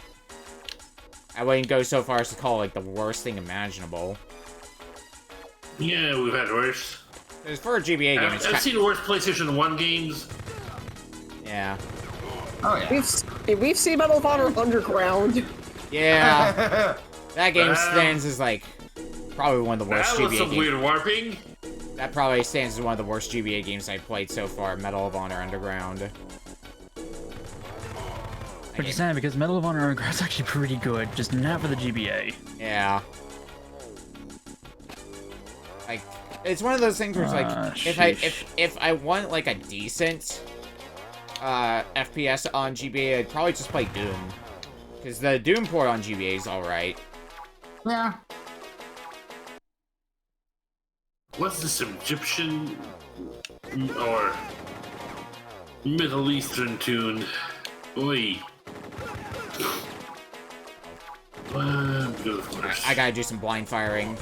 I wouldn't go so far as to call it like the worst thing imaginable. Yeah, we've had worse. 'Cause for a GBA game, it's I've kind seen worse PlayStation 1 games. yeah, Oh yeah. We've seen Medal of Honor Underground. yeah. That game stands as like probably one of the worst That was GBA some games. weird warping. That probably stands as one of the worst GBA games I've played so far. Medal of Honor Underground. Which is sad because Medal of Honor Underground is actually pretty good, just not for the GBA. Yeah. Like, it's one of those things where it's like, sheesh. if I want like a decent FPS on GBA, I'd probably just play Doom. Because the Doom port on GBA is alright. Yeah. What's this Egyptian or Middle Eastern tune? Oi. Good, of course. I gotta do some blind firing.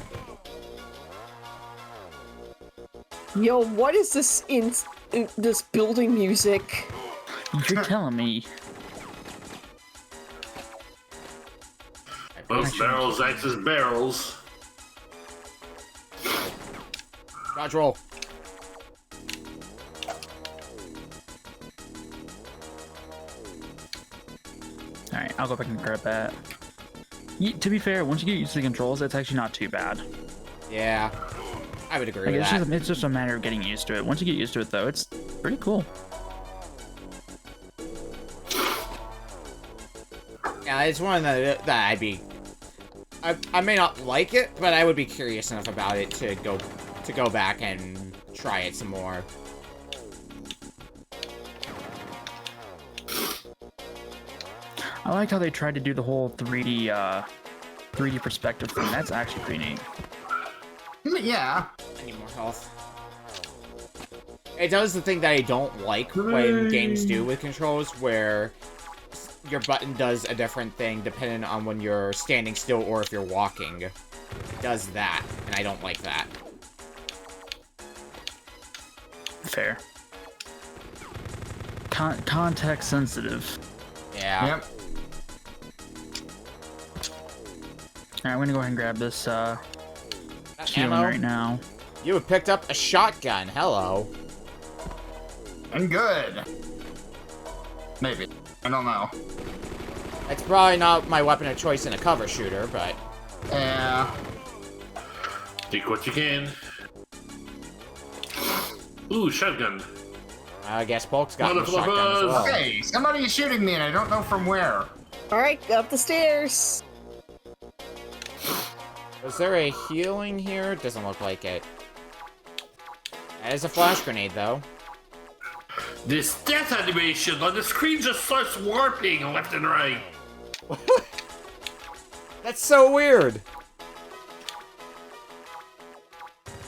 Yo, what is this this building music. You're telling me. Those barrels act as barrels. Dodge roll. Alright, I'll go back and grab that. To be fair, once you get used to the controls, it's actually not too bad. Yeah, I would agree Like, with that. it's just a matter of getting used to it. Once you get used to it, though, it's pretty cool. Yeah, it's one that I'd be. I may not like it, but I would be curious enough about it to go back and try it some more. I liked how they tried to do the whole 3D perspective thing. That's actually pretty neat. Yeah. I need more health. It does the thing that I don't like when games do with controls, where your button does a different thing depending on when you're standing still or if you're walking. It does that, and I don't like that. Fair. Context sensitive. Yeah. Yep. Alright, I'm gonna go ahead and grab this healing Ammo? right now. You have picked up a shotgun. Hello. And good. Maybe. I don't know. It's probably not my weapon of choice in a cover shooter, but... Yeah. Take what you can. Ooh, shotgun. I guess Polk's got a Wonderful shotgun as buzz. well. Hey, somebody is shooting me and I don't know from where. Alright, up the stairs. Was there a healing here? Doesn't look like it. That is a flash grenade, though. This death animation on the screen just starts warping left and right. That's so weird.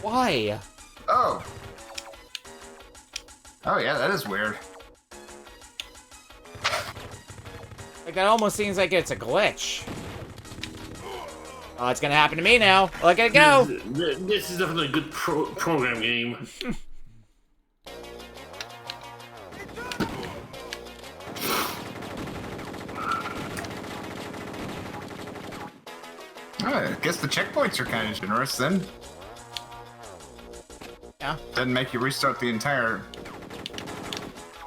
Why? Oh. Oh yeah, that is weird. Like, that almost seems like it's a glitch. Oh, it's gonna happen to me now. Look at it go! This is definitely a good program game. I guess the checkpoints are kind of generous then. Yeah. Doesn't make you restart the entire...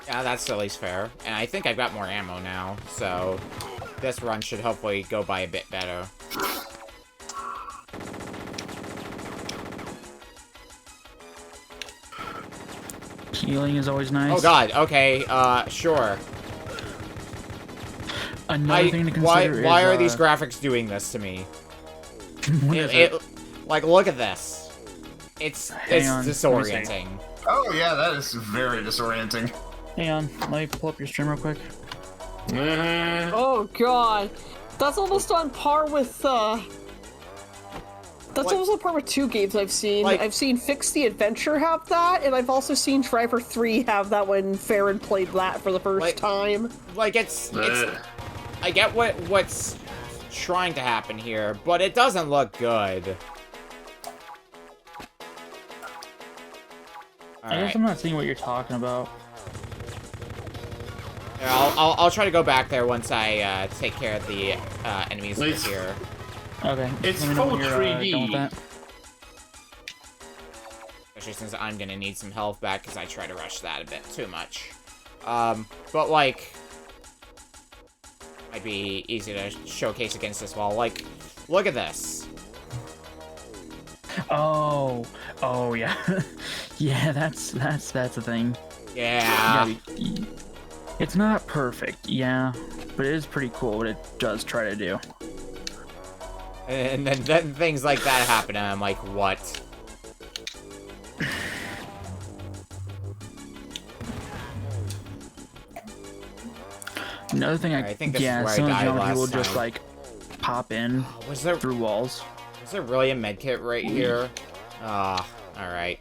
Yeah, that's at least fair. And I think I've got more ammo now, so this run should hopefully go by a bit better. Healing is always nice. Oh god, okay, sure. Another thing to consider why is, are these graphics doing this to me? what is it? Like, look at this. It's on, let me see. disorienting. Oh yeah, that is very disorienting. Hang on, let me pull up your stream real quick. Oh god. That's almost on par with, That's What? almost on par with two games I've seen. Like- I've seen Fix the Adventure have that, and I've also seen Driver 3 have that when Farron played that for the first Like- time. Like, it's I get what's trying to happen here, but it doesn't look good. I guess Alright. I'm not seeing what you're talking about. Here, I'll try to go back there once I take care of the enemies that Nice. are here. Okay. It's let me know when full you're, 3D. done with that. Especially since I'm gonna need some health back because I try to rush that a bit too much. But like, might be easy to showcase against this wall. Like, look at this. Oh yeah, yeah. That's the thing. Yeah. Yeah, it's not perfect, yeah, but it is pretty cool what it does try to do. And then things like that happen, and I'm like, what? Another thing, I think this is yeah, where I some of died the other people last just time. like pop in Was there through walls. really a medkit right here? Ah, alright.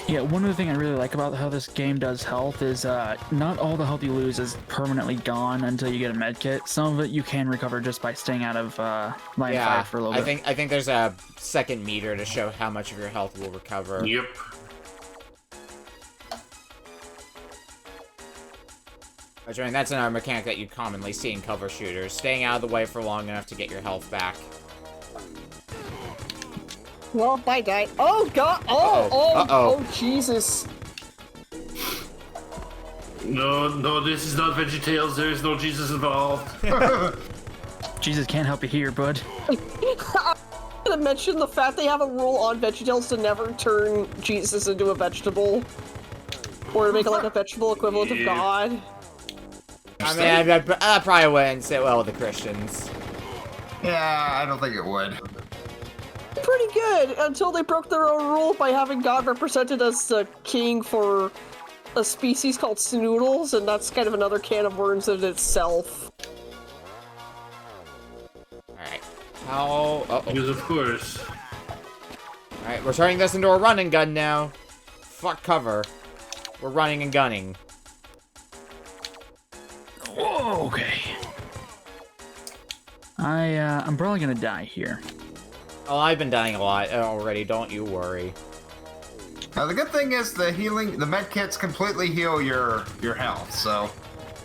Yeah, one other thing I really like about how this game does health is not all the health you lose is permanently gone until you get a med kit. Some of it you can recover just by staying out of line of fire for a little bit. I think there's a second meter to show how much of your health will recover. Yep. Which, I mean, that's another mechanic that you commonly see in cover shooters. Staying out of the way for long enough to get your health back. Well, I died. Oh god! Oh, Jesus! No, this is not VeggieTales. There is no Jesus involved. Jesus can't help you here, bud. I'm gonna mention the fact they have a rule on VeggieTales to never turn Jesus into a vegetable, or to make it like a vegetable equivalent of God. I mean, I probably wouldn't sit well with the Christians. Yeah, I don't think it would. Pretty good, until they broke their own rule by having God represented as the king for a species called snoodles, and that's kind of another can of worms in itself. Alright. How... Uh-oh. Because of course. Alright, we're turning this into a run and gun now. Fuck cover. We're running and gunning. Whoa, okay. I'm probably gonna die here. Oh, I've been dying a lot already, don't you worry. Now the good thing is the med kits completely heal your health, so.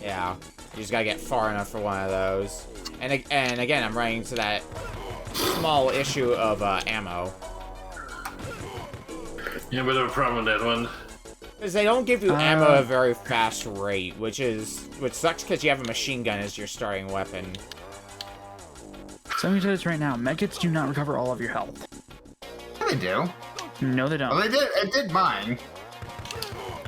Yeah, you just gotta get far enough for one of those. And again, I'm running into that small issue of ammo. Yeah, but I have a problem with that one. Because they don't give you ammo at a very fast rate, which sucks because you have a machine gun as your starting weapon. So let me tell you this right now, medkits do not recover all of your health. Yeah, they do. No, they don't. Well, it did mine.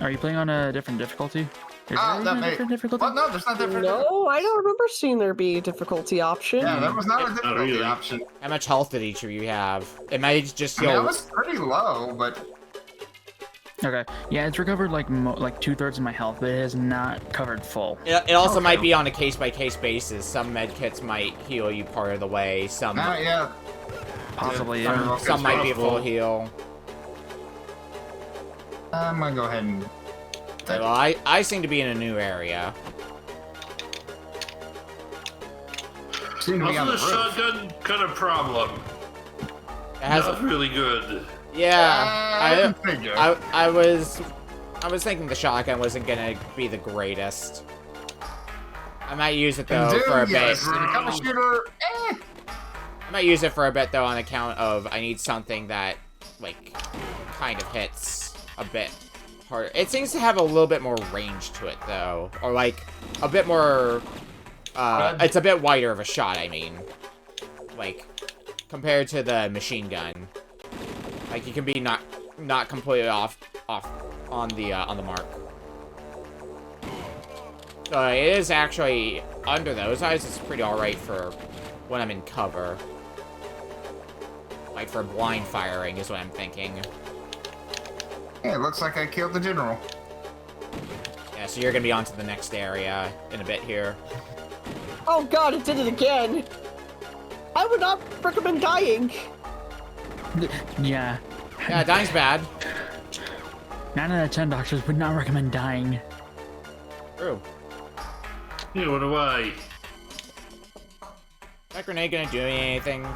Are you playing on a different difficulty? Is there even a different difficulty? Well, no, there's not different. No, I don't remember seeing there be a difficulty option. Yeah, there was not a difficulty really. option. How much health did each of you have? It might just I mean, heal... I was pretty low, but Okay, yeah, it's recovered like 2/3 of my health, but it has not covered full. It also might be on a case-by-case basis. Some medkits might heal you part of the way, some yeah. Possibly, Yeah, yeah. some might be a full heal. I'm gonna go ahead and. Well, I seem to be in a new area. Seem to be on Also, the the roof. shotgun kind of problem. It has Not really good. Yeah, figure. I was thinking the shotgun wasn't gonna be the greatest. I might use it though Dude, for a bit. yes, in a cover shooter, I might use it for a bit though on account of I need something that like kind of hits a bit harder. It seems to have a little bit more range to it though, or like a bit more. It's a bit wider of a shot. I mean, like compared to the machine gun. Like you can be not completely off on the mark. So it is actually under those eyes. It's pretty all right for when I'm in cover. Like for blind firing is what I'm thinking. yeah, it looks like I killed the general. Yeah, so you're gonna be on to the next area in a bit here. Oh god, it did it again! I would not recommend dying! Yeah. Yeah, dying's bad. 9 out of 10 doctors would not recommend dying. True. Yeah, what do I? That grenade gonna do anything?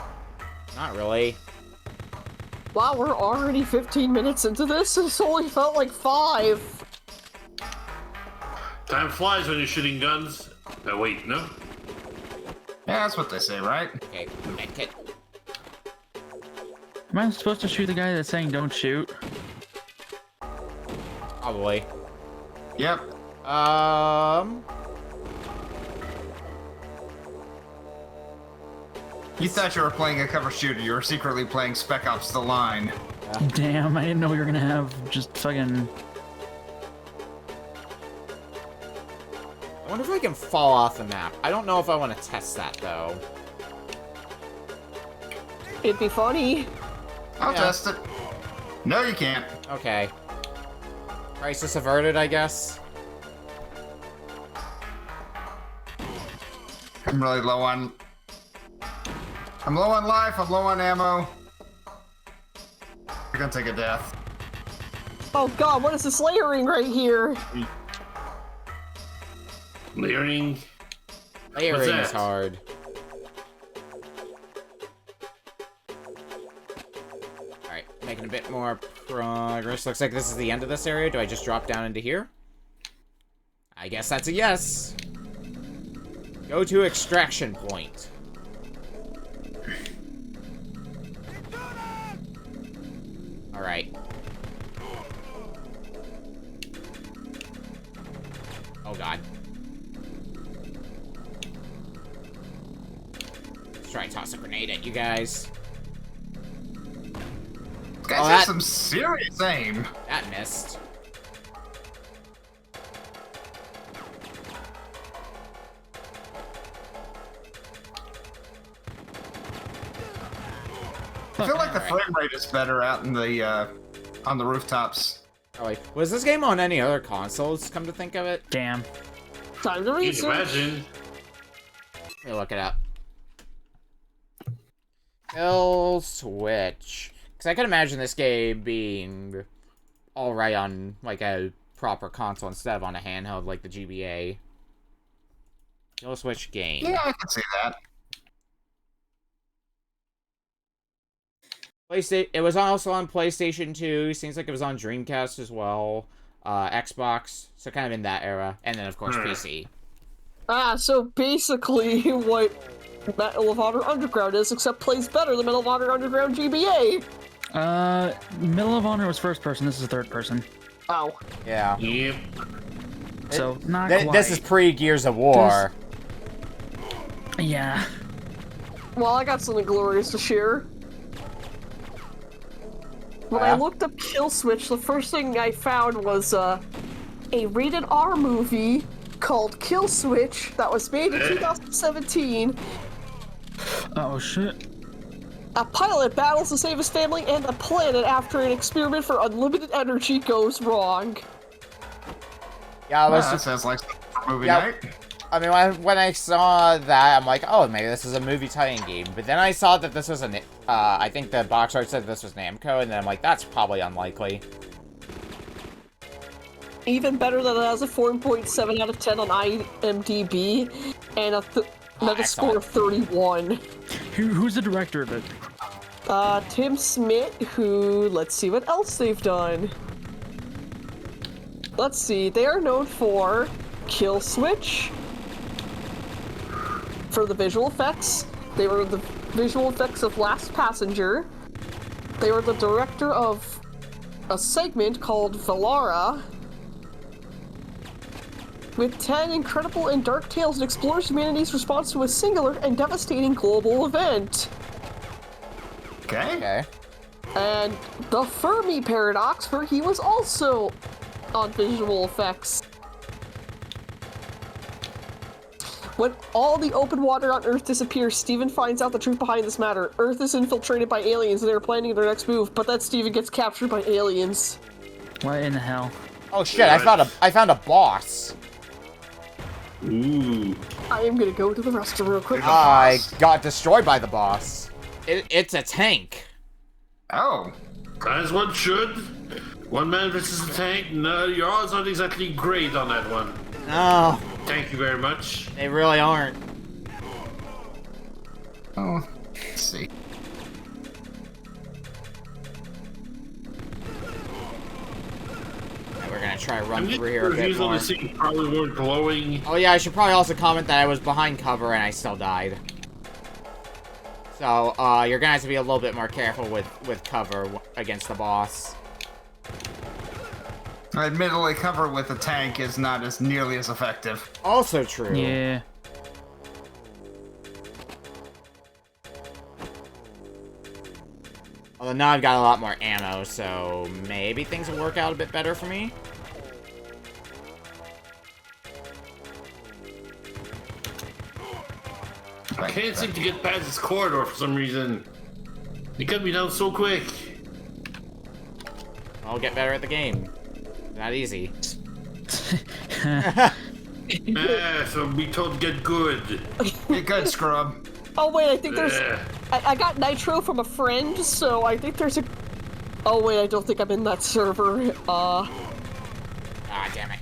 Not really. Wow, we're already 15 minutes into this, and it's only felt like 5! Time flies when you're shooting guns. Oh, wait, no? Yeah, that's what they say, right? Okay, medkit. Am I supposed to shoot the guy that's saying don't shoot? Probably. Yep. You thought you were playing a cover shooter. You were secretly playing Spec Ops: The Line. Damn, I didn't know we were gonna have just fucking... I wonder if I can fall off the map. I don't know if I want to test that though. It'd be funny. I'll Yeah. test it. No, you can't. Okay. Crisis averted, I guess. I'm really low on... I'm low on life, I'm low on ammo. You're gonna take a death. Oh god, what is this layering right here? Layering. Layering that? is hard. Alright, making a bit more progress. Looks like this is the end of this area. Do I just drop down into here? I guess that's a yes. Go to extraction point. Alright. Oh god. Let's try and toss a grenade at you guys. Guys Oh, have that- some serious aim. That missed. I feel like the Alright. frame rate is better out in the on the rooftops. Oh, wait. Was this game on any other consoles, come to think of it? Damn. Time to Can you research. imagine? Let me look it up. Kill.Switch. Because I could imagine this game being alright on, like, a proper console instead of on a handheld like the GBA. Kill.Switch game. Yeah, I can see that. PlayStation. It was also on PlayStation 2. Seems like it was on Dreamcast as well. Xbox. So kind of in that era. And then, of course, PC. So basically what Medal of Honor Underground is, except plays better than Medal of Honor Underground GBA. Medal of Honor was first person. This is third person. Oh. Yeah. Yep. So not This quite. is pre-Gears of War. Yeah. Well, I got something glorious to share. When I Yeah? looked up Kill.Switch, the first thing I found was a rated R movie called Kill.Switch that was made in 2017. Oh shit. A pilot battles to save his family and the planet after an experiment for unlimited energy goes wrong. Yeah, I was That just... sounds like a movie Yeah. night. I mean, when I saw that, I'm like, oh, maybe this is a movie tie-in game. But then I saw that this was an, I think the box art said this was Namco, and then I'm like, that's probably unlikely. Even better that it has a 4.7 out of 10 on IMDb and a Metascore of 31. Who's the director of it? Tim Smith, who, let's see what else they've done. Let's see, they are known for Kill.Switch, for the visual effects. They were the visual effects of Last Passenger. They were the director of a segment called Valara, with 10 incredible and dark tales that explores humanity's response to a singular and devastating global event. Okay. Okay. And the Fermi Paradox, where he was also on visual effects. When all the open water on Earth disappears, Steven finds out the truth behind this matter. Earth is infiltrated by aliens and they're planning their next move, but then Steven gets captured by aliens. What in the hell? Oh shit! I found a boss. Ooh. I am gonna go to the restroom real quick. I got destroyed by the boss. It's a tank. Oh. As one should. One man versus a tank. No, your odds aren't exactly great on that one. No, Thank you very much. they really aren't. Oh. Let's see. Right, we're gonna try to I run mean, through here a bit reviews on more. the scene probably weren't glowing. Oh yeah, I should probably also comment that I was behind cover and I still died. So, you're gonna have to be a little bit more careful with cover against the boss. Admittedly, cover with a tank is not as nearly as effective. Also true. Yeah. Although now I've got a lot more ammo, so maybe things will work out a bit better for me. I can't seem to get past this corridor for some reason. It cut me down so quick. I'll get better at the game. Not easy. So be told to get good. Get good, scrub. Oh wait, I think there's... Yeah. I got nitro from a friend, so I think there's a Oh wait, I don't think I'm in that server. Ah, damn it.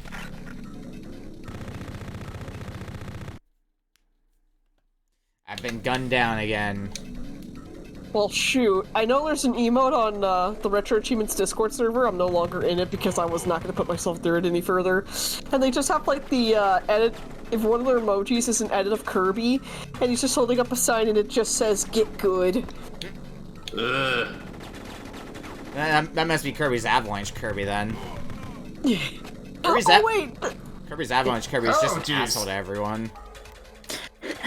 I've been gunned down again. Well, shoot. I know there's an emote on the Retro Achievements Discord server. I'm no longer in it because I was not going to put myself through it any further. And they just have, like, the edit... If one of their emojis is an edit of Kirby, and he's just holding up a sign and it just says, "Get good." That must be Kirby's Avalanche Kirby, then. Wait! Kirby's Avalanche Kirby is just an asshole to everyone.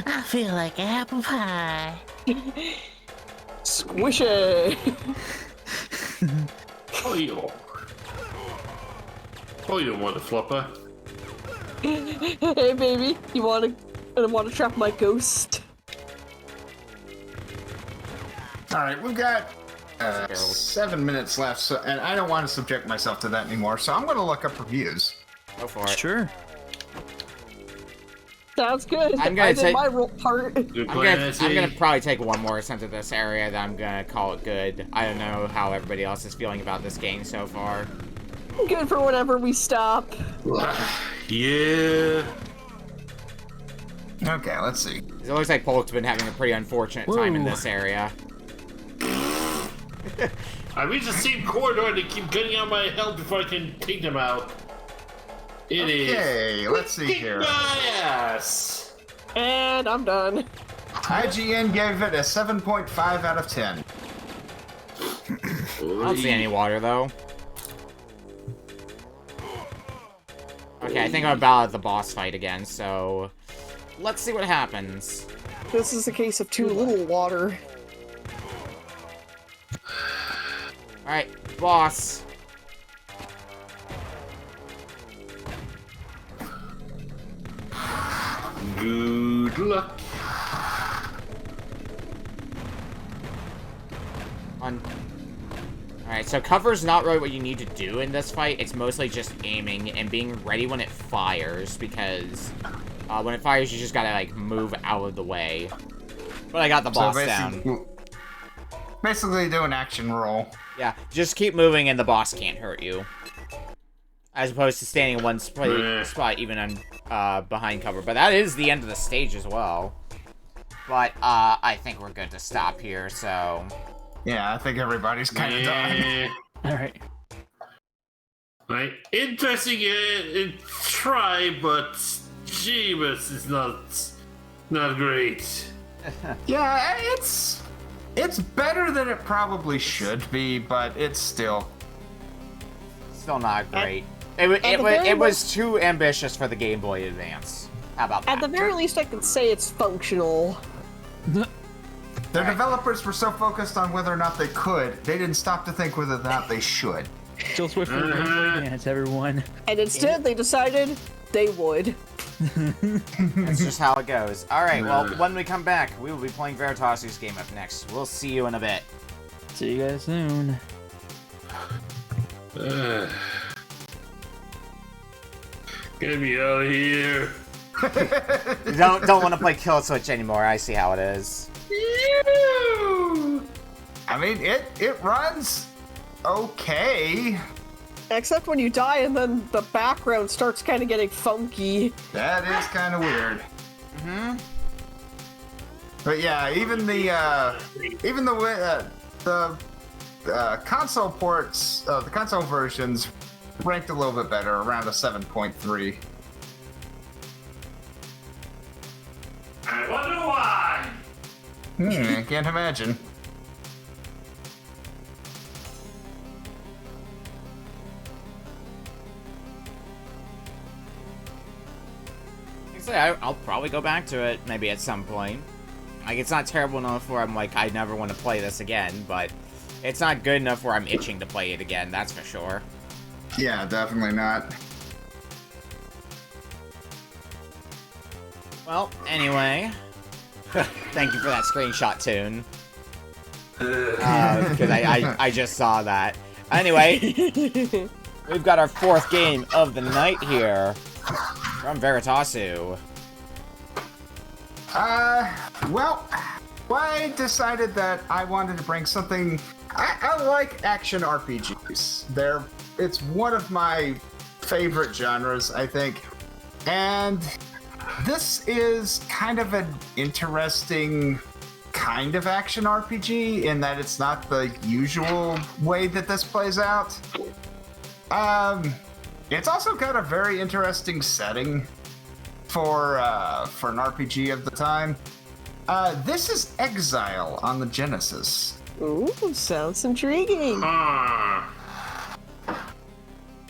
I feel like apple pie. Squishy! Oh, you want a flopper? Hey, baby, you wanna trap my ghost? Alright, we've got 7 minutes left, so, and I don't want to subject myself to that anymore, so I'm going to look up reviews. Go for it. Sure. Sounds good. I'm gonna I did my role part. Good I'm plan, gonna probably take one more attempt at this area, then I'm gonna call it good. I don't know how everybody else is feeling about this game so far. Good for whenever we stop. Yeah. Okay, let's see. It looks like Polk's been having a pretty unfortunate time in this area. I reach the same corridor and they keep getting out my health before I can take them out. It is. Okay, let's see Kick here. my ass. And I'm done. IGN gave it a 7.5 out of 10. I don't see any water, though. Okay, I think I'm about at the boss fight again, so... Let's see what happens. This is a case of too little water. Alright, boss. Good luck. Alright, so cover's not really what you need to do in this fight. It's mostly just aiming and being ready when it fires, because when it fires, you just gotta, like, move out of the way. But I got the boss down. Basically do an action roll. Yeah, just keep moving and the boss can't hurt you. As opposed to standing in one spot even on, behind cover. But that is the end of the stage as well. But, I think we're good to stop here, so... Yeah, I think everybody's kind of done. Alright. Right. Interesting try, but Jeebus is not great. Yeah, it's better than it probably should be, but it's still not great. It was too ambitious for the Game Boy Advance. How about that? At the very least, I can say it's functional. Their developers were so focused on whether or not they could, they didn't stop to think whether or not they should. Kill.Switch for dance, everyone. And instead, they decided they would. That's just how it goes. Alright, well, when we come back, we will be playing Veritasu's game up next. We'll see you in a bit. See you guys soon. Get me out of here. You don't want to play Kill.Switch anymore, I see how it is. I mean, it runs okay. Except when you die and then the background starts kind of getting funky. That is kind of weird. But yeah, even the console ports, the console versions ranked a little bit better, around a 7.3. I wonder why. I can't imagine. I'll probably go back to it, maybe at some point. Like, it's not terrible enough where I'm like, I never want to play this again, but it's not good enough where I'm itching to play it again, that's for sure. Yeah, definitely not. Well, anyway. Thank you for that screenshot, Toon. Because I just saw that. Anyway, we've got our 4th game of the night here from Veritasu. Well, I decided that I wanted to bring something I like action RPGs. It's one of my favorite genres, I think. And this is kind of an interesting kind of action RPG in that it's not the usual way that this plays out. It's also got a very interesting setting for an RPG of the time. This is Exile on the Genesis. Ooh, sounds intriguing. Never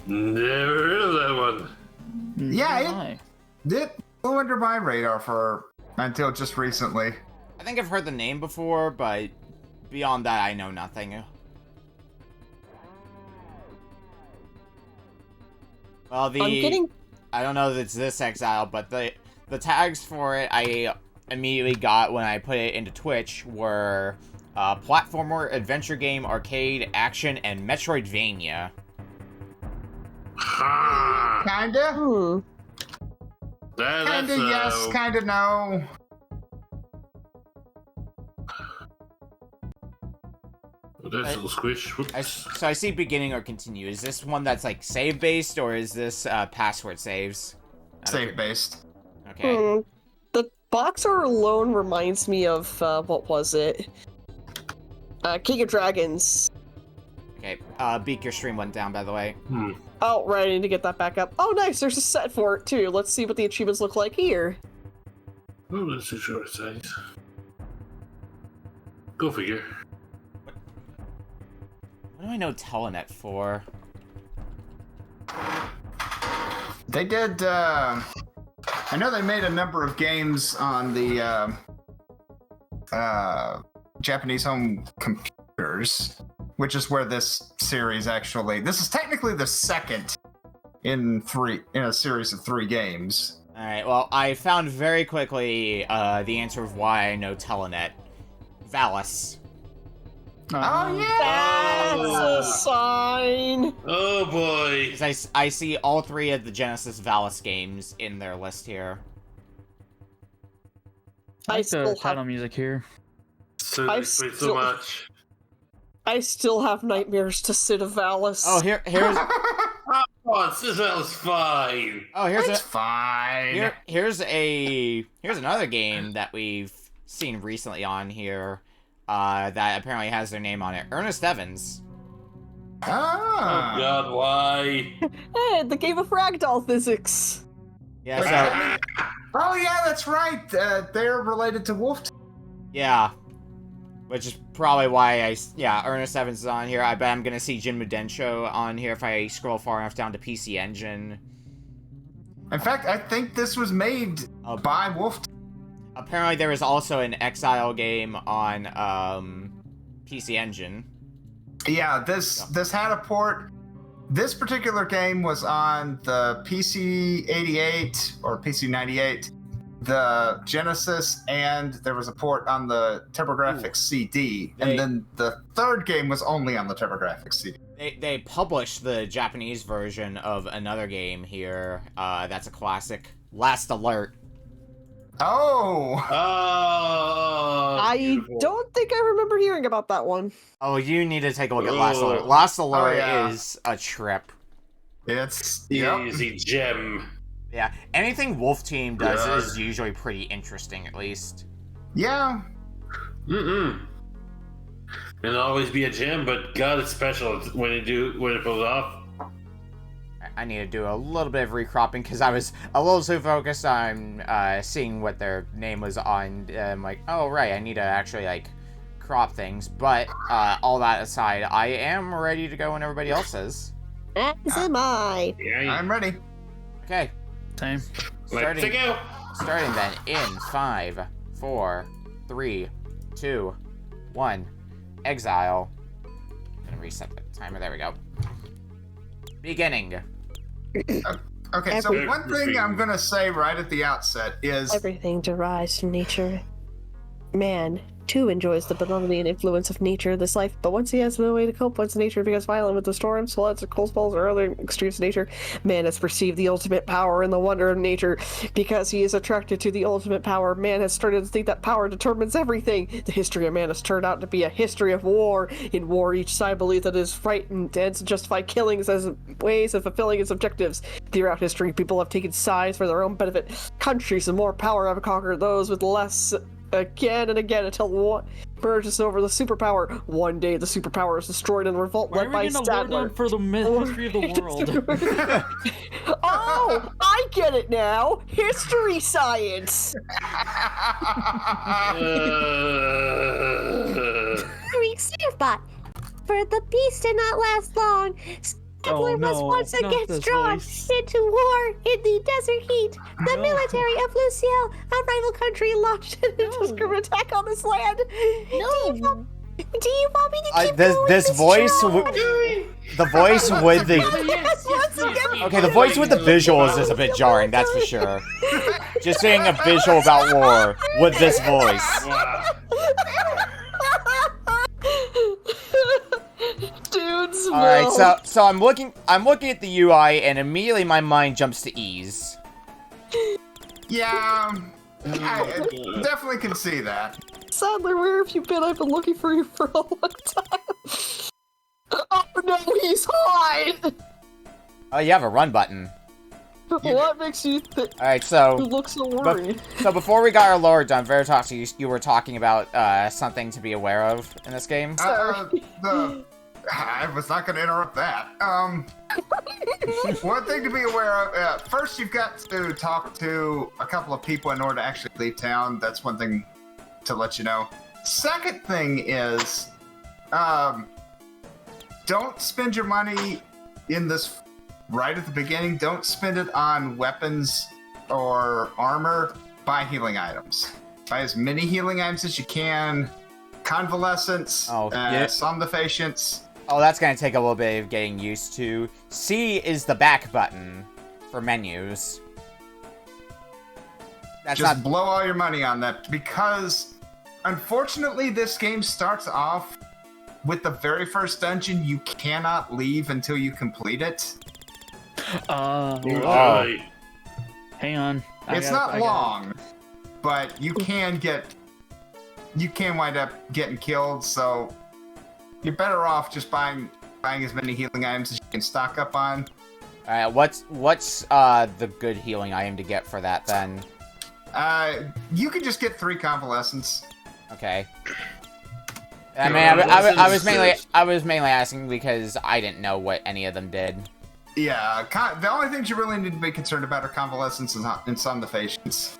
heard of that one. Yeah, it flew under my radar until just recently. I think I've heard the name before, but beyond that, I know nothing. Well, I don't know if it's this Exile, but the tags for it I immediately got when I put it into Twitch were platformer, adventure game, arcade, action, and Metroidvania. Kinda? That's, Kinda yes, kinda no. That's a little squish. So I see beginning or continue. Is this one that's like save based, or is this password saves? Save based. Okay. The box art alone reminds me of what was it? King of Dragons. Okay. Beak, your stream went down, by the way. Oh, right, I need to get that back up. Oh, nice, there's a set for it, too. Let's see what the achievements look like here. Oh, that's a short size. Go figure. What do I know Telenet for? They did, I know they made a number of games on the, Japanese home computers, which is where this series this is technically the second in a series of 3 games. Alright, well, I found very quickly, the answer of why I know Telenet. Valis. Oh, yeah! That's a sign! Oh boy! 'Cause I see all 3 of the Genesis Valis games in their list here. I like still the title music here. Explains so much. I still have nightmares to Sid of Valis. Oh, here's Oh, this was fine. It's fine. here's another game that we've seen recently on here that apparently has their name on it. Ernest Evans. Ah. Oh god, why? Hey, the game of ragdoll physics. Yeah, so Oh yeah, that's right. They're related to Wolf. yeah. Which is probably why Ernest Evans is on here. I bet I'm gonna see Jin Mudensho on here if I scroll far enough down to PC Engine. In fact, I think this was made by Wolf. Apparently there is also an Exile game on PC Engine. Yeah, this had a port. This particular game was on the PC 88 or PC 98, the Genesis, and there was a port on the TurboGrafx CD. And then the third game was only on the TurboGrafx CD. They published the Japanese version of another game here. That's a classic. Last Alert. Oh! I Beautiful. don't think I remember hearing about that one. Oh, you need to take a look at Last Alert. Last Alert is a trip. It's Easy gem. Yeah, anything Wolf Team does is usually pretty interesting, at least. Yeah. It'll always be a gem, but God, it's special when it pulls off. I need to do a little bit of recropping because I was a little too focused on seeing what their name was on. I'm like, oh right, I need to actually like crop things. But all that aside, I am ready to go when everybody else is. As am I. Yeah, I'm ready. Okay, Same. let's go. starting then in 5, 4, 3, 2, 1. Exile. I'm gonna reset the timer. There we go. Beginning. Okay, so one thing I'm gonna say right at the outset is Everything derives from nature. man too enjoys the benevolent influence of nature in this life, but once he has no way to cope, once nature becomes violent with the storms, floods, or cold spells, or other extremes of nature, man has perceived the ultimate power and the wonder of nature. Because he is attracted to the ultimate power, man has started to think that power determines everything. The history of man has turned out to be a history of war. In war, each side believes that it is right and to justify killings as ways of fulfilling its objectives. Throughout history, people have taken sides for their own benefit. Countries with more power have conquered those with less, again and again, until one emerges over the superpower. One day, the superpower is destroyed in the revolt led by Stadler. For the history of the world. Oh, I get it now. History science. Greek Surfbot. For the peace did not last long. Stadler was once again drawn into war in the desert heat. The military of Luciel, a rival country, launched an indiscriminate attack on this land. No. Do you want me to keep going this voice, the voice with the okay, the voice with the visuals is a bit jarring. That's for sure. Just seeing a visual about war with this voice. Dudes, all right, so I'm looking at the UI, and immediately my mind jumps to ease. Yeah, I definitely can see that. Sadler, where have you been? I've been looking for you for a long time. Oh no, he's hide! Oh, you have a run button. What makes you think? All right, so You look so worried. so before we got our lore done, Veritasu, you were talking about something to be aware of in this game. I was not going to interrupt that. One thing to be aware of, first you've got to talk to a couple of people in order to actually leave town. That's one thing to let you know. Second thing is, don't spend your money in this right at the beginning. Don't spend it on weapons or armor. Buy healing items. Buy as many healing items as you can. Convalescence, somnifacients. Oh, that's gonna take a little bit of getting used to. C is the back button for menus. That's Just not blow all your money on that, because unfortunately this game starts off with the very first dungeon. You cannot leave until you complete it. Right. Hang on. It's not long, but you can wind up getting killed, so you're better off just buying as many healing items as you can stock up on. Alright, what's the good healing item to get for that then? You can just get 3 convalescence. Okay. I mean, I was mainly asking because I didn't know what any of them did. Yeah, the only things you really need to be concerned about are convalescence and somnifacients.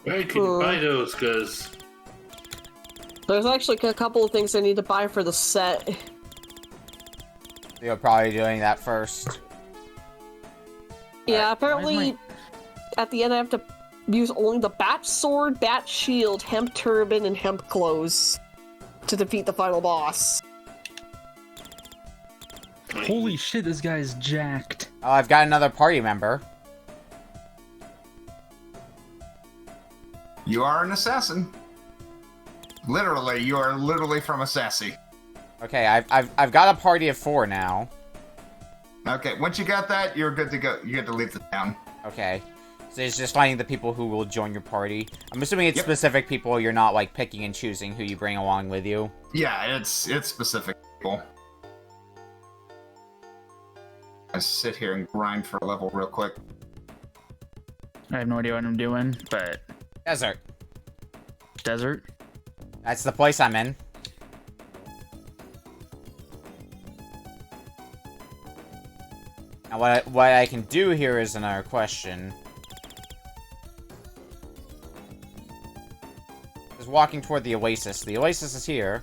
Where can you buy those? Because There's actually a couple of things I need to buy for the set. You're probably doing that first. Yeah, apparently at the end I have to use only the bat sword, bat shield, hemp turban, and hemp clothes to defeat the final boss. Holy shit, this guy's jacked. Oh, I've got another party member. You are an assassin. Literally, you are literally from Assassi. Okay, I've got a party of 4 now. Okay, once you got that, you're good to go. You get to leave the town. Okay. So it's just finding the people who will join your party. I'm assuming it's specific people. You're not like picking and choosing who you bring along with you. Yeah, it's specific people. I sit here and grind for a level real quick. I have no idea what I'm doing, but... Desert. Desert? That's the place I'm in. Now what I can do here is another question. Just walking toward the oasis. The oasis is here.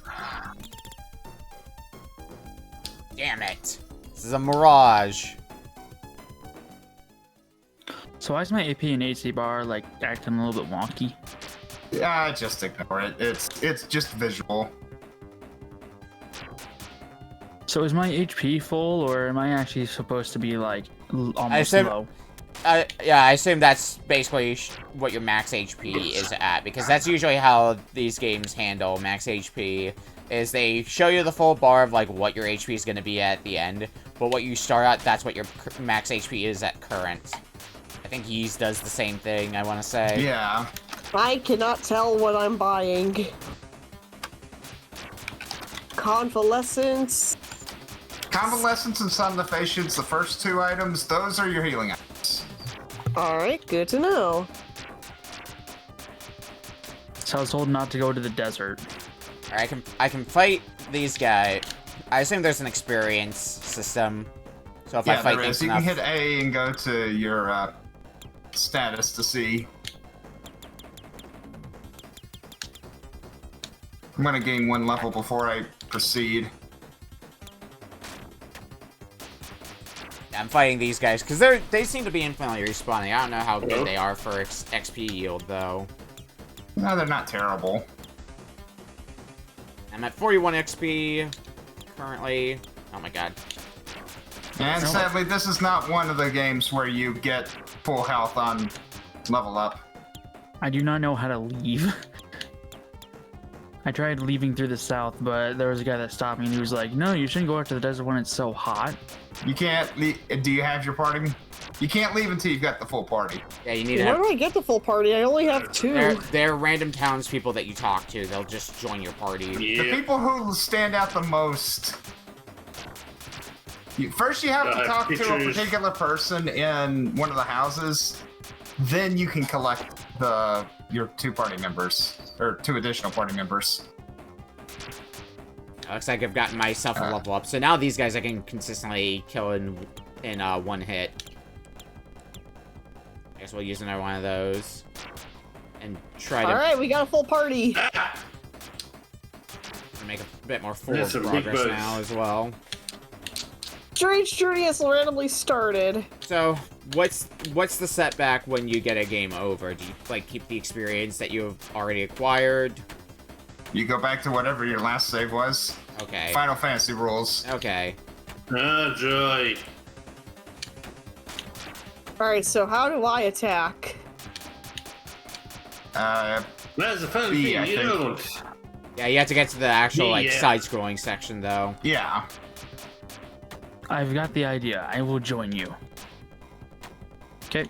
Damn it. This is a mirage. So why is my AP and AC bar, like, acting a little bit wonky? Yeah, just ignore it. It's just visual. So is my HP full, or am I actually supposed to be, like, almost said- low? Yeah, I assume that's basically what your max HP is at, because that's usually how these games handle max HP, is they show you the full bar of, like, what your HP is going to be at the end, but what you start at, that's what your max HP is at current. I think Ys does the same thing, I want to say. Yeah. I cannot tell what I'm buying. Convalescence. Convalescence and Somnifacience, the first two items, those are your healing items. Alright, good to know. So I was told not to go to the desert. Alright, I can fight these guys. I assume there's an experience system. So if I fight there things is. You enough... can hit A and go to your status to see. I'm gonna gain 1 level before I proceed. Yeah, I'm fighting these guys, because they seem to be infinitely respawning. I don't know how good they are for XP yield, though. No, they're not terrible. I'm at 41 XP currently. Oh my god. And sadly, this is not one of the games where you get full health on level up. I do not know how to leave. I tried leaving through the south, but there was a guy that stopped me and he was like, no, you shouldn't go out to the desert when it's so hot. You can't leave. Do you have your party? You can't leave until you've got the full party. Yeah, you need to Where have... do I get the full party? I only have 2. They're random townspeople that you talk to. They'll just join your party. The people who stand out the most... First you have to talk to a particular person in one of the houses. Then you can collect your 2 party members. Or 2 additional party members. Looks like I've gotten myself a level up. So now these guys I can consistently kill in 1 hit. I guess we'll use another one of those. And try to... Alright, we got a full party. Make a bit more forward progress now as well. Strange journey has randomly started. So, what's the setback when you get a game over? Do you, like, keep the experience that you have already acquired? You go back to whatever your last save was. Okay. Final Fantasy rules. Okay. Ah, joy. Alright, so how do I attack? That's a fun B, thing, I you think. don't. Yeah, you have to get to the actual, like, Yeah. side-scrolling section, though. Yeah. I've got the idea. I will join you. Okay.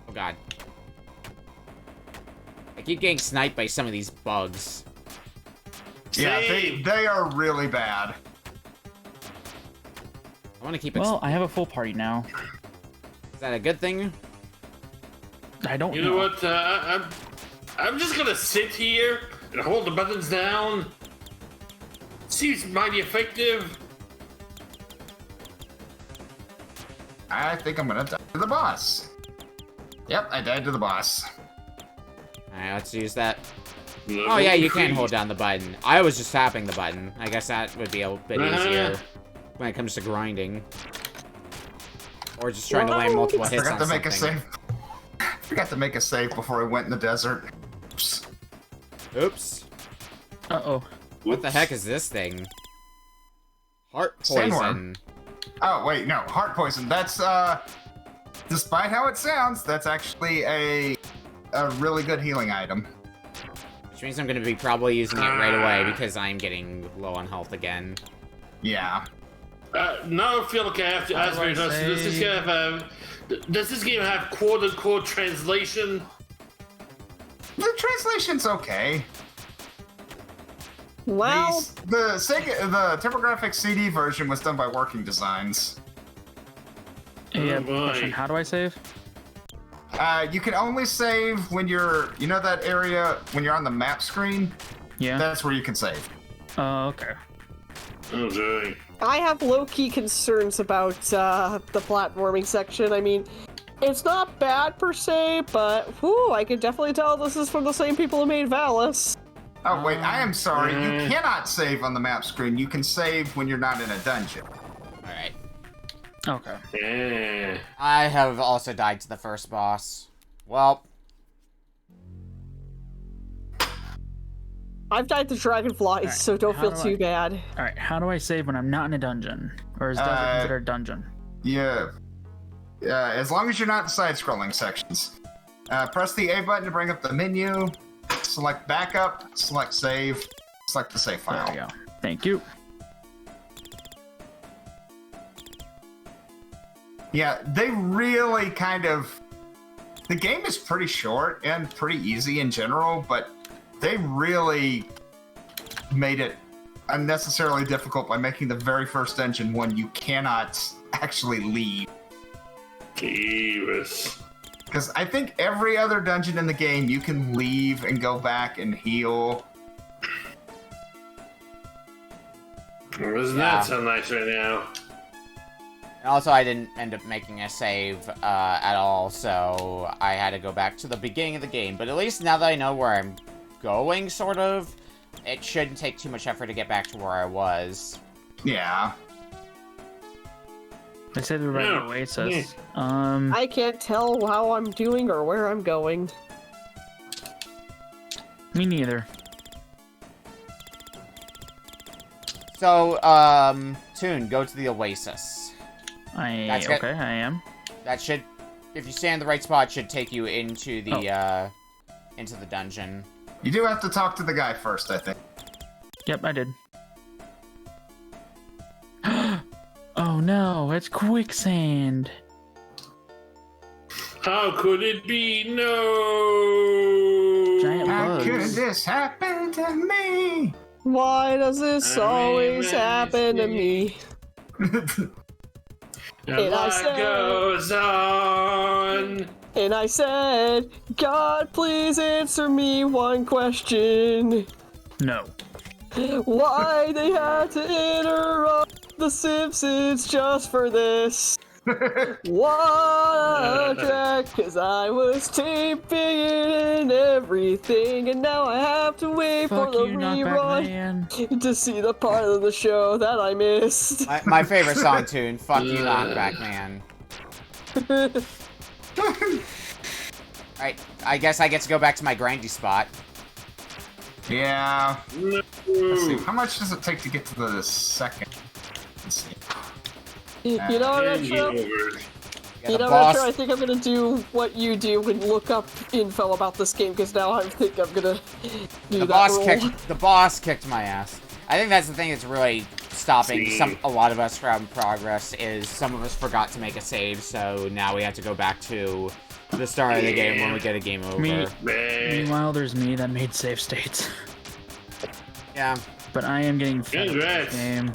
Oh, God. I keep getting sniped by some of these bugs. Yeah, Same. they are really bad. I want to keep... Well, I have a full party now. Is that a good thing? I don't You know what? I'm just gonna sit here and hold the buttons down. Seems mighty effective. I think I'm gonna die to the boss. Yep, I died to the boss. Alright, let's use that. Oh yeah, you can hold down the button. I was just tapping the button. I guess that would be a bit easier when it comes to grinding. Or just trying to land multiple hits Forgot on to make a something. save. Forgot to make a save before I went in the desert. Oops. Oops. Uh-oh. What the heck is this thing? Heart Sandworm. poison. Oh, wait, no. Heart poison. That's, despite how it sounds, that's actually a really good healing item. Which means I'm going to be probably using it right away because I'm getting low on health again. Yeah. Now I feel like I have to ask Veritasu, does this game have quote-unquote translation? The translation's okay. Well, The TurboGrafx CD version was done by Working Designs. Hey, Oh, boy. question. How do I save? You can only save when you're, you know that area when you're on the map screen? Yeah. That's where you can save. Okay. Oh, joy. I have low-key concerns about the platforming section. I mean, it's not bad per se, but whew, I can definitely tell this is from the same people who made Valis. Oh, wait, I am sorry. You cannot save on the map screen. You can save when you're not in a dungeon. Alright. Okay. Yeah. I have also died to the first boss. Well, I've died to dragonflies, Alright, so don't how feel do too I- bad. Alright, how do I save when I'm not in a dungeon? Or is desert considered a dungeon? Yeah. as long as you're not in side-scrolling sections. Press the A button to bring up the menu. Select backup. Select save. Select the save file. There we go. Thank you. Yeah, they really kind of... The game is pretty short and pretty easy in general, but they really made it unnecessarily difficult by making the very first dungeon one you cannot actually leave. Jesus. Because I think every other dungeon in the game you can leave and go back and heal. Isn't that so nice right now? And also, I didn't end up making a save at all, so I had to go back to the beginning of the game. But at least now that I know where I'm going, sort of, it shouldn't take too much effort to get back to where I was. Yeah. They say they're ready to Oasis. I can't tell how I'm doing or where I'm going. Me neither. So, Toon, go to the Oasis. I am. That should, if you stand in the right spot, should take you into the dungeon. You do have to talk to the guy first, I think. Yep, I did. Oh no, it's quicksand. How could it be? No. Giant How bugs. could this happen to me? Why does this always happen to me? And life goes on. And I said, God, please answer me one question. No. Why they had to interrupt The Simpsons just for this? What a track, cause I was taping it and everything, and now I have to wait for the rerun to see the part of the show that I missed. My favorite song, Toon. Fuck you, Knockback Man. Alright, I guess I get to go back to my grindy spot. Yeah. No. Let's see. How much does it take to get to the second? Let's see. You know what, Retro? Yeah, boss. I think I'm gonna do what you do and look up info about this game, because now I think I'm gonna do that role. The boss kicked my ass. I think that's the thing that's really stopping a lot of us from progress, is some of us forgot to make a save, so now we have to go back to the start of the game when we get a game over. Meanwhile, there's me that made save states. Yeah. But I am getting fed up with this game.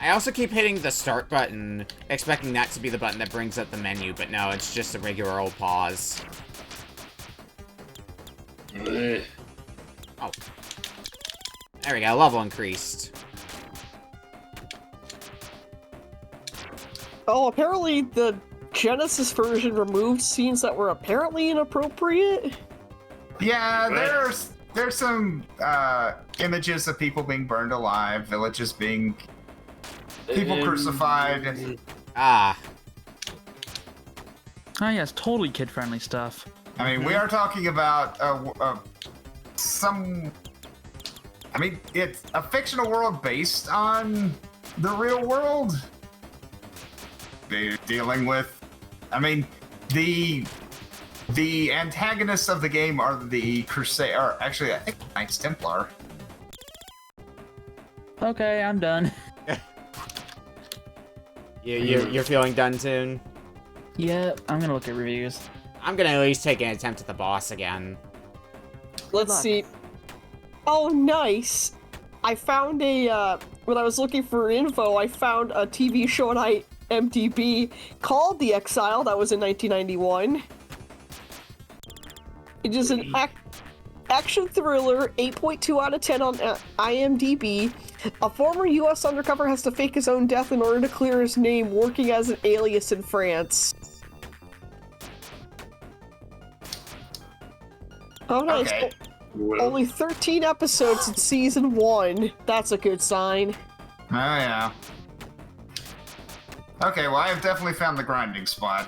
I also keep hitting the start button, expecting that to be the button that brings up the menu, but no, it's just a regular old pause. Oh. There we go, level increased. Oh, apparently the Genesis version removed scenes that were apparently inappropriate. Yeah, there's some images of people being burned alive, villages being people crucified. Ah. Oh yes, totally kid-friendly stuff. I mean, we are talking about I mean, it's a fictional world based on the real world. They're dealing with, I mean, the antagonists of the game are the Crusade, or actually, I think Knights Templar. Okay, I'm done. You're feeling done soon? Yeah, I'm gonna look at reviews. I'm gonna at least take an attempt at the boss again. Let's see. Oh, nice! I found when I was looking for info, I found a TV show on IMDb called The Exile, that was in 1991. It is an action thriller, 8.2 out of 10 on IMDb. A former US undercover has to fake his own death in order to clear his name working as an alias in France. Oh, nice. Okay. Only 13 episodes in season 1. That's a good sign. Oh, yeah. Okay, well, I have definitely found the grinding spot.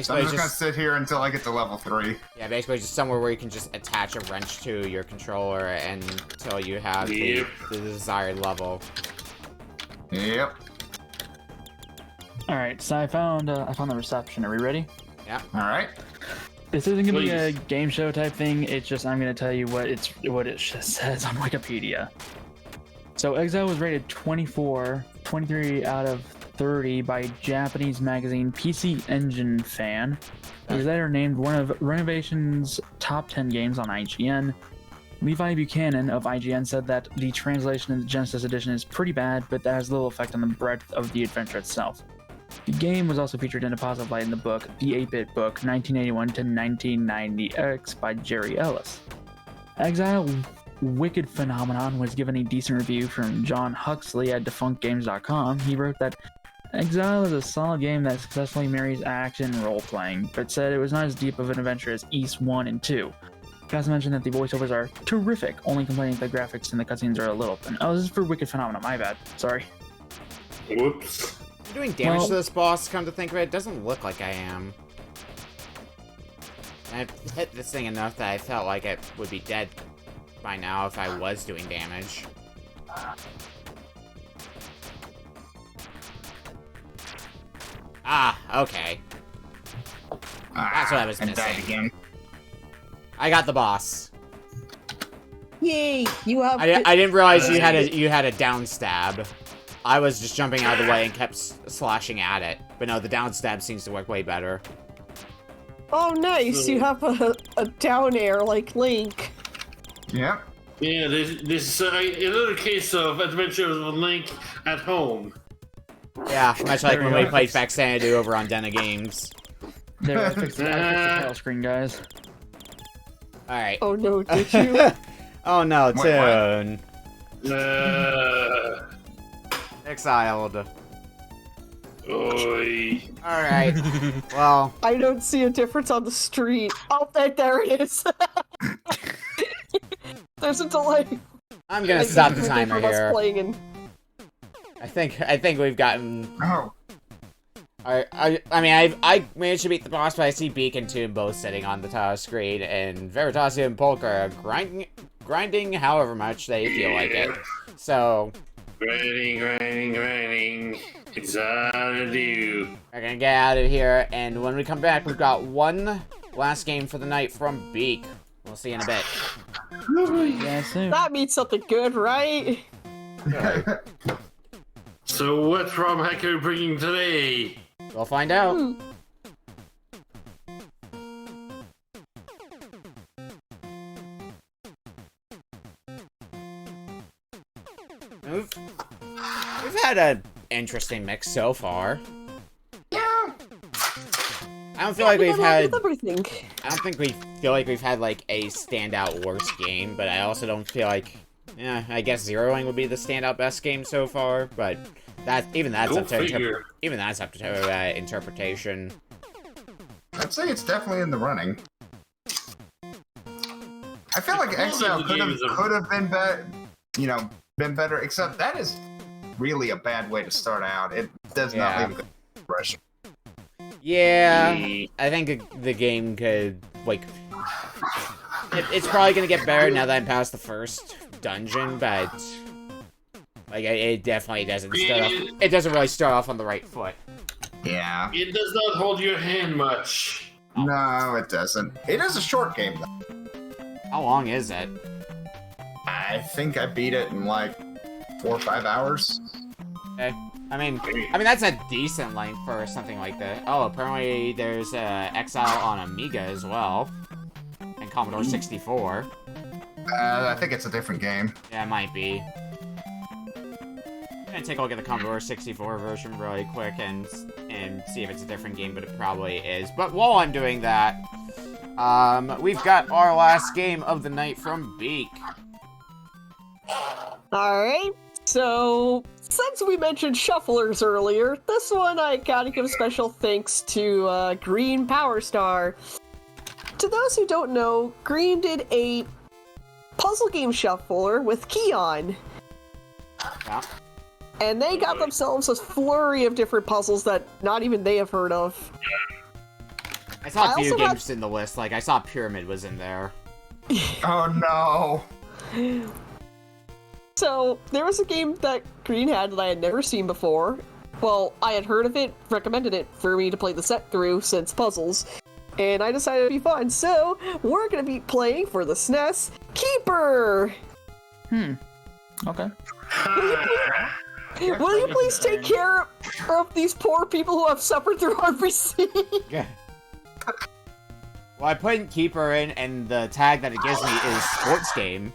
So I'm just gonna sit here until I get to level 3. Yeah, basically just somewhere where you can just attach a wrench to your controller until you have the desired level. Yep. All right, so I found the reception. Are we ready? Yeah. All right. This isn't gonna be a Please. game show type thing. It's just I'm gonna tell you what it says on Wikipedia. So Exile was rated 23 out of 30 by Japanese magazine PC Engine Fan. It was later named one of Renovation's top 10 games on IGN. Levi Buchanan of IGN said that the translation in the Genesis edition is pretty bad, but that has little effect on the breadth of the adventure itself. The game was also featured in a positive light in the book, The 8-Bit Book, 1981 to 1990X by Jerry Ellis. Exile Wicked Phenomenon was given a decent review from John Huxley at defunctgames.com. He wrote that Exile is a solid game that successfully marries action and role-playing, but said it was not as deep of an adventure as East 1 and 2. He also mentioned that the voiceovers are terrific, only complaining that the graphics and the cutscenes are a little thin. Oh, this is for Wicked Phenomenon, my bad. Sorry. Whoops. I'm doing damage to this boss, come to think of it. It doesn't look like I am. I've hit this thing enough that I felt like it would be dead by now if I was doing damage. Ah, okay. That's what I was And died missing. again. I got the boss. Yay! You have. I didn't realize you had a down stab. I was just jumping out of the way and kept slashing at it. But no, the down stab seems to work way better. Oh, nice! You have a down air like Link. Yep. Yeah, this is another case of Adventures with Link at home. Yeah, much like There when we we go. played Faxanadu over on Denna Games. There, I fixed the title screen, guys. Alright. Oh no, did you? Oh no, Wait, what? Toon. Uh, Exiled. Oi. Alright. Well, I don't see a difference on the street. Oh, there it is. There's a delay. I'm gonna stop the From timer us here. playing in- I think we've gotten. Oh. I mean, I managed to beat the boss, but I see Beak and Toon both sitting on the title screen, and Veritasu and Polk are grinding however much they feel like it. So, Grinding. Exile. we're gonna get out of here, and when we come back, we've got one last game for the night from Beak. We'll see you in a bit. Yeah, soon. That means something good, right? So what ROM hack are you bringing today? We'll find out. We've had an interesting mix so far. Yeah. I don't feel like we've had. everything. I don't think we feel like we've had like a standout worst game, but I also don't feel like. Yeah, I guess Zeroing would be the standout best game so far, but that's Go up to figure. interpretation. I'd say it's definitely in the running. I feel like quality Exile of the game is a- could have been better, been better. Except that is really a bad way to start out. It does not Yeah. leave a good impression. Yeah, I think the game could like. It's probably gonna get better now that I'm past the first dungeon, but like it definitely doesn't start off. It doesn't really start off on the right foot. Yeah. It does not hold your hand much. No, it doesn't. It is a short game though. How long is it? I think I beat it in like 4 or 5 hours. Okay. I mean that's a decent length for something like that. Oh, apparently there's Exile on Amiga as well, and Commodore 64. I think it's a different game. Yeah, it might be. I'm gonna take a look at the Commodore 64 version really quick and see if it's a different game, but it probably is. But while I'm doing that, we've got our last game of the night from Beak. Alright, so since we mentioned shufflers earlier, this one I gotta give special thanks to Green Power Star. To those who don't know, Green did a puzzle game shuffler with Keon, Yeah. and they got themselves a flurry of different puzzles that not even they have heard of. I saw a few also games in the list, like I saw Pyramid was in there. Oh no. So, there was a game that Green had that I had never seen before. well, I had heard of it, recommended it for me to play the set through since puzzles, and I decided it'd be fun. So we're gonna be playing for the SNES Keeper. Okay. Will you please take care of these poor people who have suffered through RPC? Yeah. Well, I put in Keeper in, and the tag that it gives me is sports game.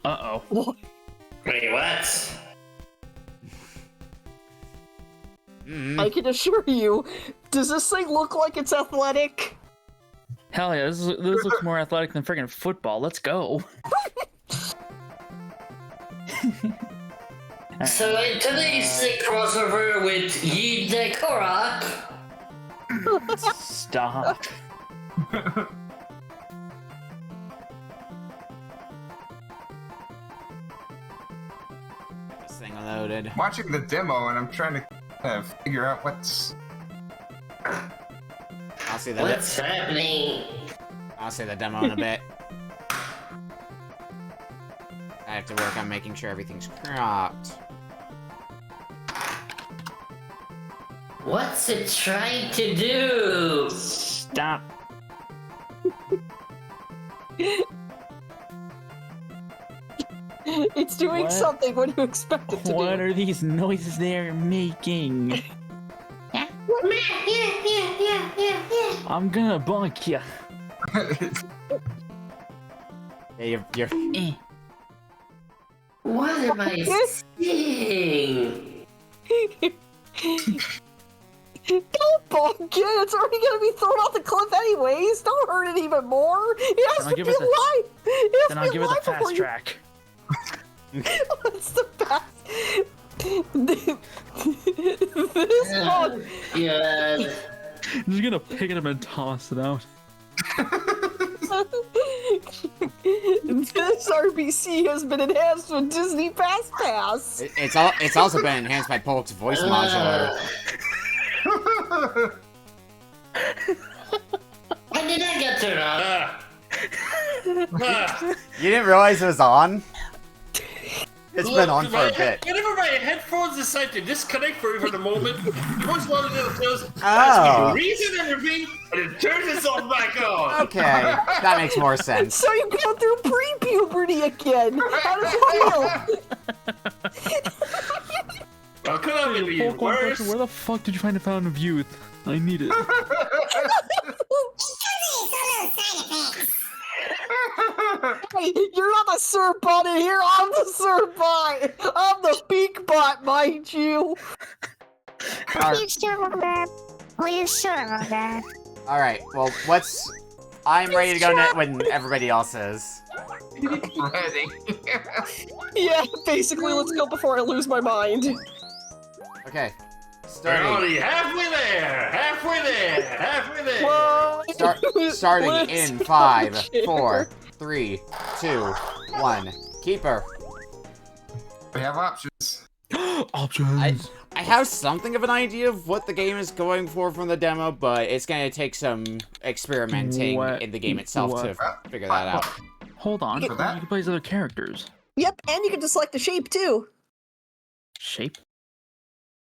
Uh-oh. Wait, what? I can assure you, does this thing look like it's athletic? Hell yeah, this looks more athletic than friggin' football. Let's go. So in today's crossover with Yi Dekorak. Stop. This thing loaded. Watching the demo, and I'm trying to figure out what's. I'll see the What's happening? I'll see the demo in a bit. I have to work on making sure everything's cropped. What's it trying to do? Stop. It's doing What? something. What do you expect it to What do? are these noises they're making? I'm gonna bonk ya. Yeah, you're Eh. What am I seeing? Don't bonk it! It's already gonna be thrown off the cliff anyways! Don't hurt it even more! It has Then to I'll be give it alive! It has Then to I'll be give it the alive before fast you... track. What's the fast... This bug... Yeah. I'm just gonna pick it up and toss it out. This RBC has been enhanced with Disney Fast Pass! it's also been enhanced by Polk's voice modulator. When did that get turned on? You didn't realize it was on? It's been on for a Look, bit. Whenever my headphones decide to disconnect for even a moment, voice monitor just Oh. asks me to reason and repeat, and it turns itself back on. Okay, that makes more sense. So you go through pre-puberty again! How does it feel? How could I be Polk, one worse? question, where the fuck did you find the Fountain of Youth? I need it. Hey, you're not the Sir Bot in here, I'm the Sir Bot! I'm the Beak Bot, mind you! Are you sure of that? Are you sure of that? Alright, well, I'm ready to go when everybody else is. Ready. Yeah, basically, let's go before I lose my mind. Okay. We're Starting. only halfway there! Halfway there! Halfway there! Whoa. Starting Let's in go 5, here. 4, 3, 2, 1. Keeper. We have options. Options. I have something of an idea of what the game is going for from the demo, but it's gonna take some experimenting What? in the game itself to figure that out. Hold on. You For that? can play as other characters. Yep, and you can just select the shape too. Shape?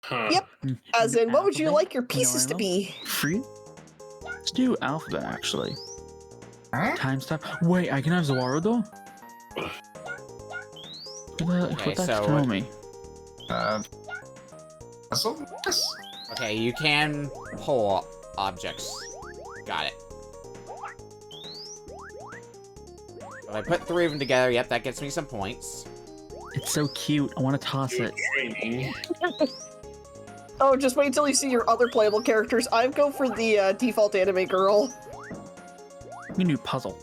Huh. Yep. As in, what would you Alphabet? like your pieces to be? Free? Let's do alphabet, actually. Alright. Time stop. Wait, I can have Zawaro, though? What that so throw what- me? Puzzle? Yes. Okay, you can pull objects. Got it. If I put 3 of them together, yep, that gets me some points. It's so cute. I want to toss it. Training. Oh, just wait until you see your other playable characters. I'd go for the default anime girl. We can do puzzle.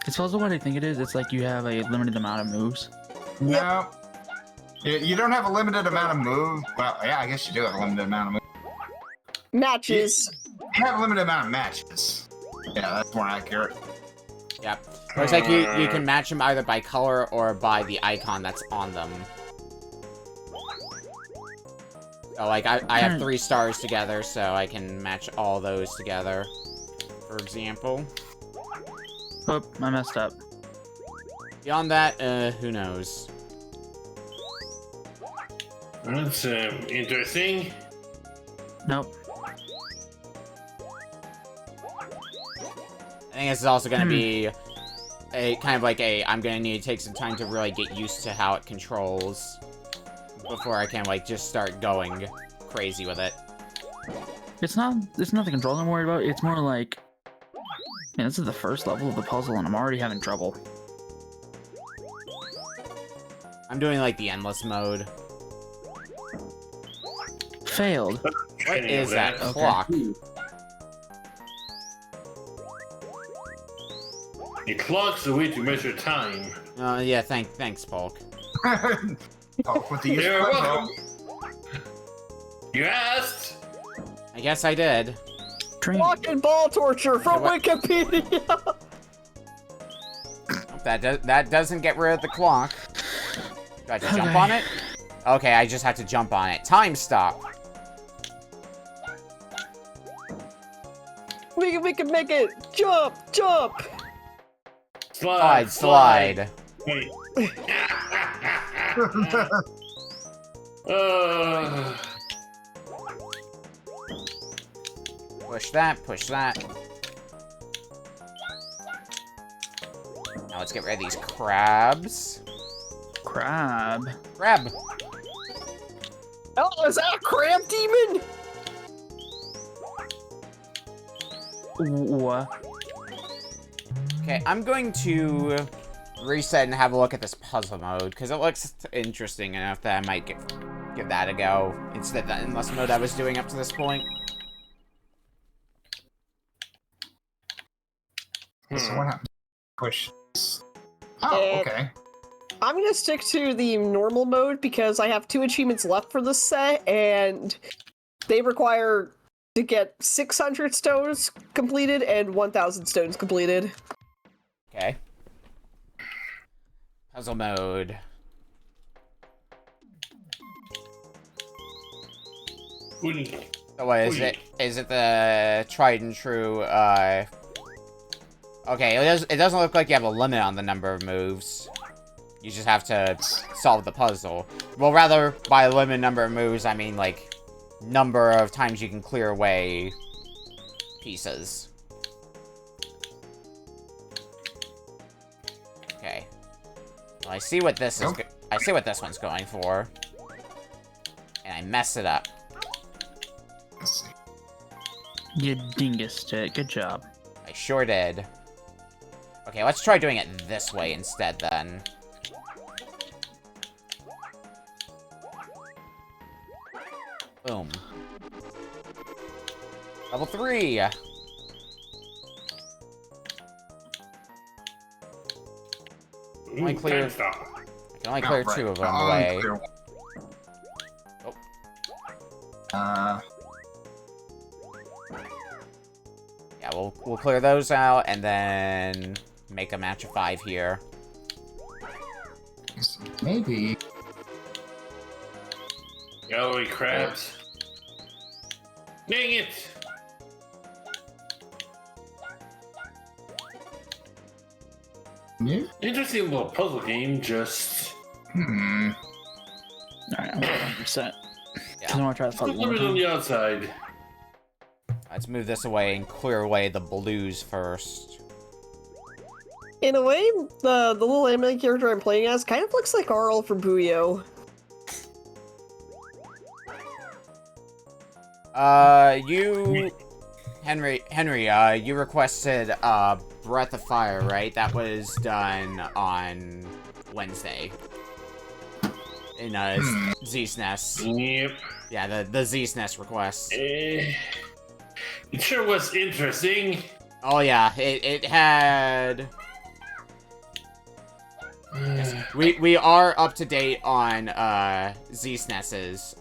Is puzzle what I think it is? It's like you have a limited amount of moves. No. You don't have a limited amount of moves. Well, yeah, I guess you do have a limited amount of moves. Matches. You have a limited amount of matches. Yeah, that's more accurate. Yep. Looks like you can match them either by color or by the icon that's on them. So, like, I have 3 stars together, so I can match all those together, for example. Oh, I messed up. Beyond that, who knows? That's interesting. Nope. I think this is also gonna be a kind of like a I'm gonna need to take some time to really get used to how it controls before I can like just start going crazy with it. It's not the controls I'm worried about. It's more like, man, this is the first level of the puzzle and I'm already having trouble. I'm doing like the endless mode. Failed. What is that Okay. clock? The clock's the way to measure time. Yeah, thanks, Polk. Polk with the use You're of welcome. You asked. I guess I did. Train. Block and ball torture from Yeah, what- Wikipedia. That doesn't get rid of the clock. Do I have to jump Okay. on it? Okay, I just have to jump on it. Time stop. We can make it. Jump, jump. Slide. Wait. Push that. Now let's get rid of these crabs. Crab. Crab. Oh, is that a crab demon? What? Okay, I'm going to reset and have a look at this puzzle mode, because it looks interesting enough that I might give that a go, instead of the endless mode I was doing up to this point. So what happened? Push. Oh, okay. I'm gonna stick to the normal mode because I have 2 achievements left for this set, and they require to get 600 stones completed and 1,000 stones completed. Okay. Puzzle mode. So what is it? Is it the tried and true, Okay, it doesn't look like you have a limit on the number of moves. You just have to solve the puzzle. Well, rather, by limit number of moves, I mean, like, number of times you can clear away pieces. Okay. Well, I see what this is. I see what this one's going for. And I mess it up. Let's see. You dingused it. Good job. I sure did. Okay, let's try doing it this way instead, then. Boom. Level 3! I only clear 2 of them away. Oh. Yeah, we'll clear those out, and then make a match of 5 here. Maybe. Gallery crabs. Dang it! Yeah. Interesting little puzzle game, just... Hmm. Alright, I'm 100%. Yeah. I want to try the puzzle Put one it more on time. the outside. Let's move this away and clear away the blues first. In a way, the little anime character I'm playing as kind of looks like Arl from Booyo. Henry, you requested, Breath of Fire, right? That was done on Wednesday. In, Z-SNES. Yep. Yeah, the Z-SNES request. It sure was interesting. Oh yeah, it had... We are up to date on, Z-SNES's.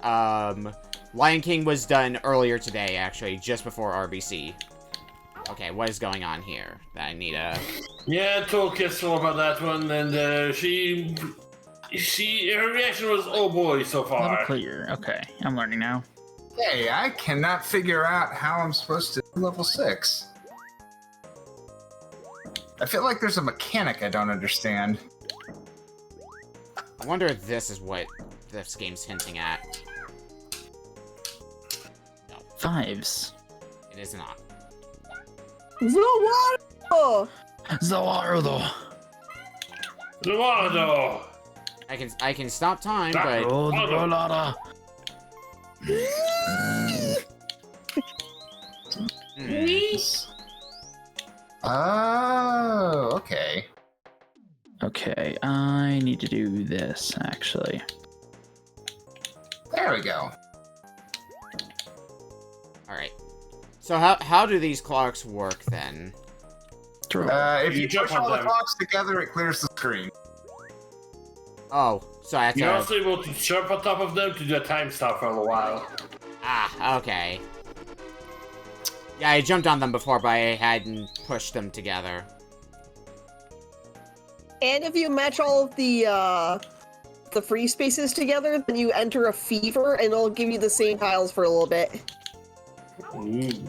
Lion King was done earlier today, actually, just before RBC. Okay, what is going on here? That I need a... Yeah, I told Kitsune about that one, and her reaction was, oh boy, so Level far. clear. Okay, I'm learning now. Hey, I cannot figure out how I'm supposed to do level 6. I feel like there's a mechanic I don't understand. I wonder if this is what this game's hinting at. No, 5s. it is not. Zawaro! Zawarudo. Eduardo! I can stop time, but Rolada. Oh, okay. Okay, I need to do this, actually. There we go. Alright. So how do these clocks work, then? True. If You you jump push on all the them. clocks together, it clears the screen. Oh, so I have You're to... also able to jump on top of them to do a time stop for a little while. Ah, okay. Yeah, I jumped on them before, but I hadn't pushed them together. And if you match all of the free spaces together, then you enter a fever, and it'll give you the same tiles for a little bit. Alright,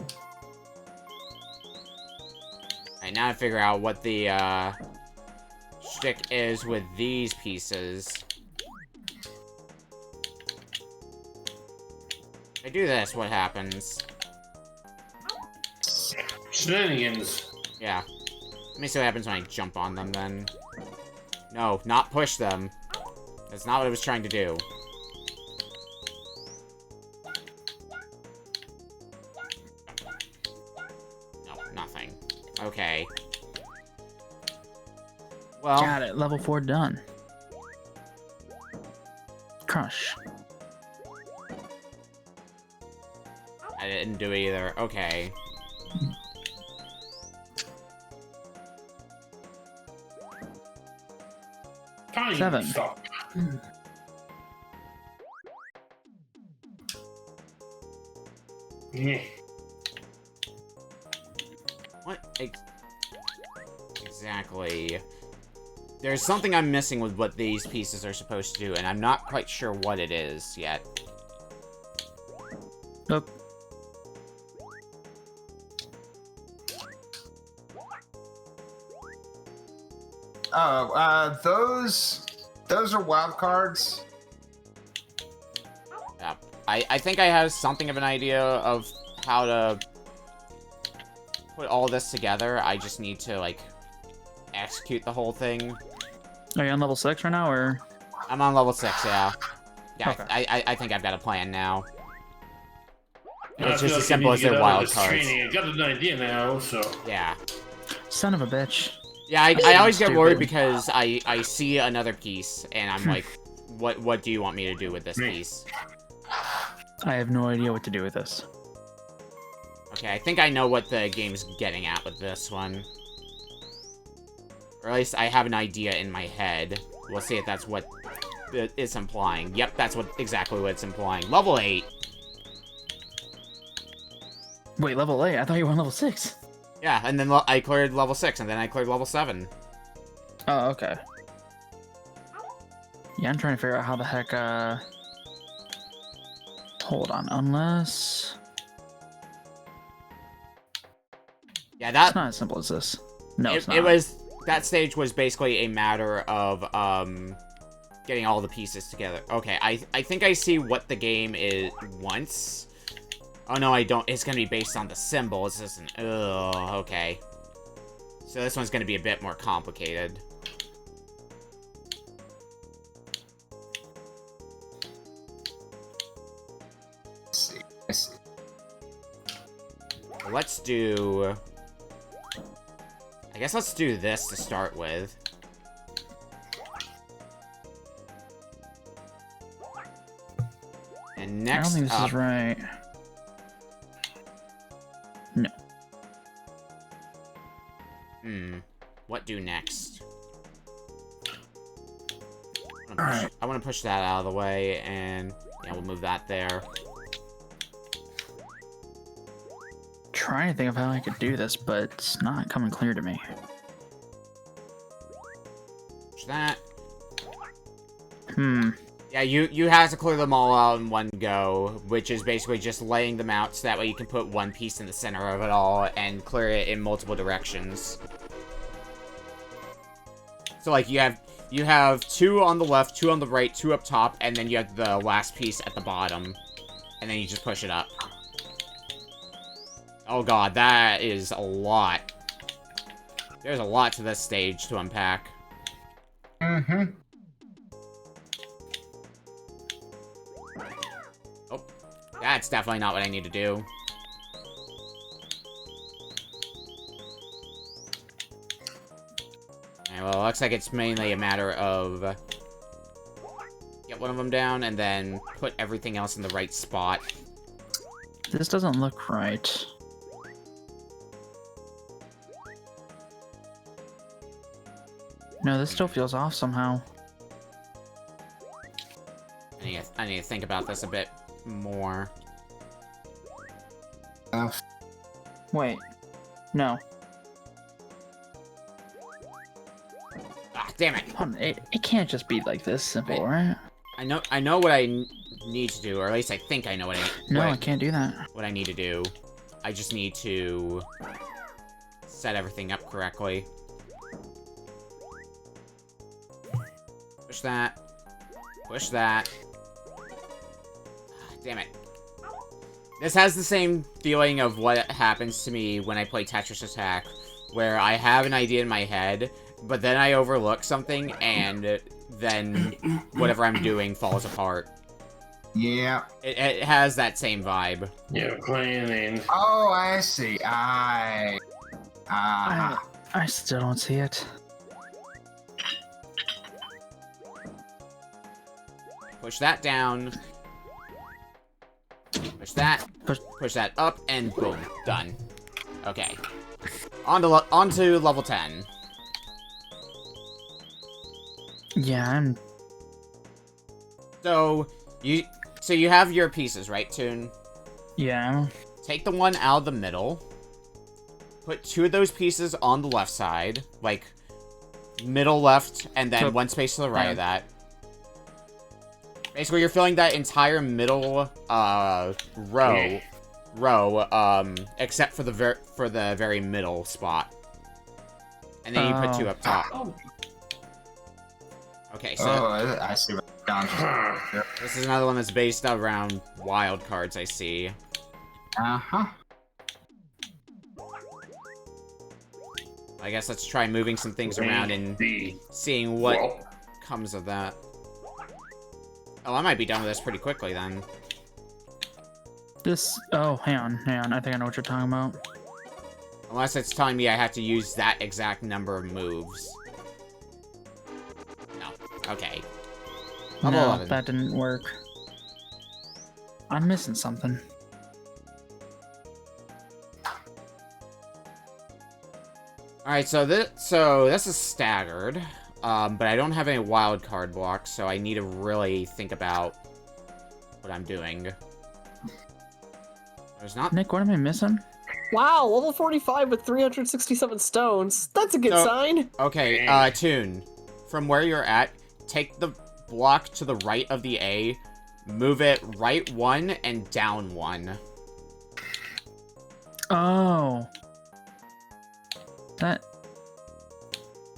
now I figure out what the, shtick is with these pieces. If I do this, what happens? Shenanigans. Yeah. Let me see what happens when I jump on them, then. No, not push them. That's not what I was trying to do. No, nothing. Okay. Well, Got it. Level 4 done. Crush. I didn't do it either. Okay. Time 7. stop. Yeah. What exactly? There's something I'm missing with what these pieces are supposed to do, and I'm not quite sure what it is yet. Nope. Oh, those are wild cards. Yeah. I think I have something of an idea of how to put all this together. I just need to, like, execute the whole thing. Are you on level 6 right now, or? I'm on level 6, yeah. Yeah, Okay. I think I've got a plan now. I It's feel just like as simple you as need to they're get out of wild this cards. training. I got an idea now, so. Yeah. Son of a bitch. Yeah, I always get Stupid. worried because I see another piece, and I'm like, what do you want me to do with this piece? I have no idea what to do with this. Okay, I think I know what the game's getting at with this one. Or at least I have an idea in my head. We'll see if that's what it's implying. Yep, that's exactly what it's implying. Level 8. Wait, level 8? I thought you were on level 6. Yeah, and then I cleared level 6, and then I cleared level 7. Oh, okay. Yeah, I'm trying to figure out how the heck, Hold on, unless... Yeah, It's not as simple as this. No, it's not. It was... That stage was basically a matter of, getting all the pieces together. Okay, I think I see what the game wants. Oh, no, I don't. It's gonna be based on the symbol. It's just an... Ugh, okay. So this one's gonna be a bit more complicated. I see. Let's do... I guess let's do this to start with. And I don't next think this up... is right. No. What do next? Alright. I want to push that out of the way, and yeah, we'll move that there. Trying to think of how I could do this, but it's not coming clear to me. Push that. Yeah, you have to clear them all out in one go, which is basically just laying them out so that way you can put one piece in the center of it all and clear it in multiple directions. So, like, you have You have 2 on the left, 2 on the right, 2 up top, and then you have the last piece at the bottom. And then you just push it up. Oh god, that is a lot. There's a lot to this stage to unpack. Mm-hmm. Oh, that's definitely not what I need to do. Okay, well, it looks like it's mainly a matter of... get one of them down, and then put everything else in the right spot. This doesn't look right. No, this still feels off somehow. I need to think about this a bit more. Wait. No. Ah, damn it! It can't just be like this simple, right? I know what I need to do, or at least I think I know what I... No, I can't do that. What I need to do. I just need to... set everything up correctly. Push that. Push that. Damn it. This has the same feeling of what happens to me when I play Tetris Attack, where I have an idea in my head, but then I overlook something, and then whatever I'm doing falls apart. Yeah. It has that same vibe. Yeah, planning. Oh, I see. I still don't see it. Push that down. Push that. Push that up, and boom. Done. Okay. On to level 10. Yeah, So you have your pieces, right, Toon? Yeah. Take the one out of the middle. Put 2 of those pieces on the left side, like middle left, and then 1 space to the right of that. Basically, you're filling that entire middle row, except for the very middle spot, and then you put 2 up top. Okay, so I see what you're this is another one that's based around wild cards. I see. Uh-huh. I guess let's try moving some things around and seeing what comes of that. Oh, I might be done with this pretty quickly then. Oh, hang on. I think I know what you're talking about. Unless it's telling me I have to use that exact number of moves. No. Okay. Level 11. That didn't work. I'm missing something. Alright, so this is staggered. But I don't have any wild card blocks, so I need to really think about what I'm doing. There's not... Nick, what am I missing? Wow, level 45 with 367 stones. That's a good sign. Okay, Toon. From where you're at, take the block to the right of the A, move it right 1 and down 1. Oh. That...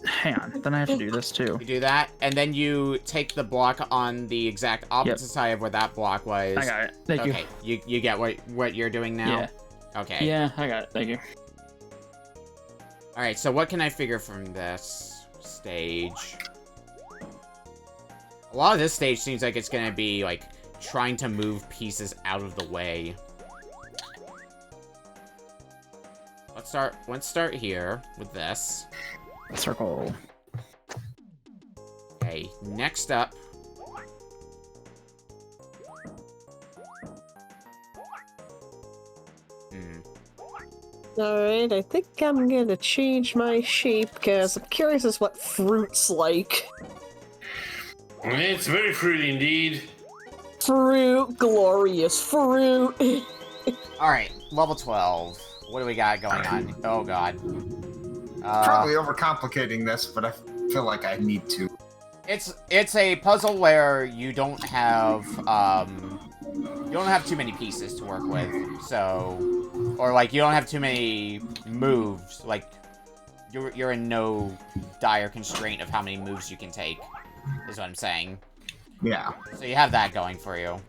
Hang on, then I have to do this too. You do that, and then you take the block on the exact opposite side of where that block was. I got it. Thank you. Okay, you get what you're doing now? Yeah. Okay. Yeah, I got it. Thank you. Alright, so what can I figure from this stage? A lot of this stage seems like it's gonna be, like, trying to move pieces out of the way. Let's start here with this. Circle. Okay, next up. Alright, I think I'm gonna change my shape, because I'm curious as what fruit's like. It's very fruity indeed. Fruit, glorious fruit. Alright, level 12. What do we got going on? Oh god. Probably overcomplicating this, but I feel like I need to. It's a puzzle where you don't have too many pieces to work with, so, or like you don't have too many moves. Like you're in no dire constraint of how many moves you can take, is what I'm saying. Yeah. So you have that going for you.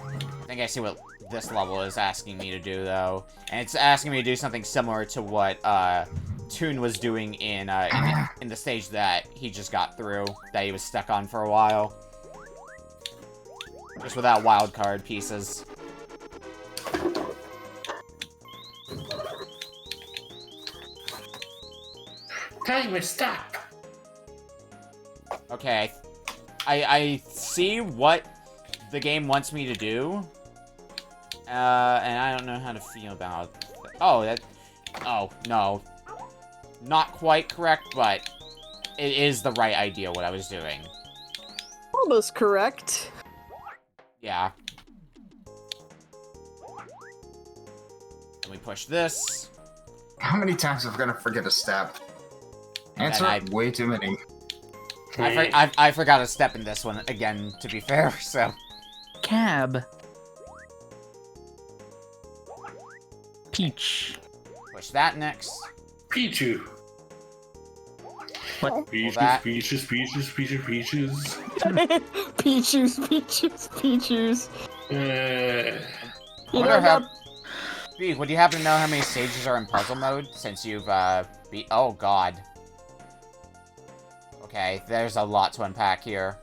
I think I see what this level is asking me to do, though. And it's asking me to do something similar to what, Toon was doing in the stage that he just got through, that he was stuck on for a while. Just without wildcard pieces. Time is stop. Okay. I see what the game wants me to do. And I don't know how to feel about it. Oh, no. Not quite correct, but it is the right idea what I was doing. Almost correct. Yeah. Let me push this. How many times am I gonna forget a step? Answer, way too many. I forgot a step in this one again, to be fair, so... Cab. Peach. Push that next. Pichu. What? Peaches, that- peaches, peaches, peaches, peaches. Peaches, peaches, peaches. You know that... Bee, would you happen to know how many stages are in puzzle mode, since you've, oh god. Okay, there's a lot to unpack here.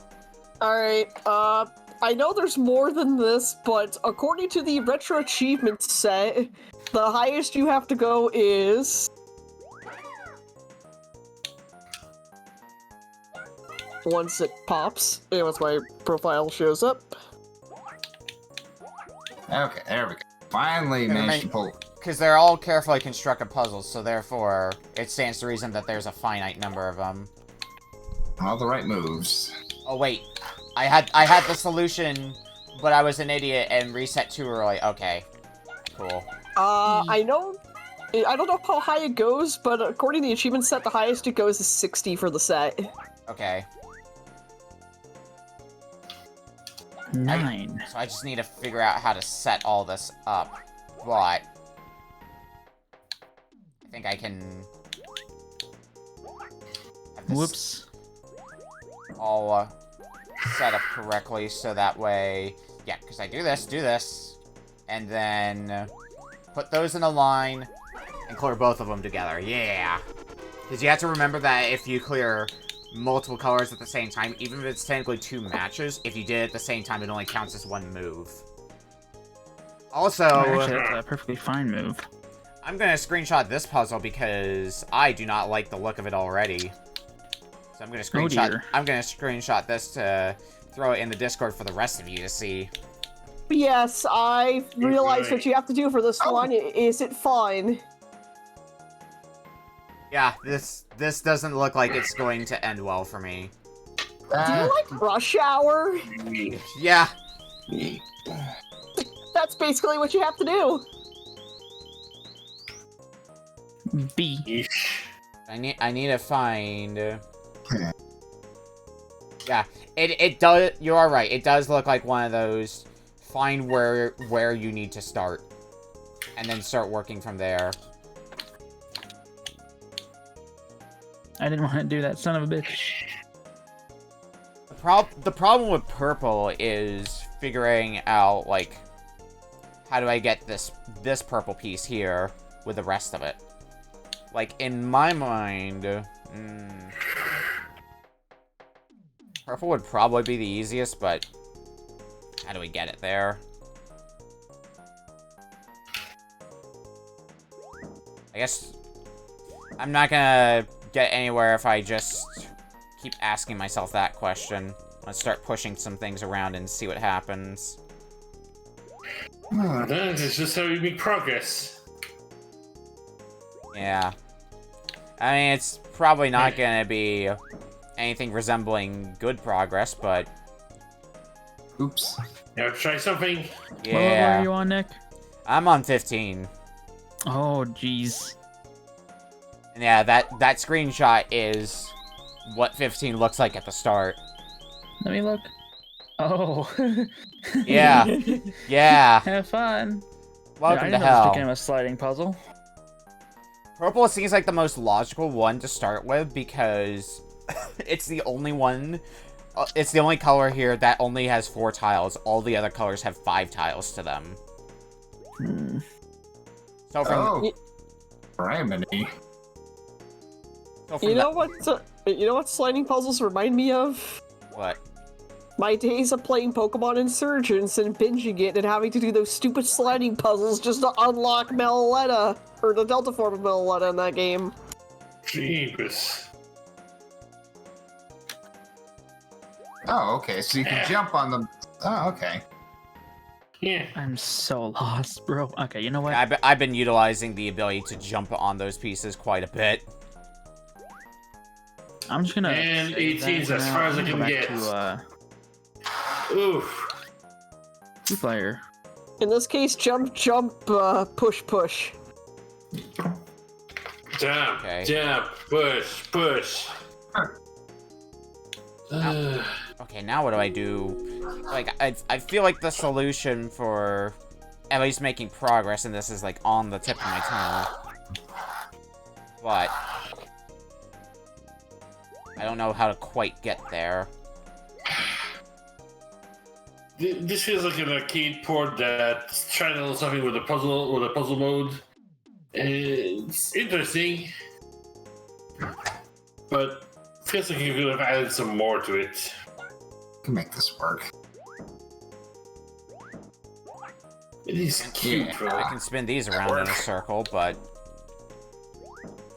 Alright, I know there's more than this, but according to the Retro Achievement set, the highest you have to go is... Once it pops, and once my profile shows up. Okay, there we go. Finally managed to pull. Because they're all carefully constructed puzzles, so therefore, it stands to reason that there's a finite number of them. All the right moves. Oh wait, I had the solution, but I was an idiot and reset too early. Okay, cool. I don't know how high it goes, but according to the achievement set, the highest it goes is 60 for the set. Okay. 9. So I just need to figure out how to set all this up, but I think I can have this Whoops. all set up correctly, so that way, yeah, because I do this, and then put those in a line and clear both of them together. Yeah, because you have to remember that if you clear multiple colors at the same time, even if it's technically 2 matches, if you did it at the same time, it only counts as 1 move. Also, Actually, that's a perfectly fine move. I'm gonna screenshot this puzzle because I do not like the look of it already. So I'm gonna screenshot. dear. I'm gonna screenshot this to throw it in the Discord for the rest of you to see. Yes, I realized what you have to do for this one. Is it fine? Yeah, this doesn't look like it's going to end well for me. Do you like Rush Hour? Yeah. That's basically what you have to do. B. I need to find. Yeah, it does. You are right. It does look like one of those. Find where you need to start, and then start working from there. I didn't want to do that, son of a bitch. The problem with purple is figuring out, like, how do I get this purple piece here with the rest of it? Like, in my mind, purple would probably be the easiest, but how do we get it there? I guess I'm not gonna get anywhere if I just keep asking myself that question. Let's start pushing some things around and see what happens. That is just how you make progress. Yeah. I mean, it's probably not gonna be anything resembling good progress, but... Oops. Now try something. What level are you on, Nick? I'm on 15. Oh, jeez. And yeah, that screenshot is what 15 looks like at the start. Let me look. Oh. Yeah. Yeah. Have fun. Welcome I to didn't know this hell. became a sliding puzzle. Purple seems like the most logical one to start with because it's the only one. It's the only color here that only has 4 tiles. All the other colors have 5 tiles to them. So from Criminy. You know what sliding puzzles remind me of? What? My days of playing Pokemon Insurgents and binging it and having to do those stupid sliding puzzles just to unlock Melaletta, or the Delta form of Melaletta in that game. Jeebus. Oh, okay. So you can jump on them. Oh, okay. Yeah. I'm so lost, bro. Okay, you know what? I've been utilizing the ability to jump on those pieces quite a bit. I'm just gonna. And save 18's that as for far now as I and go can back get. To, Oof. 2-player. In this case, jump, push, push. Jump, Okay. jump, push, push. Okay, now what do I do? Like, I feel like the solution for at least making progress in this is, like, on the tip of my tongue. But I don't know how to quite get there. This feels like an arcade port that's trying to do something with the puzzle mode. It's interesting, but feels like you could have added some more to it. Can make this work. It is cute, bro. I can spin these around in a circle, but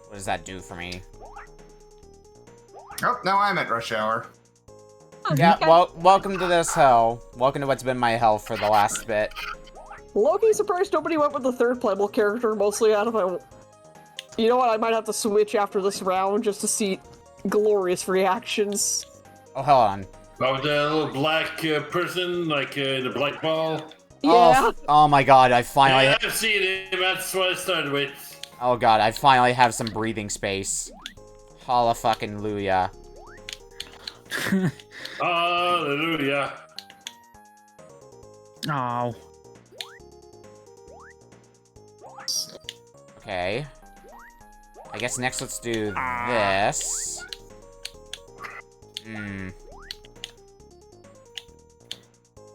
what does that do for me? Oh, now I'm at rush hour. Yeah, well, welcome to this hell. Welcome to what's been my hell for the last bit. Low-key surprised nobody went with the third playable character, mostly out of a... You know what, I might have to switch after this round just to see glorious reactions. Oh, hold on. Oh, the little black person, like the black ball. Yeah. Oh my god, I finally... Yeah, I've seen him, that's what I started with. Oh god, I finally have some breathing space. Holla fucking Luya. Hallelujah. Oh. Okay. I guess next let's do this.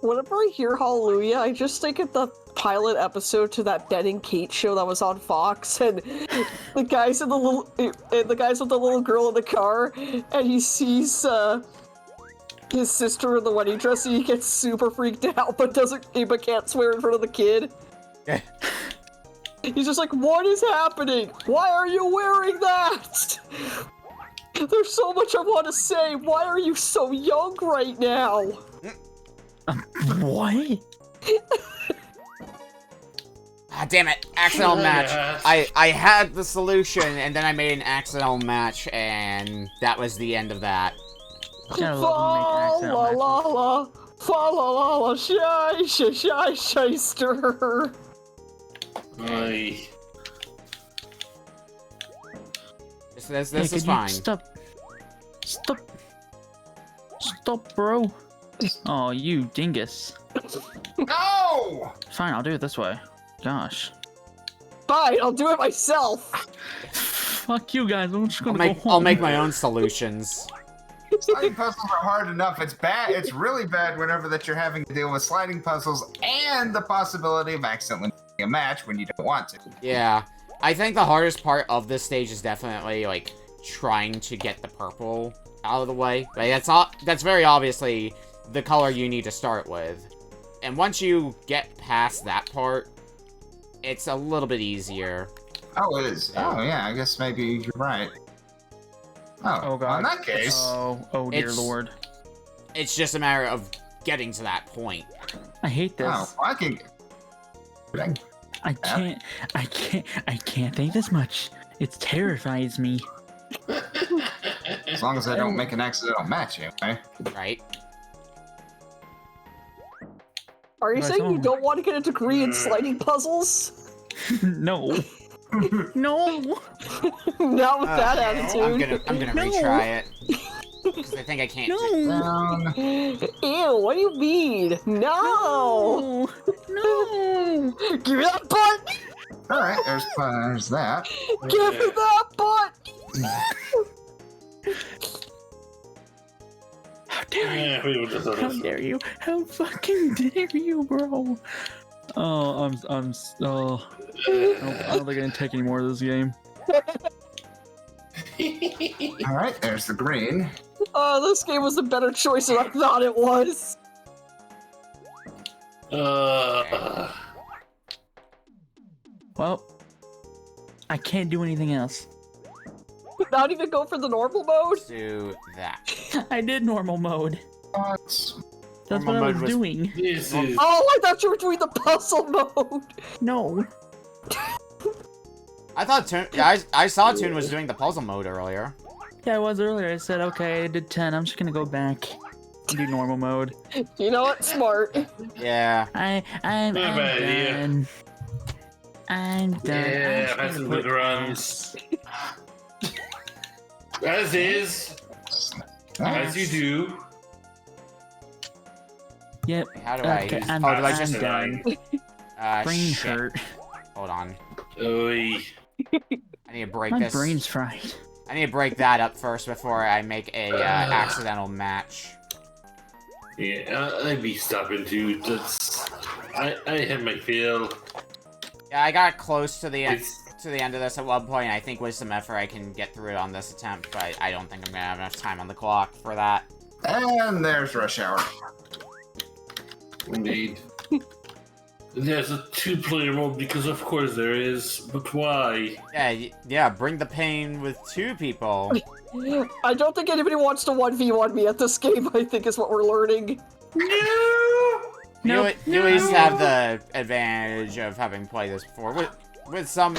Whenever I hear Hallelujah, I just think of the pilot episode to that Ben and Kate show that was on Fox, and the guys with the little girl in the car, and he sees his sister in the wedding dress, and he gets super freaked out, but can't swear in front of the kid. He's just like, "What is happening? Why are you wearing that? There's so much I want to say. Why are you so young right now?" What? Ah, damn it. Accidental match. I had the solution, and then I made an accidental match, and that was the end of that. Gotta love when you make an accidental matches. Fa la la la, shyster. Aye. This Hey, is could you fine. Stop, bro. Oh, you dingus. No! Fine, I'll do it this way. Gosh. Fine, I'll do it myself. Fuck you guys, I'm just gonna go home. I'll make my own solutions. Sliding puzzles are hard enough. It's bad. It's really bad whenever that you're having to deal with sliding puzzles and the possibility of accidentally making a match when you don't want to. Yeah. I think the hardest part of this stage is definitely, like, trying to get the purple out of the way. Like, that's very obviously the color you need to start with. And once you get past that part, it's a little bit easier. Oh, it is. Oh, yeah. I guess maybe you're right. Oh, God. well, in that case. Oh dear It's- lord. It's just a matter of getting to that point. I hate this. Oh, I can. I can't think this much. It terrifies me. As long as I don't make an accidental match, anyway. Right? Are you Right, saying you someone- don't want to get a degree in sliding puzzles? No. No. Not with that attitude. I'm gonna No. retry it. Because I think I can't. No. Ew, what do you mean? No! No. Give me that butt! All right, there's that. Give me that butt! How dare you? Yeah, we were just on How this. dare you? How fucking dare you, bro? Oh, I don't think I can take any more of this game. All right, there's the green. Oh, this game was a better choice than I thought it was. Well, I can't do anything else. Not even go for the normal mode? Do that. I did normal mode. What? That's Normal what I mode was was- doing. This is. Oh, I thought you were doing the puzzle mode. No. I thought Toon. Yeah, I saw Toon was doing the puzzle mode earlier. Yeah, I was earlier. I said, okay, I did 10. I'm just gonna go back and do normal mode. You know what? Smart. Yeah. I'm Not a bad idea. done. I'm done. Yeah, I'm just that's gonna some good put runs. As is, as you do. Yep. How do I Okay, use? I'm, Oh, do I I'm just? done. Brain Shit. hurt. Hold on. Oy. I need to break My this. brain's fried. I need to break that up first before I make a accidental match. Yeah, I'd be stopping too. That's. I had my fill. Yeah, I got close to the end. It's- To the end of this at one point. I think with some effort I can get through it on this attempt, but I don't think I'm gonna have enough time on the clock for that. And there's Rush Hour. Indeed. There's a two-player mode because of course there is, but why? Yeah, yeah, bring the pain with two people. I don't think anybody wants to 1v1 me at this game, I think is what we're learning. You at least have the advantage of having played this before. With some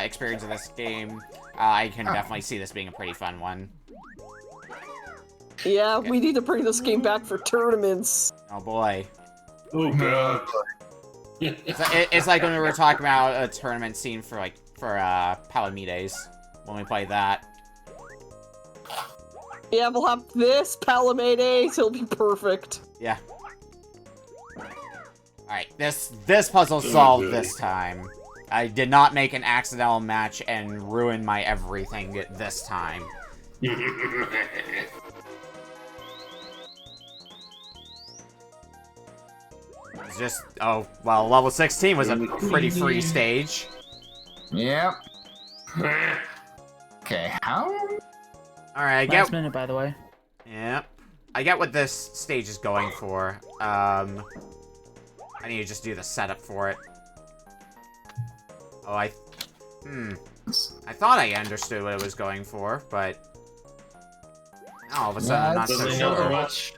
experience in this game, I can definitely see this being a pretty fun one. Yeah, we need to bring this game back for tournaments. Oh boy. Oh god. It's like when we were talking about a tournament scene for Palamides, when we played that. Yeah, we'll have this, Palamedes, it'll be perfect. Yeah. Alright, this puzzle's solved this time. I did not make an accidental match and ruin my everything this time. It's just, oh, well, level 16 was a pretty free stage. Yep. Okay, how? Alright, I Last get, minute, by the way. yeah, I get what this stage is going for. I need to just do the setup for it. Oh, I thought I understood what it was going for, but all of a sudden I'm not so Doesn't help sure. much.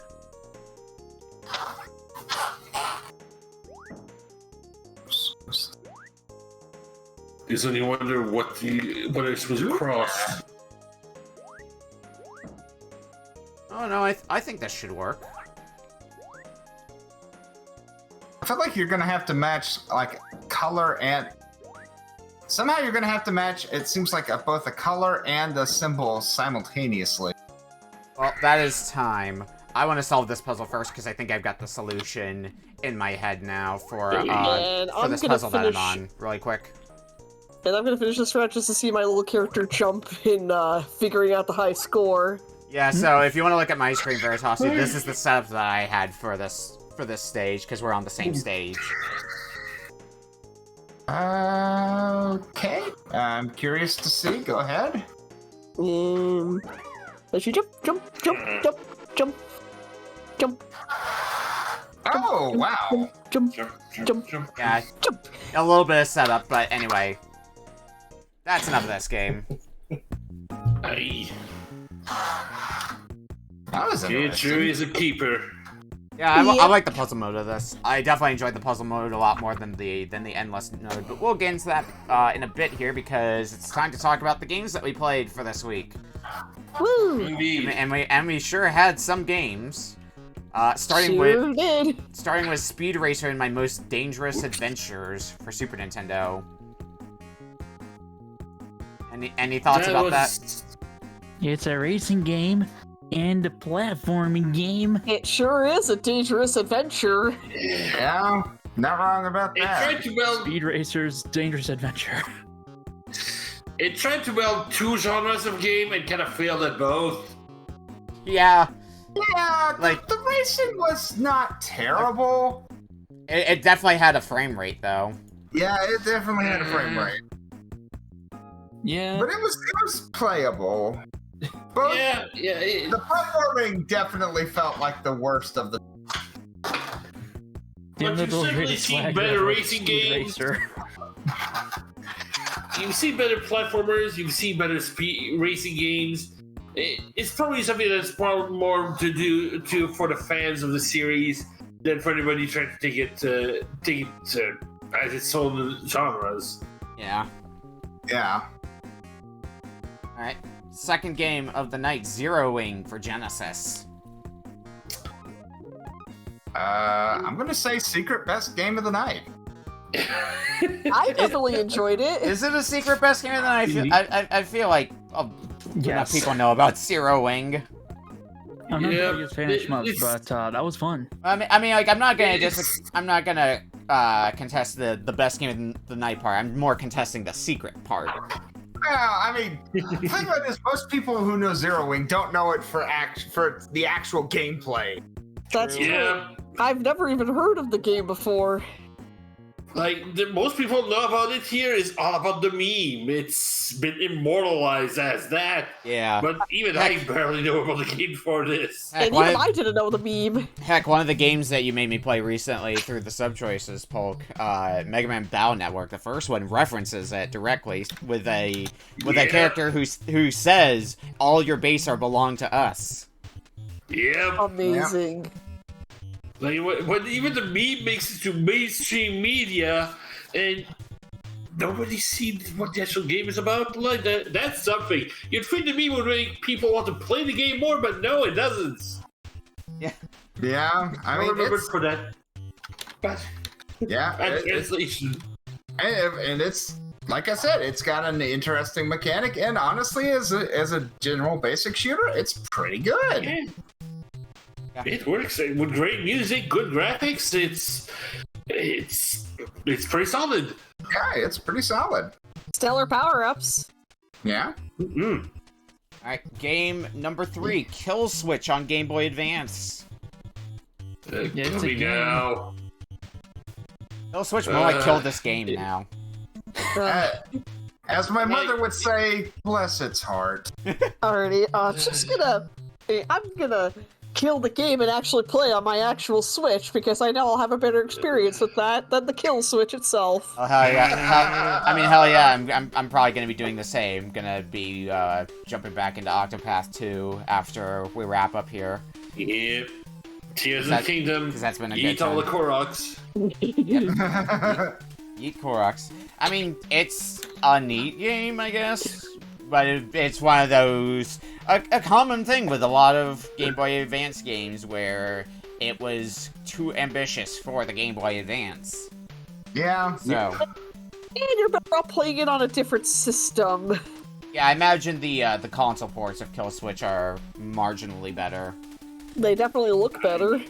Is when you wonder what it's supposed to cross. Oh no, I think this should work. I feel like you're gonna have to match like color and somehow you're gonna have to match. It seems like both a color and a symbol simultaneously. Well, that is time. I want to solve this puzzle first because I think I've got the solution in my head now for And I'm this gonna puzzle that I'm finish- on. Really quick. And I'm gonna finish this round just to see my little character jump in figuring out the high score. Yeah, so if you want to look at my screen, Veritasu, this is the setup that I had for this stage because we're on the same stage. Okay. I'm curious to see. Go ahead. As you jump, jump, jump, jump, jump, jump, Oh wow. jump, Jump, Jump. jump, jump. Yeah, jump. a little bit of setup, but anyway. That's enough of this game. Aye. That was It interesting. sure is a keeper. Yeah, I like the puzzle mode of this. I definitely enjoyed the puzzle mode a lot more than the endless mode, but we'll get into that in a bit here because it's time to talk about the games that we played for this week. Woo! Indeed. And we sure had some games. Starting Sure did. with Speed Racer and My Most Dangerous Adventures for Super Nintendo. Any thoughts about that? It's a racing game and a platforming game. It sure is a dangerous adventure. Yeah. Not wrong about It that. tried to meld. Speed Racer's Dangerous Adventure. It tried to meld two genres of game and kind of failed at both. Yeah, Yeah, Like- the racing was not terrible. it definitely had a frame rate though. Yeah, it definitely had a frame rate, Yeah. but it was playable. Both Yeah. the platforming definitely felt like the worst of the. The But you've liberal certainly rated seen flag better of racing Speed games. Racer. You've seen better platformers. You've seen better speed racing games. It's probably something that's far more to do for the fans of the series than for anybody trying to take it as its own genres. Yeah. Yeah. All right. Second game of the night, Zeroing for Genesis. I'm gonna say secret best game of the night. I definitely enjoyed it. Is it a secret best game of the night? I feel like enough Yes. people know about Zeroing. I'm not Yeah, the biggest fan of shmups, it's- but that was fun. I mean, like I'm not gonna It's- contest the best game of the night part. I'm more contesting the secret part. Yeah, I mean, the thing about it is most people who know Zero Wing don't know it for the actual gameplay. That's true. Yeah. I've never even heard of the game before. Like, most people know about it here is all about the meme. It's been immortalized as that. Yeah. But even I barely know about the game for this. Heck, And one even of, I didn't know the meme. one of the games that you made me play recently through the sub choices, Polk, Mega Man Battle Network, the first one references it directly with a character who says all your base are belong to us. Yep. Amazing. Like, when even the meme makes it to mainstream media, and nobody sees what the actual game is about, like that's something. You'd think the meme would make people want to play the game more, but no, it doesn't. Yeah, I I mean, remember it's, for that. But yeah, that translation. and it's like I said, it's got an interesting mechanic, and honestly, as a general basic shooter, it's pretty good. Yeah. It works with great music, good graphics. It's pretty solid. Yeah, it's pretty solid. Stellar power-ups. Yeah. Mm-mm. Alright, game number 3, Kill.Switch on Game Boy Advance. Yeah, it's Tell a me game. now. Kill.Switch more like kill this game now. As my mother would say, bless its heart. Alrighty, I'm gonna kill the game and actually play on my actual Switch because I know I'll have a better experience with that than the Kill.Switch itself. Oh hell yeah! Hell yeah! I'm probably gonna be doing the same. Gonna be jumping back into Octopath 2 after we wrap up here. Yep. Tears of That- the Kingdom. 'cause that's been a good Eat all the time. Koroks. Eat Koroks. I mean, it's a neat game, I guess, but it's one of those a common thing with a lot of Game Boy Advance games where it was too ambitious for the Game Boy Advance. Yeah. So. And you're better off playing it on a different system. Yeah, I imagine the console ports of Kill.Switch are marginally better. They definitely look better.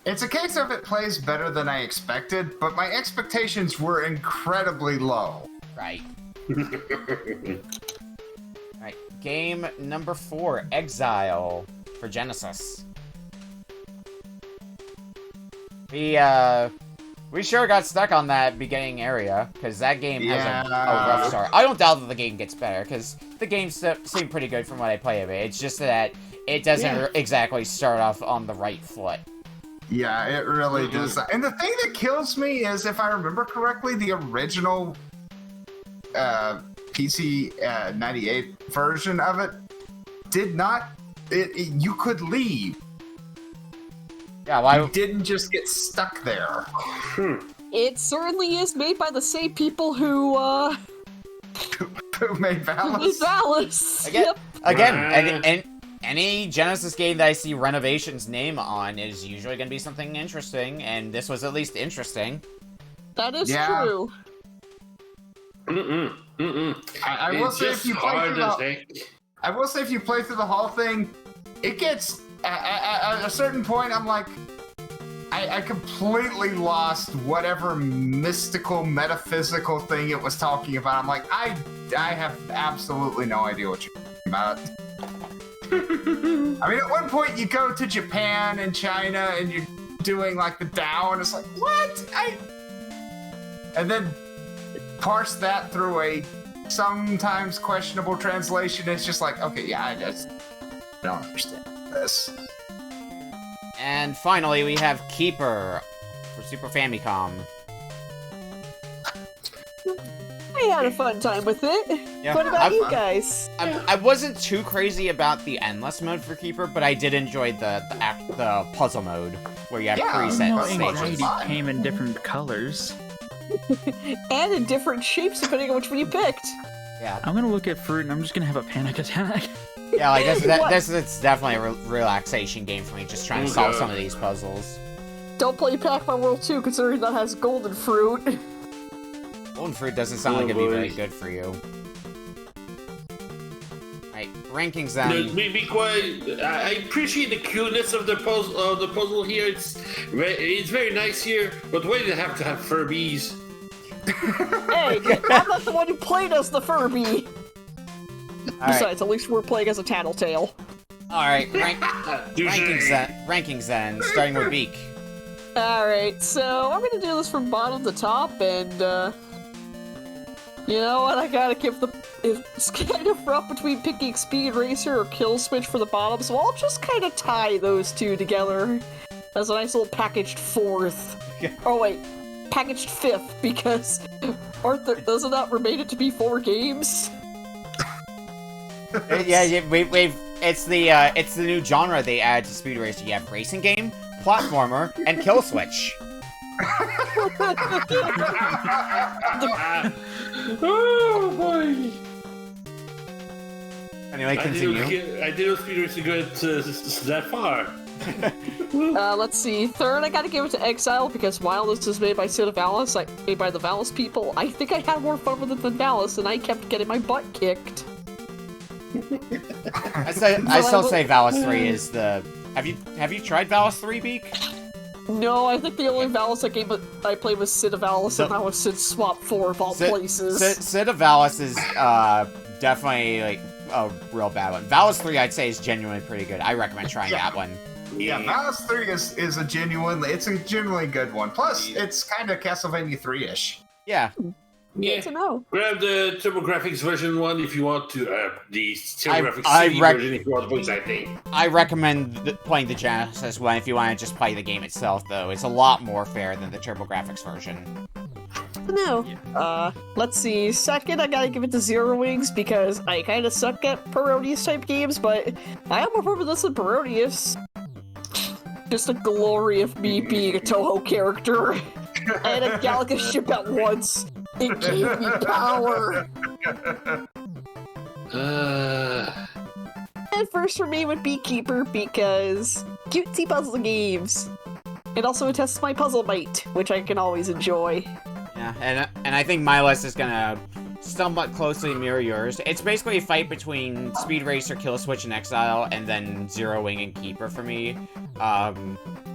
It's a case of it plays better than I expected, but my expectations were incredibly low. Right. Alright, game number 4, Exile for Genesis. We sure got stuck on that beginning area, because that game has a rough start. I don't doubt that the game gets better, because the game seemed pretty good from what I play of it. It's just that it doesn't exactly start off on the right foot. Yeah, it really does. And the thing that kills me is, if I remember correctly, the original PC 98 version of it did not. You could leave. Yeah, why? You didn't just get stuck there. It certainly is made by the same people who Who made made Valis? Valis. Again, Yep. and any Genesis game that I see Renovation's name on is usually going to be something interesting, and this was at least interesting. That is Yeah. true. I will It's say just if you play hard through as the, heck. I will say if you play through the whole thing, it gets at a certain point. I'm like, I completely lost whatever mystical, metaphysical thing it was talking about. I'm like, I have absolutely no idea what you're talking about. I mean, at one point you go to Japan and China and you're doing like the Tao, and it's like, what? And then parse that through a sometimes questionable translation. It's just like, okay, yeah, I just don't understand this. And finally, we have Keeper for Super Famicom. I had a fun time with it. Yeah, What about you guys? I wasn't too crazy about the endless mode for Keeper, but I did enjoy the puzzle mode where you have preset No, stages. anxiety came in different colors. And in different shapes depending on which one you picked. Yeah, I'm gonna look at fruit and I'm just gonna have a panic attack. yeah, like What? this is definitely a relaxation game for me, just trying to solve some of these puzzles. Don't play Pac-Man World 2 considering that has golden fruit. Golden fruit doesn't sound like it'd be very good for you. Right, rankings then. Be quiet. I appreciate the cuteness of the puzzle here. It's very nice here, but why did it have to have Furbies? Hey, I'm not the one who played as the Furby. Besides, at least we're playing as a Tattletale. Alright, rankings then, starting with Beak. Alright, so I'm gonna do this from bottom to top, and, you know what, I gotta give it's kind of rough between picking Speed Racer or Kill.Switch for the bottom, so I'll just kind of tie those two together as a nice little packaged fourth. Oh wait, packaged fifth, because doesn't that remain it to be 4 games? Yeah, it's the new genre they add to Speed Racer. You have racing game, platformer, and Kill.Switch. Oh boy! Anyway, continue. I didn't know Speed Racer go that far. Let's see. Third, I gotta give it to Exile, because while this is made by Sid Valis, made by the Valis people, I think I had more fun with it than Valis, and I kept getting my butt kicked. I still say Valis 3 is the... Have you tried Valis 3, Beak? No, I think the only Valis game I played was Sid Valis, and that was Sid Swap 4 of all places. Sid Valis is definitely like a real bad one. Valis 3, I'd say, is genuinely pretty good. I recommend trying that one. Yeah, Valis 3 is a genuinely good one. Plus, it's kind of Castlevania 3-ish. Yeah. Good to know. Grab the TurboGrafx version 1 if you want to. The TurboGrafx CD version if you want to play that thing. I recommend playing the Genesis one if you want to just play the game itself, though. It's a lot more fair than the TurboGrafx version. No. Let's see. Second, I gotta give it to Zero Wings because I kind of suck at Parodius type games, but I am more fun with this than Parodius. Just a glory of me being a Toho character and a Galaga ship at once. It gave me power. And first for me would be Keeper because cutesy puzzle games. It also tests my puzzle mate, which I can always enjoy. Yeah, and I think my list is gonna somewhat closely mirror yours. It's basically a fight between Speed Racer, Kill.Switch, and Exile, and then Zero Wing and Keeper for me.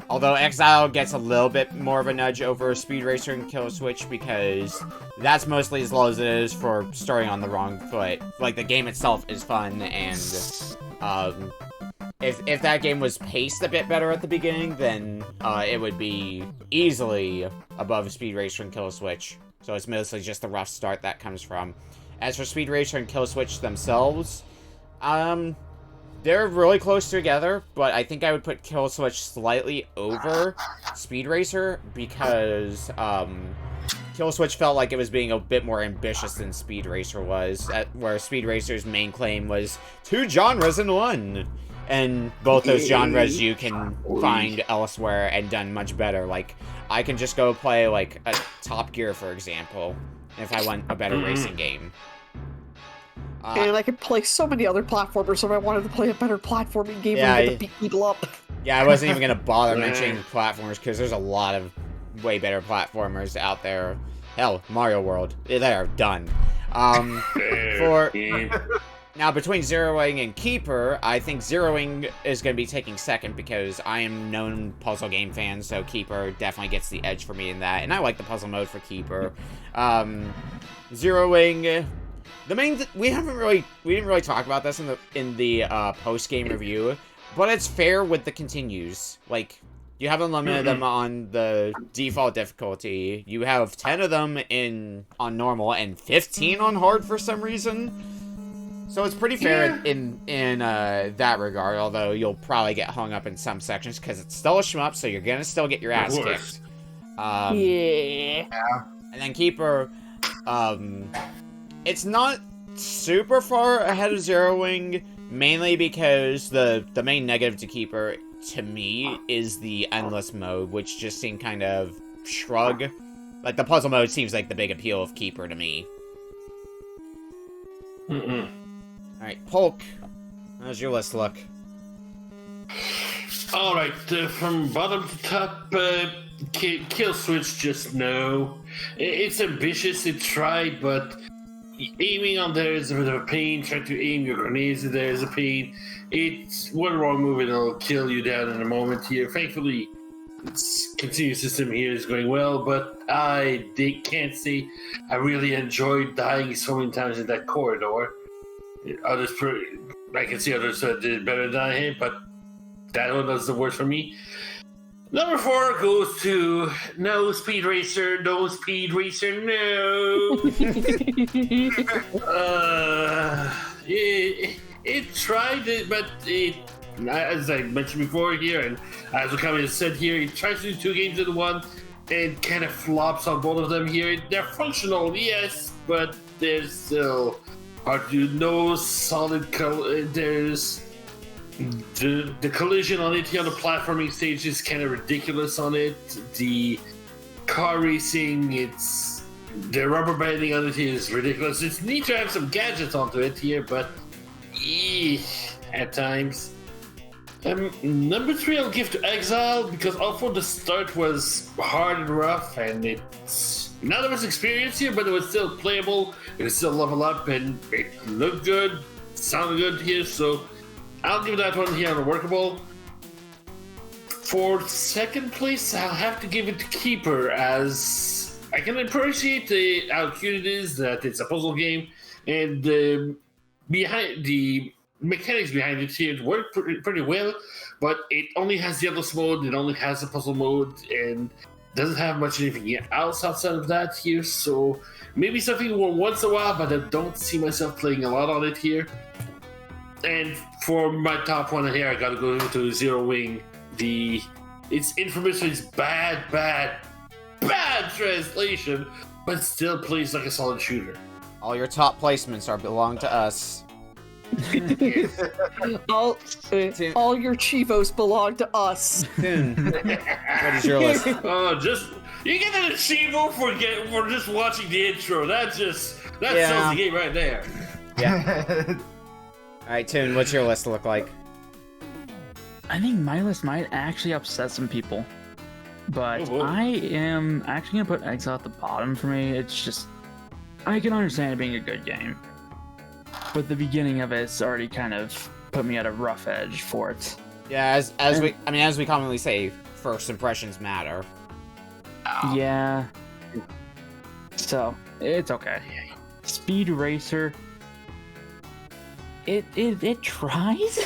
Although Exile gets a little bit more of a nudge over Speed Racer and Kill.Switch because that's mostly as low as it is for starting on the wrong foot. Like, the game itself is fun, and if that game was paced a bit better at the beginning, then it would be easily above Speed Racer and Kill.Switch. So it's mostly just the rough start that comes from. As for Speed Racer and Kill.Switch themselves, they're really close together, but I think I would put Kill.Switch slightly over Speed Racer because Kill.Switch felt like it was being a bit more ambitious than Speed Racer was, where Speed Racer's main claim was 2 genres in one. And both those genres you can find elsewhere and done much better. Like, I can just go play, like, a Top Gear, for example, if I want a better racing game. And I could play so many other platformers if I wanted to play a better platforming game where you get to beat people up. Yeah, I wasn't even going to bother mentioning platformers, because there's a lot of way better platformers out there. Now, between Zeroing and Keeper, I think Zeroing is going to be taking second because I am known puzzle game fan, so Keeper definitely gets the edge for me in that, and I like the puzzle mode for Keeper. Zeroing, the main we didn't really talk about this in the post game review, but it's fair with the continues. Like, you have unlimited them on the default difficulty. You have 10 of them on normal and 15 on hard for some reason. So it's pretty fair in that regard, although you'll probably get hung up in some sections because it's still a shmup, so you're gonna still get your ass kicked. Yeah. And then Keeper, it's not super far ahead of Zeroing, mainly because the main negative to Keeper, to me, is the endless mode, which just seemed kind of shrug. Like, the puzzle mode seems like the big appeal of Keeper to me. Alright, Polk, how's your list look? Alright, from bottom to top, Kill.Switch, just no. It's ambitious, it tried, but aiming on there is a bit of a pain. Trying to aim your grenades in there is a pain. It's one wrong move and it'll kill you down in a moment here. Thankfully, its continuous system here is going well, but I can't say I really enjoyed dying so many times in that corridor. I can see others did better than I did, but that one was the worst for me. Number 4 goes to no Speed Racer, no. It tried it, but as I mentioned before here, and as Okami has said here, it tries to do 2 games in one, and kind of flops on both of them here. They're functional, yes, but there's still hard to do. No solid there's the collision on it here on the platforming stage is kind of ridiculous on it. The car racing, the rubber banding on it is ridiculous. It's neat to have some gadgets onto it here, but at times. Number 3 I'll give to Exile, because although the start was hard and rough, and it's not that much experience here, but it was still playable, it was still level up, and it looked good, sounded good here, so I'll give that one here on the workable. For second place, I'll have to give it to Keeper, as I can appreciate how cute it is, that it's a puzzle game, and behind the mechanics behind it here work pretty well, but it only has the endless mode, it only has the puzzle mode, and doesn't have much anything else outside of that here, so maybe something once in a while, but I don't see myself playing a lot on it here. And for my top one here, I gotta go to Zeroing. It's infamous for its bad translation, but still plays like a solid shooter. All your top placements belong to us. all your Chivos belong to us. What is your list? You get an Chivo for just watching the intro. That sells the game right there. Yeah. Alright, Toon, what's your list look like? I think my list might actually upset some people, but I am actually gonna put Exile at the bottom for me. It's just, I can understand it being a good game, but the beginning of it's already kind of put me at a rough edge for it. Yeah, as we commonly say, first impressions matter. Yeah. So it's okay. Speed Racer. It tries,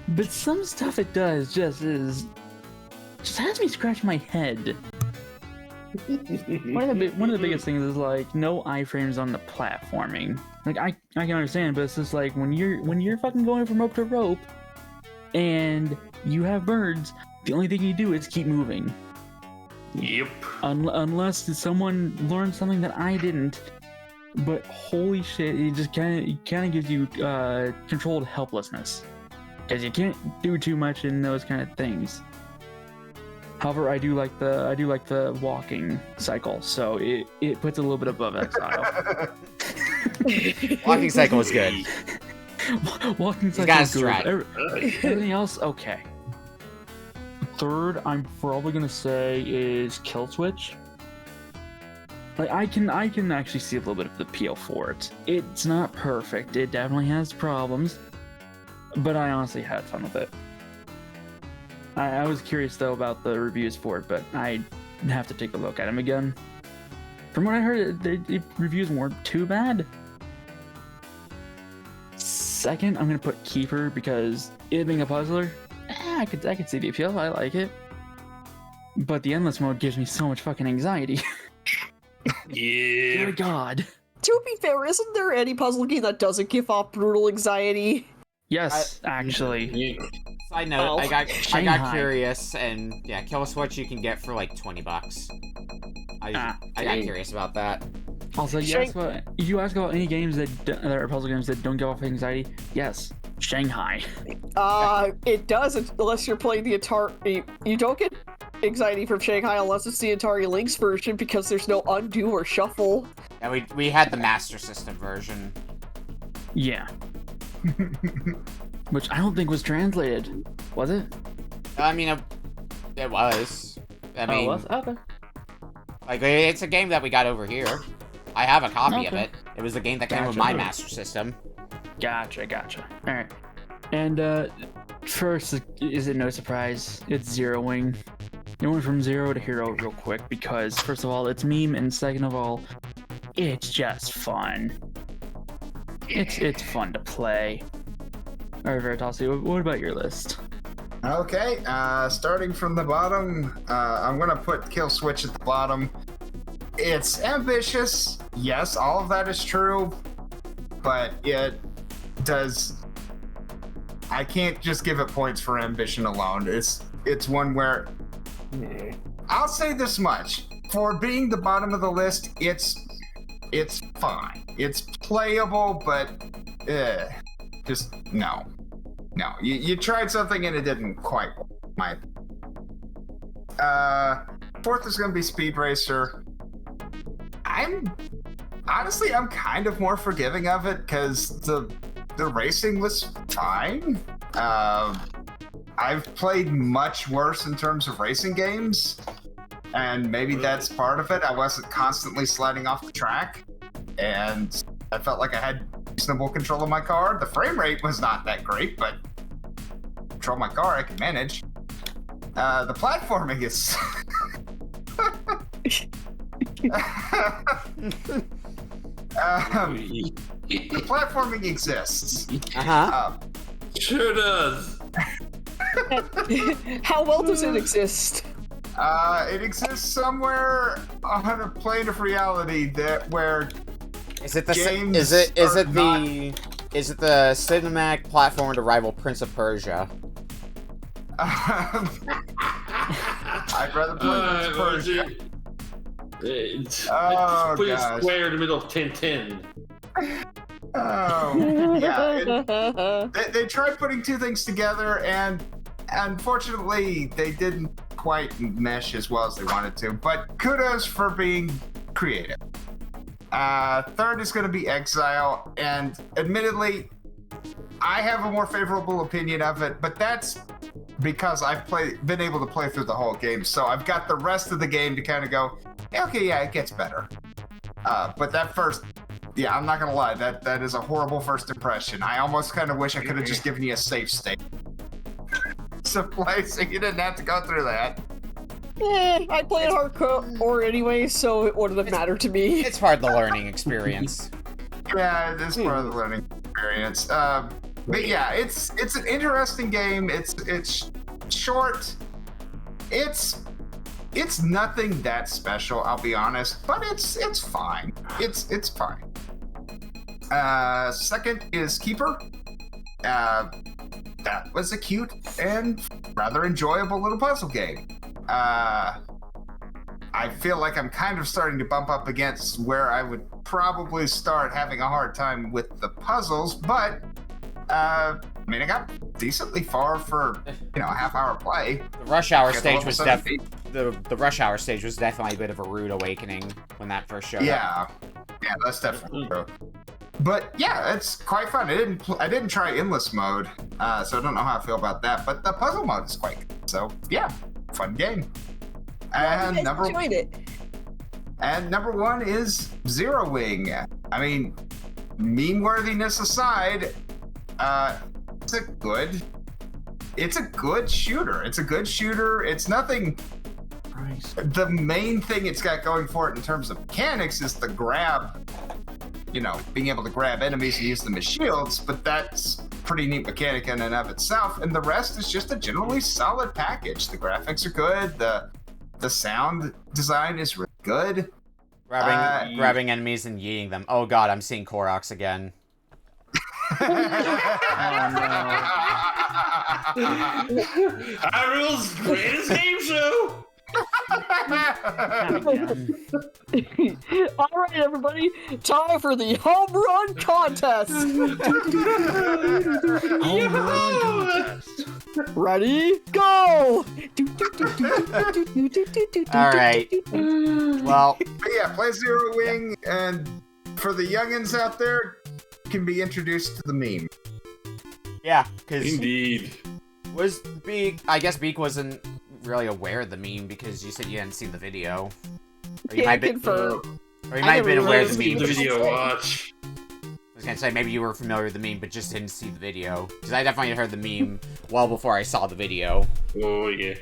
but some stuff it does just has me scratch my head. One of the biggest things is like no iframes on the platforming. Like I can understand, but it's just like when you're fucking going from rope to rope, and you have birds, the only thing you do is keep moving. Yep. Unless someone learned something that I didn't. But holy shit, it just kind of gives you controlled helplessness, because you can't do too much in those kind of things. However, I do like the walking cycle, so it puts a little bit above Exile. Walking cycle is good. Walking cycle is good. Everything else, okay. Third, I'm probably gonna say is Kill.Switch. Like I can actually see a little bit of the appeal for it. It's not perfect. It definitely has problems, but I honestly had fun with it. I was curious though about the reviews for it, but I have to take a look at them again. From what I heard, the reviews weren't too bad. Second, I'm gonna put Keeper because it being a puzzler, I could see the appeal. I like it, but the endless mode gives me so much fucking anxiety. Yeah. Dear God. To be fair, isn't there any puzzle game that doesn't give off brutal anxiety? Yes, actually. Side note, Oh. I got Shanghai. curious, and yeah, Kill.Switch you can get for like $20. I got curious about that. Also, you ask about any games that are puzzle games that don't give off anxiety. Yes, Shanghai. It does, unless you're playing the Atari. You don't get anxiety from Shanghai unless it's the Atari Lynx version because there's no undo or shuffle. Yeah, we had the Master System version. Yeah. Which I don't think was translated. Was it? I mean, it was. I mean, it was? Okay. like it's a game that we got over here. I have a copy of Okay. it. It was the game that came with Gotcha. my Master System. Gotcha. Alright. And, first, is it no surprise? It's Zeroing. It went from 0 to hero real quick because, first of all, it's meme, and second of all, it's just fun. It's fun to play. Alright, Veritasu, what about your list? Okay, starting from the bottom, I'm gonna put Kill.Switch at the bottom. It's ambitious, yes, all of that is true, but it does. I can't just give it points for ambition alone. It's one where I'll say this much: for being the bottom of the list, it's fine. It's playable, but just no. You tried something and it didn't quite work. Fourth is going to be Speed Racer. I'm kind of more forgiving of it because the racing was fine. I've played much worse in terms of racing games, and maybe that's part of it. I wasn't constantly sliding off the track, and I felt like I had reasonable control of my car. The frame rate was not that great, but control my car, I can manage. The platforming is the platforming exists. Sure does. How well does it exist? It exists somewhere on a plane of reality where Is it the games is it are the is it the cinematic platform to rival Prince of Persia? I'd rather play Prince of Persia. It's Oh, put it gosh. square in the middle of 10-10. Oh, yeah. They tried putting two things together, and unfortunately, they didn't quite mesh as well as they wanted to. But kudos for being creative. Third is going to be Exile, and admittedly, I have a more favorable opinion of it, but that's because I've been able to play through the whole game, so I've got the rest of the game to kind of go, okay, yeah, it gets better. But that first, yeah, I'm not gonna lie, that is a horrible first impression. I almost kind of wish I could have just given you a safe state to play, so you didn't have to go through that. I played hardcore anyway, so it wouldn't have mattered to me. It's part of the learning experience. Yeah, it is part of the learning experience. But yeah, it's an interesting game. It's short. It's nothing that special, I'll be honest, but it's fine. It's fine. Second is Keeper. That was a cute and rather enjoyable little puzzle game. I feel like I'm kind of starting to bump up against where I would probably start having a hard time with the puzzles, but I mean, I got decently far for, a half-hour play. The rush hour Got stage level was 17. the rush hour stage was definitely a bit of a rude awakening when that first showed up. Yeah, that's definitely true. But yeah, it's quite fun. I didn't try endless mode, so I don't know how I feel about that. But the puzzle mode is quite good. So yeah, fun game. And enjoyed it. And number 1 is Zero Wing. I mean, meme worthiness aside, it's a good shooter. It's a good shooter. It's nothing. The main thing it's got going for it in terms of mechanics is the grab. Being able to grab enemies and use them as shields, but that's pretty neat mechanic in and of itself. And the rest is just a generally solid package. The graphics are good. The sound design is really good. Grabbing enemies and yeeting them. Oh god, I'm seeing Koroks again. Hyrule's greatest game show! Alright, everybody, time for the home run contest! Home run contest. Ready, go! Alright. Well, But yeah, play Zero Wing, and for the youngins out there, you can be introduced to the meme. yeah, because Indeed. was Beak. I guess Beak wasn't really aware of the meme because you said you hadn't seen the video. Or you Can't might confirm. or you might have been aware of the The meme. video watch. I was gonna say maybe you were familiar with the meme, but just didn't see the video. Because I definitely heard the meme well before I saw the video. Oh, yeah.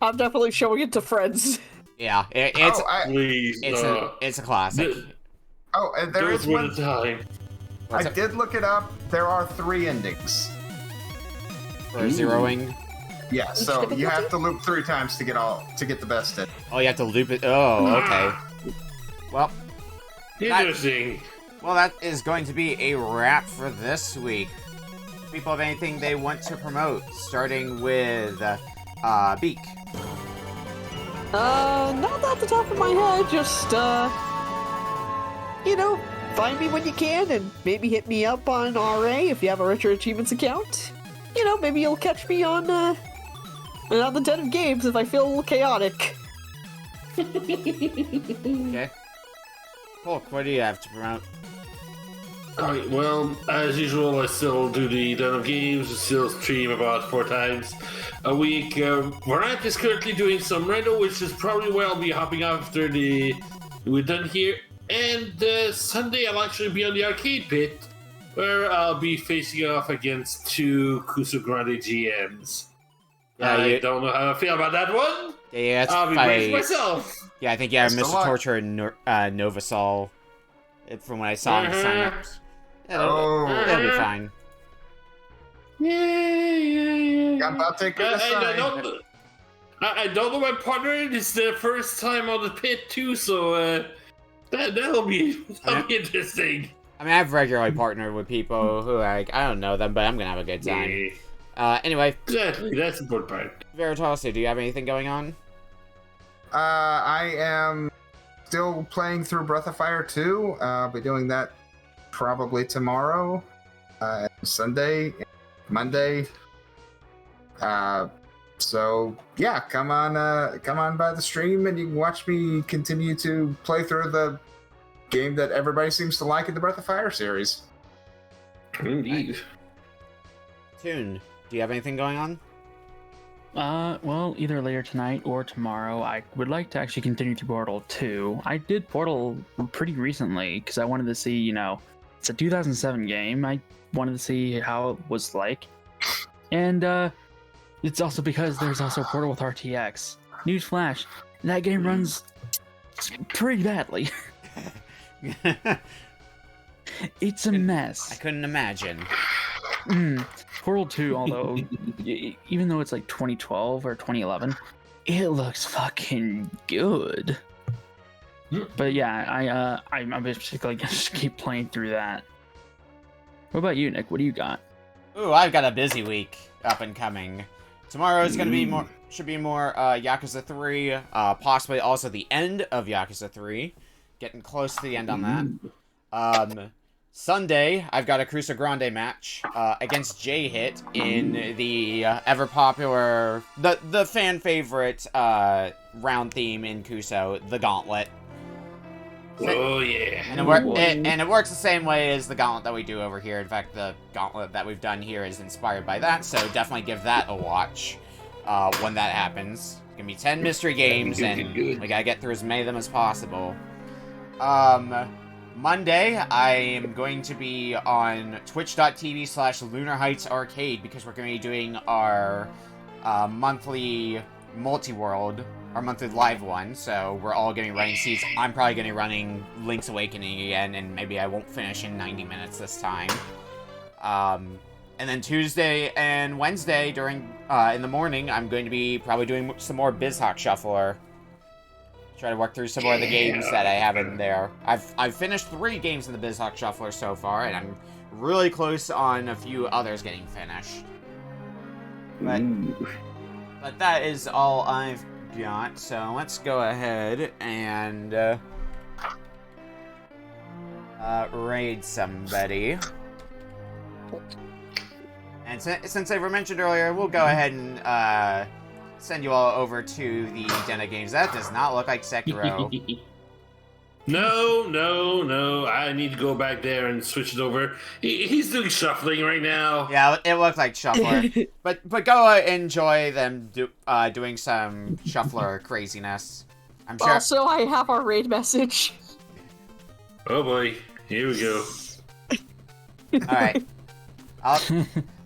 I'm definitely showing it to friends. Yeah, it's Please. it's a classic. And there is Those were one. the time. I did look it up. There are 3 endings. For zeroing. Yeah, so you have to loop 3 times to get the best in. Oh, you have to loop it. Oh, okay. Well, Interesting. that is going to be a wrap for this week. Do people have anything they want to promote? Starting with Beak. Not off the top of my head, just, find me when you can, and maybe hit me up on RA if you have a Retro Achievements account. Maybe you'll catch me on the Den of Games if I feel a little chaotic. Okay. Polk, what do you have to promote? Alright, well, as usual, I still do the Den of Games. I still stream about 4 times a week. Varant is currently doing some random, which is probably where I'll be hopping after we're done here. And Sunday, I'll actually be on the arcade pit, where I'll be facing off against 2 Kusugrande GMs. I don't know how I feel about that one. Yeah, I'll be bracing myself. Yeah, I think Mr. Best of luck. Torture and Novasol. From what I saw in the signups. Yeah, that'll be fine. Yeah. I'm about to take it aside. I don't know my partner. It's the first time on the pit too, so that'll be interesting. I mean, I've regularly partnered with people who, I don't know them, but I'm gonna have a good time. Anyway. Exactly, that's the important part. Veritasu, do you have anything going on? I am still playing through Breath of Fire 2. I'll be doing that probably tomorrow, Sunday, Monday. So yeah, come on by the stream and you can watch me continue to play through the game that everybody seems to like in the Breath of Fire series. Indeed. Toon, do you have anything going on? Well, either later tonight or tomorrow. I would like to actually continue to Portal 2. I did Portal pretty recently because I wanted to see, it's a 2007 game. I wanted to see how it was like. And it's also because there's also Portal with RTX. Newsflash, that game runs pretty badly. It's a mess. I couldn't imagine. Portal 2, although, even though it's like 2012 or 2011, it looks fucking good. But yeah, I'm basically gonna just keep playing through that. What about you, Nick? What do you got? Ooh, I've got a busy week up and coming. Tomorrow is gonna be more, Yakuza 3, possibly also the end of Yakuza 3. Getting close to the end on that. Sunday, I've got a Cruiser Grande match against J-Hit in the ever-popular, the fan-favorite round theme in Kuso, the Gauntlet. Oh, yeah. And it works the same way as the Gauntlet that we do over here. In fact, the Gauntlet that we've done here is inspired by that, so definitely give that a watch when that happens. It's gonna be 10 mystery games, and we gotta get through as many of them as possible. Monday, I am going to be on twitch.tv/Lunar Heights Arcade because we're going to be doing our monthly multi-world, our monthly live one, so we're all getting running seats. I'm probably going to be running Link's Awakening again, and maybe I won't finish in 90 minutes this time. And then Tuesday and Wednesday during in the morning, I'm going to be probably doing some more BizHawk Shuffler. Try to work through some more of the games that I have in there. I've finished 3 games in the BizHawk Shuffler so far, and I'm really close on a few others getting finished. But that is all I've got, so let's go ahead and raid somebody. And since I mentioned earlier, we'll go ahead and send you all over to the Den of Games. That does not look like Sekiro. No. I need to go back there and switch it over. He's doing shuffling right now. Yeah, it looked like Shuffler. but go enjoy them doing some Shuffler craziness. I'm sure. Also, I have our raid message. Oh boy, here we go. Alright.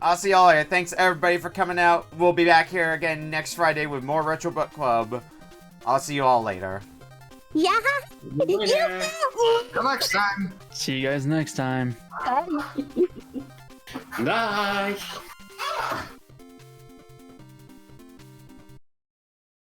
I'll see y'all later. Thanks everybody for coming out. We'll be back here again next Friday with more Retro Book Club. I'll see you all later. Yeah. Till next time. See you guys next time. Nice.